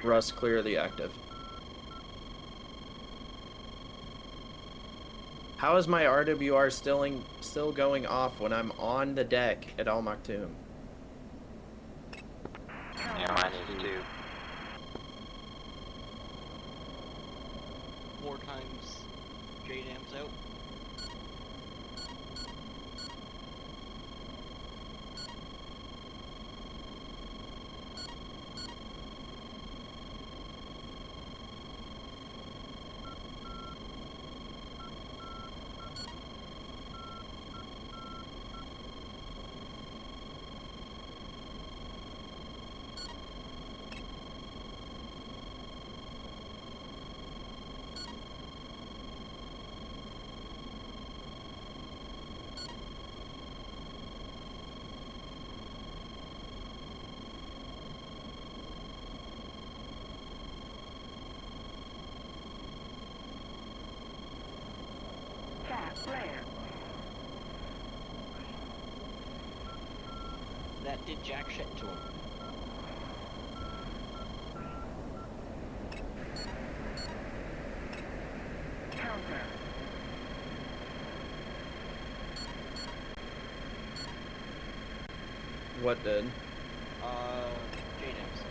Russ, clear the active. How is my RWR still going off when I'm on the deck at Al Maktoum? Yeah, mine is too. 4 times JDAM's out. That did jack shit to him. What did? JDAM's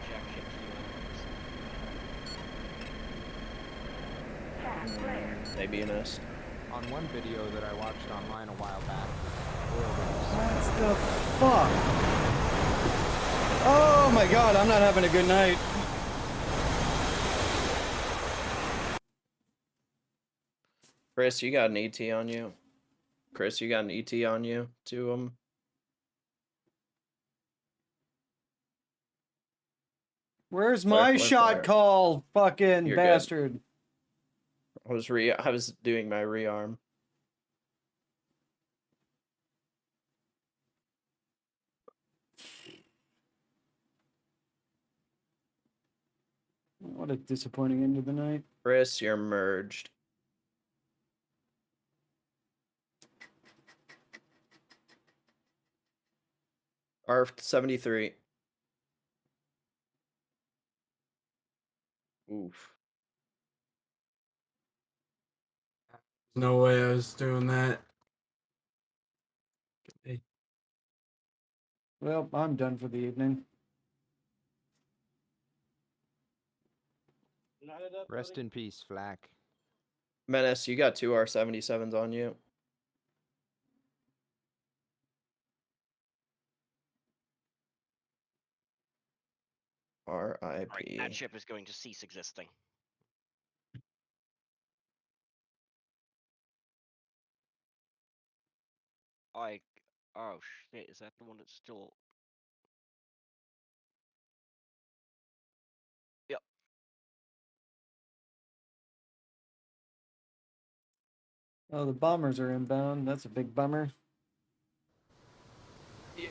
jack shit to you. Maybe you missed. On one video that I watched online a while back, What the fuck? Oh my god, I'm not having a good night. Chris, you got an ET on you. Chris, you got an ET on you to him. Where's my shot call, fucking You're bastard? Good. I was doing my rearm. What a disappointing end of the night. Chris, you're merged. R73. Oof. No way I was doing that. Well, I'm done for the evening. rest in peace, Flack. Menace, you got 2 R77s on you. Right, RIP. that ship is going to cease existing. Oh shit, is that the one that's still... Yep. Oh, the bombers are inbound. That's a big bummer. Yeah,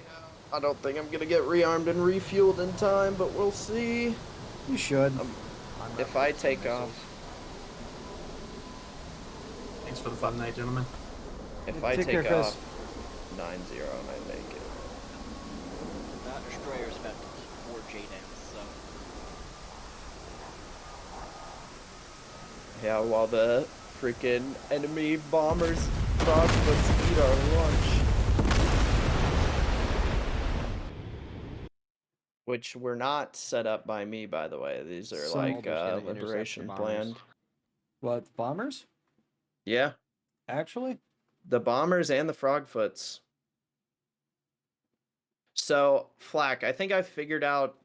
I don't think I'm gonna get rearmed and refueled in time, but we'll see. You should. If I take off. Thanks for the fun night, gentlemen. If Yeah, I take take care, Chris. off 9-0 and I make it. That destroyer spent 4 JDAMs, so... Yeah, while the freaking enemy bombers frogfoots eat our lunch. Which were not set up by me, by the way. These are Some- like liberation planned. What, bombers? Yeah. Actually? The bombers and the frogfoots. So, Flack, I think I figured out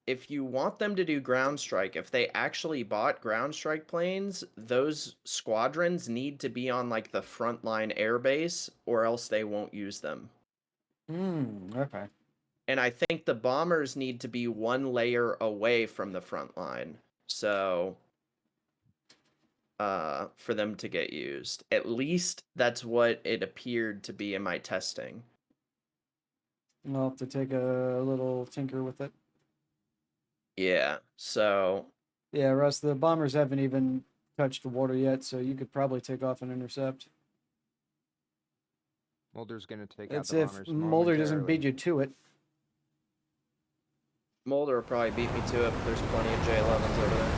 if you want them to do ground strike, if they actually bought ground strike planes, those squadrons need to be on like the frontline airbase or else they won't use them. Okay. And I think the bombers need to be 1 layer away from the front line. So for them to get used. At least that's what it appeared to be in my testing. I'll have to take a little tinker with it. Yeah, so... Yeah, Russ, the bombers haven't even touched the water yet, so you could probably take off and intercept. Mulder's gonna take It's out the if bombers Mulder doesn't momentarily. beat you to it. Mulder will probably beat me to it, but there's plenty of J11s over there.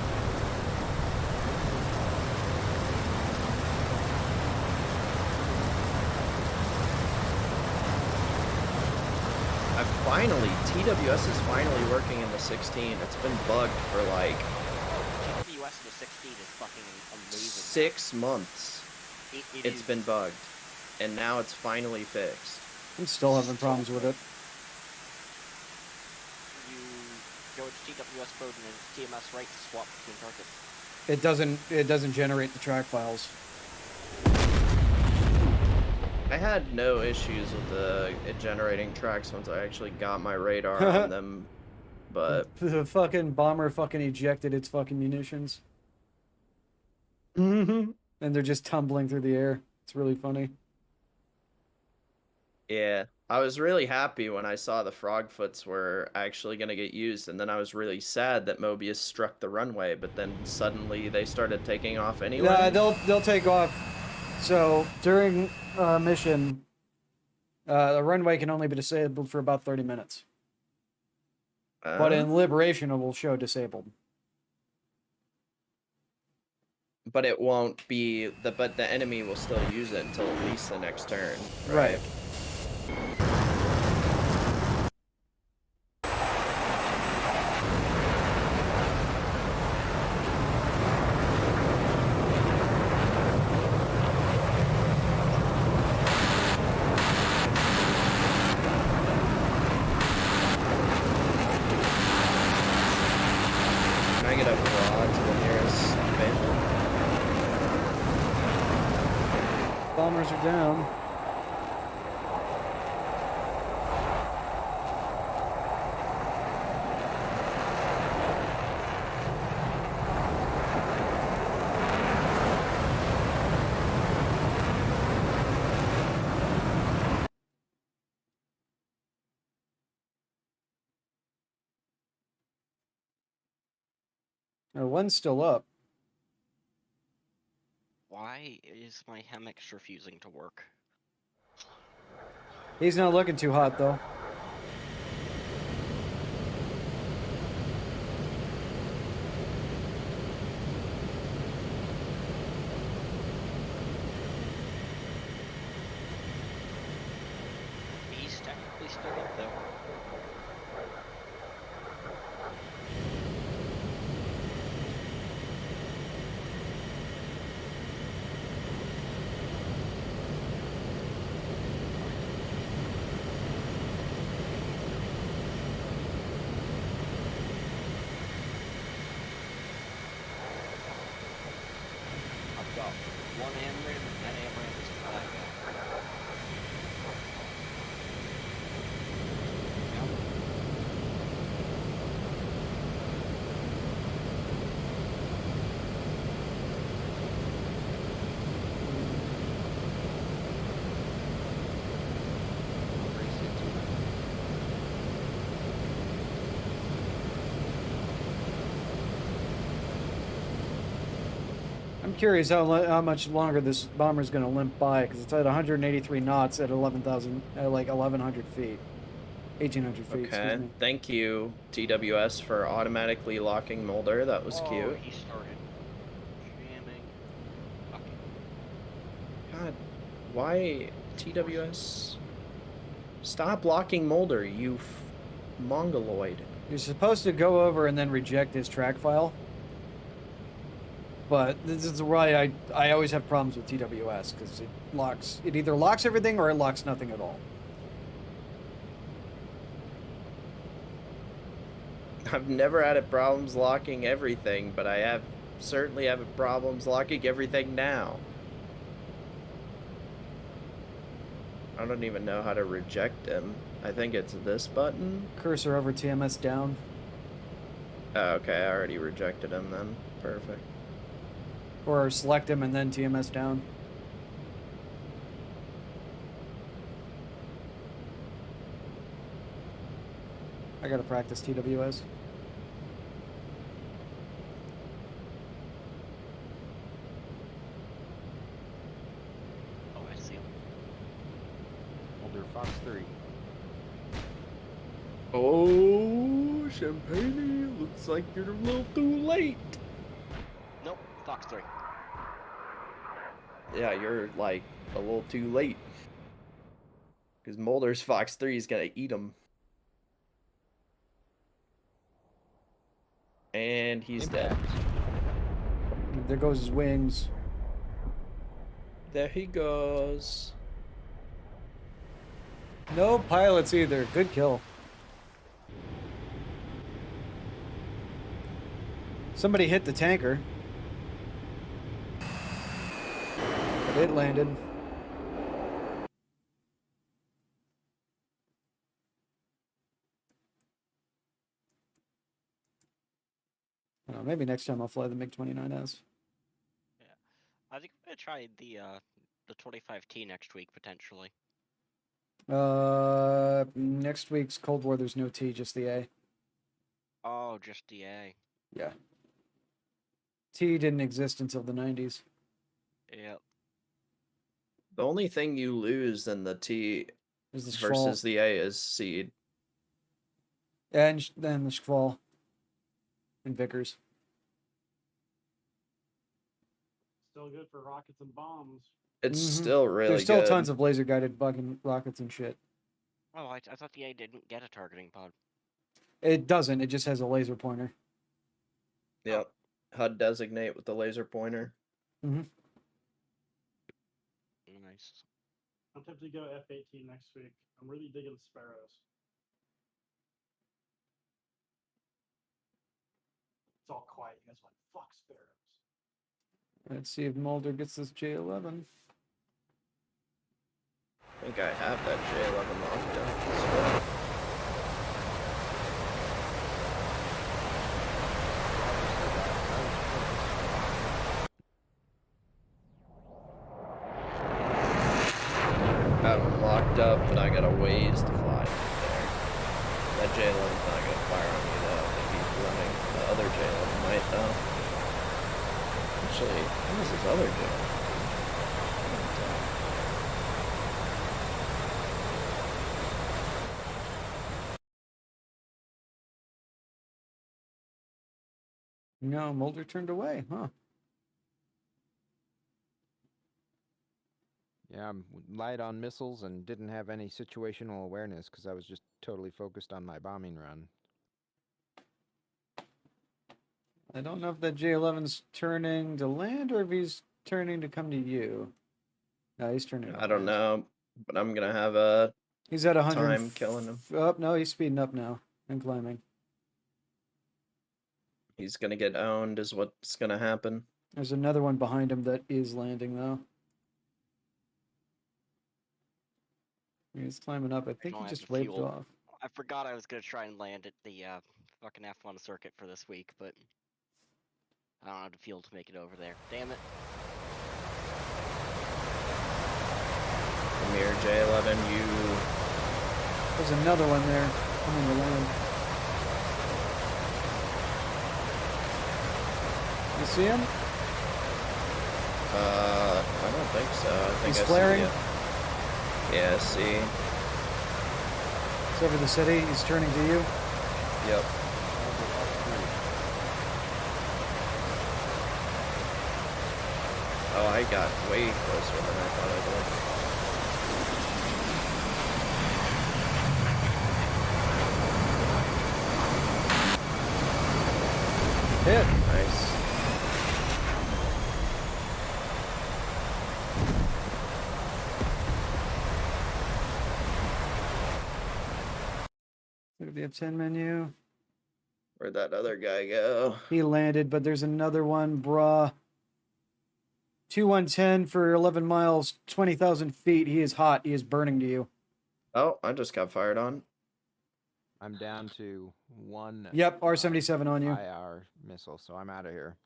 TWS is finally working in the 16. It's been bugged for like TWS in the 16 is fucking amazing. 6 months. It's been bugged, and now it's finally fixed. I'm still having problems with it. You go into TWS mode and then TMS right to swap between targets. It doesn't generate the track files. I had no issues with it generating tracks once I actually got my radar on them, but the fucking bomber fucking ejected its fucking munitions. Mm-hmm. And they're just tumbling through the air. It's really funny. Yeah, I was really happy when I saw the Frogfoots were actually going to get used, and then I was really sad that Mobius struck the runway, but then suddenly they started taking off anyway. Yeah, they'll take off. So during mission, the runway can only be disabled for about 30 minutes. But in Liberation, it will show disabled. But it won't be but the enemy will still use it until at least the next turn. Right. Can I get a broad to the nearest bandit? Bombers are down. One's still up. Why is my Hemix refusing to work? He's not looking too hot, though. He's technically still up though. I've got one AMRAAM and AMRAAM is flat. I'm curious how much longer this bomber's going to limp by, because it's at 183 knots at 11,000, like 1,100 feet. 1,800 feet, Okay, excuse me. thank you, TWS, for automatically locking Mulder. That was cute. He started jamming. God, why TWS? Stop locking Mulder, you mongoloid. You're supposed to go over and then reject his track file. But this is why I always have problems with TWS, because it either locks everything or it locks nothing at all. I've never had problems locking everything, but I certainly have problems locking everything now. I don't even know how to reject him. I think it's this button. Cursor over TMS down. Oh, okay, I already rejected him then. Perfect. Or select him and then TMS down. I gotta practice TWS. Oh, I see him. Older Fox 3. Oh Champagne, looks like you're a little too late. Nope, Fox 3. Yeah, you're like a little too late. Because Mulder's Fox 3 is gonna eat him. And he's dead. There goes his wings. There he goes. No pilots either. Good kill. Somebody hit the tanker. But it landed. Maybe next time I'll fly the MiG-29S. I think I'm gonna try the 25T next week potentially. Next week's Cold War, there's no T, just the A. Oh, just the A. Yeah. T didn't exist until the 90s. Yep. The only thing you lose in the T Is the versus Schval. the A is seed. And then the Schval. And Vickers. Still good for rockets and bombs. It's still really There's still good. tons of laser guided fucking rockets and shit. Oh, I thought the A didn't get a targeting pod. It doesn't, it just has a laser pointer. Yep. HUD designate with the laser pointer. Mm-hmm. Nice. I'm tempted to go F-18 next week. I'm really digging Sparrows. It's all quiet. You guys are like, fuck Sparrows. Let's see if Mulder gets this J11. I think I have that J11 locked up. Got them locked up, but I got a ways to fly there. That J11's not gonna fire on me though. If he's running, the other J11 might though. Actually, what is this other J11? No, Mulder turned away, huh? Yeah, I'm light on missiles and didn't have any situational awareness because I was just totally focused on my bombing run. I don't know if that J11's turning to land or if he's turning to come to you. No, he's turning to I don't land. know, but I'm gonna have a He's at 100 time killing him. Oh, no, he's speeding up now and climbing. He's gonna get owned is what's gonna happen. There's another one behind him that is landing though. He's climbing up. I think he don't have just the waved fuel. off. I forgot I was gonna try and land at the fucking F1 circuit for this week, but I don't have the fuel to make it over there. Damn it. Come here, J11, you. There's another one there coming to land. You see him? I don't think so. I think He's I flaring? see it. Yeah, I see. It's over the city. He's turning to you. Yep. Oh, I got way closer than I thought I would. Hit. Nice. Look at the F10 menu. Where'd that other guy go? He landed, but there's another one, bruh. 2110 for 11 miles, 20,000 feet. He is hot. He is burning to you. Oh, I just got fired on. I'm down to one. Yep, R77 on you. IR missile, so I'm out of here.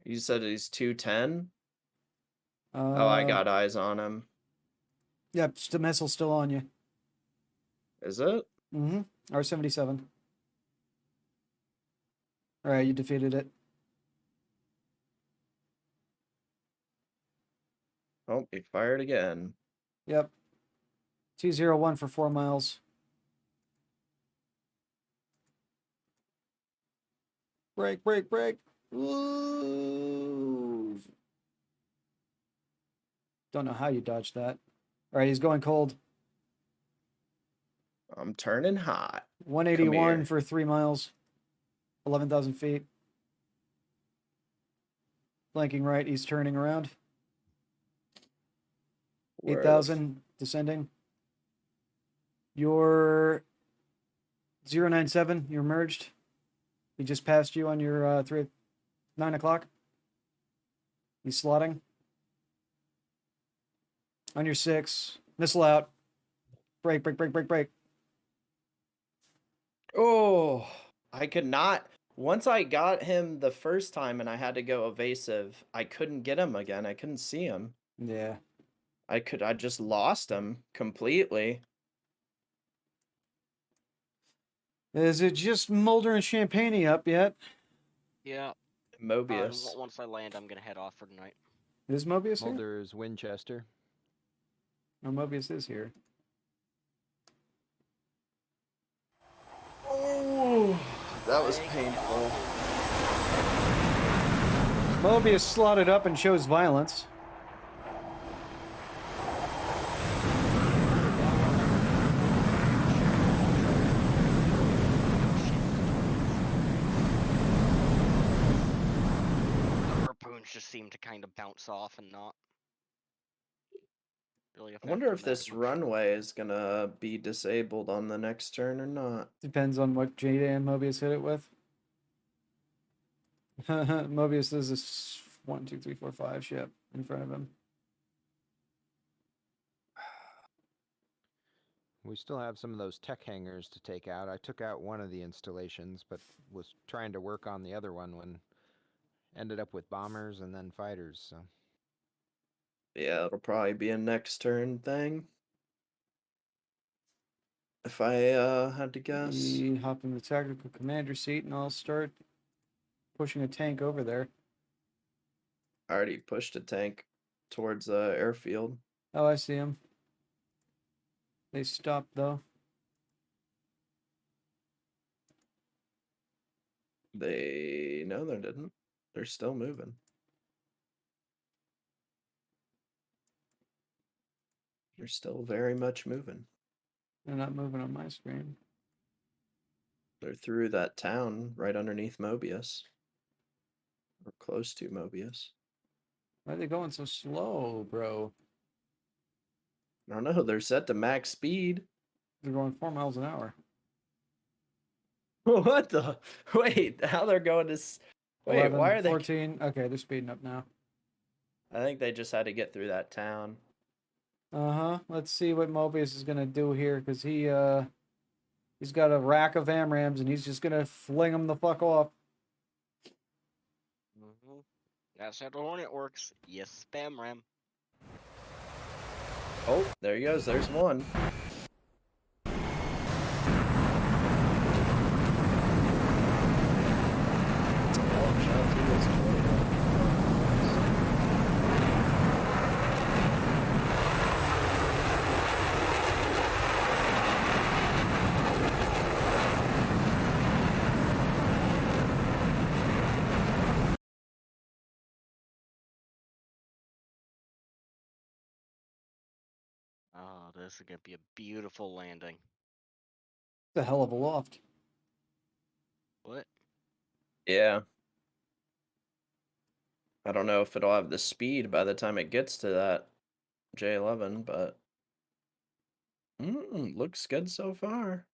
You said he's 210? Oh, I got eyes on him. Yep, the missile's still on you. Is it? Mm-hmm. R77. All right, you defeated it. Oh, he fired again. Yep. T01 for 4 miles. Break, break, break. Ooh. Don't know how you dodged that. All right, he's going cold. I'm turning hot. 181 for 3 miles. 11,000 feet. Flanking right, he's turning around. 8,000 descending. You're 097. You're merged. He just passed you on your 9 o'clock. He's slotting. On your 6. Missile out. Break, break, break, break, break. Oh, I could not. Once I got him the first time and I had to go evasive, I couldn't get him again. I couldn't see him. Yeah. I just lost him completely. Is it just Mulder and Champagne up yet? Yeah. Mobius. Once I land, I'm gonna head off for tonight. Is Mobius here? Mulder's Winchester. No, Mobius is here. Oh, that was painful. Mobius slotted up and shows violence. The harpoons just seem to kind of bounce off and not really I affect wonder them if that this much. runway is gonna be disabled on the next turn or not. Depends on what Jada and Mobius hit it with. Mobius is a 1, 2, 3, 4, 5 ship in front of him. We still have some of those tech hangars to take out. I took out one of the installations, but was trying to work on the other one when ended up with bombers and then fighters, so. Yeah, it'll probably be a next turn thing. If I had to guess. You hop in the tactical commander seat and I'll start pushing a tank over there. I already pushed a tank towards the airfield. Oh, I see him. They stopped though. No, they didn't. They're still moving. They're still very much moving. They're not moving on my screen. They're through that town right underneath Mobius. Or close to Mobius. Why are they going so slow, bro? I don't know. They're set to max speed. They're going 4 miles an hour. What the? Wait, how they're going to... Wait, 11, why are they... 14. Okay, they're speeding up now. I think they just had to get through that town. Uh-huh. Let's see what Mobius is gonna do here, because he's got a rack of AMRAAMs and he's just gonna fling them the fuck off. That's how the Hornet works. Yes, spam ram. Oh, there he goes. There's one. Oh, this is gonna be a beautiful landing. It's a hell of a loft. What? Yeah. I don't know if it'll have the speed by the time it gets to that J11, but looks good so far.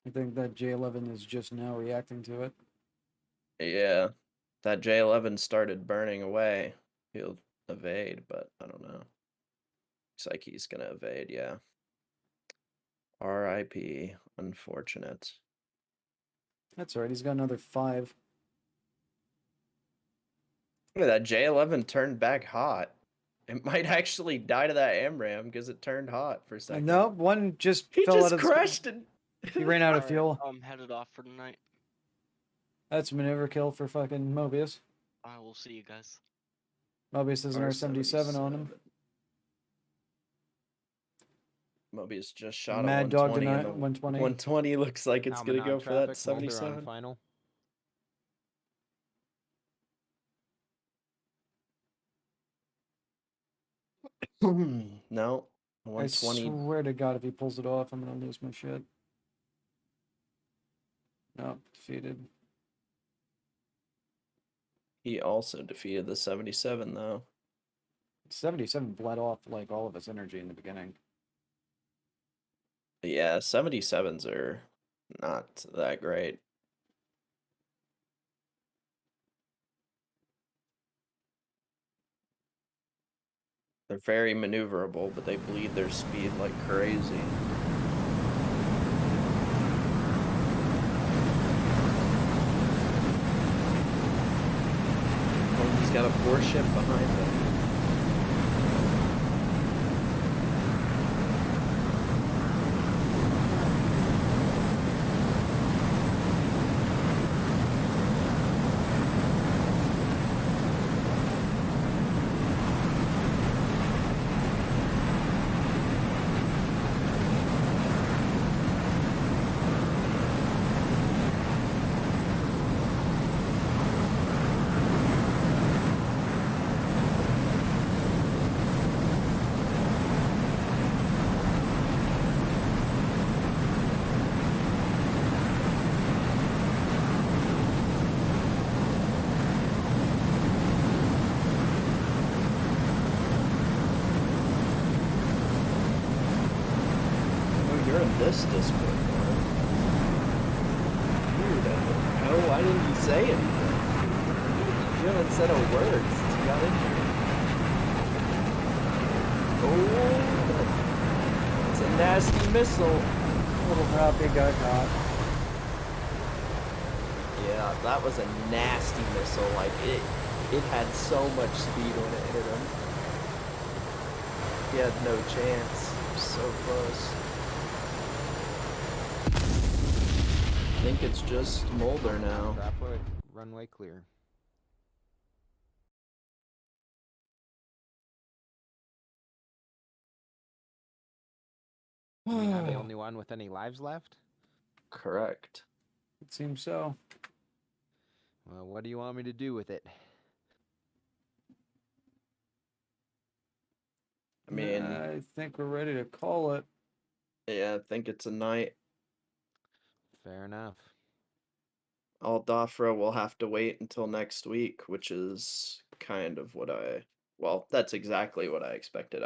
I think that J11 is just now reacting to it. Yeah, that J11 started burning away. He'll evade, but I don't know. Looks like he's gonna evade, yeah. RIP, unfortunate. That's all right. He's got another 5. Look at that J11 turned back hot. It might actually die to that AMRAAM because it turned hot for a second. No, one just He fell just out of crashed the it. He ran out of Alright, fuel. I'm headed off for tonight. That's a maneuver kill for fucking Mobius. I will see you guys. Mobius has an R77 on him. Mobius just shot Mad a Dog 120 and tonight, the 120. 120 looks like it's gonna Almanog go for that traffic, Mulder on 77. final. No, I 120. swear to God, if he pulls it off, I'm gonna lose my shit. No, defeated. He also defeated the 77 though. 77 bled off like all of his energy in the beginning. Yeah, 77s are not that great. They're very maneuverable, but they bleed their speed like crazy. Oh, he's got a 4-ship behind him. You're in this Discord. Weird. Oh, why didn't you say anything? You haven't said a word since you got in here. Oh, it's a nasty missile. Little happy got caught. Yeah, that was a nasty missile. Like it had so much speed when it hit him. He had no chance. So close. I think it's just Mulder now. Traffic, runway clear. Are we now the only one with any lives left? Correct. It seems so. Well, what do you want me to do with it? I mean, I think we're ready to call it. yeah, I think it's a night. Fair enough. Al Dafra will have to wait until next week, which is kind of what well, that's exactly what I expected.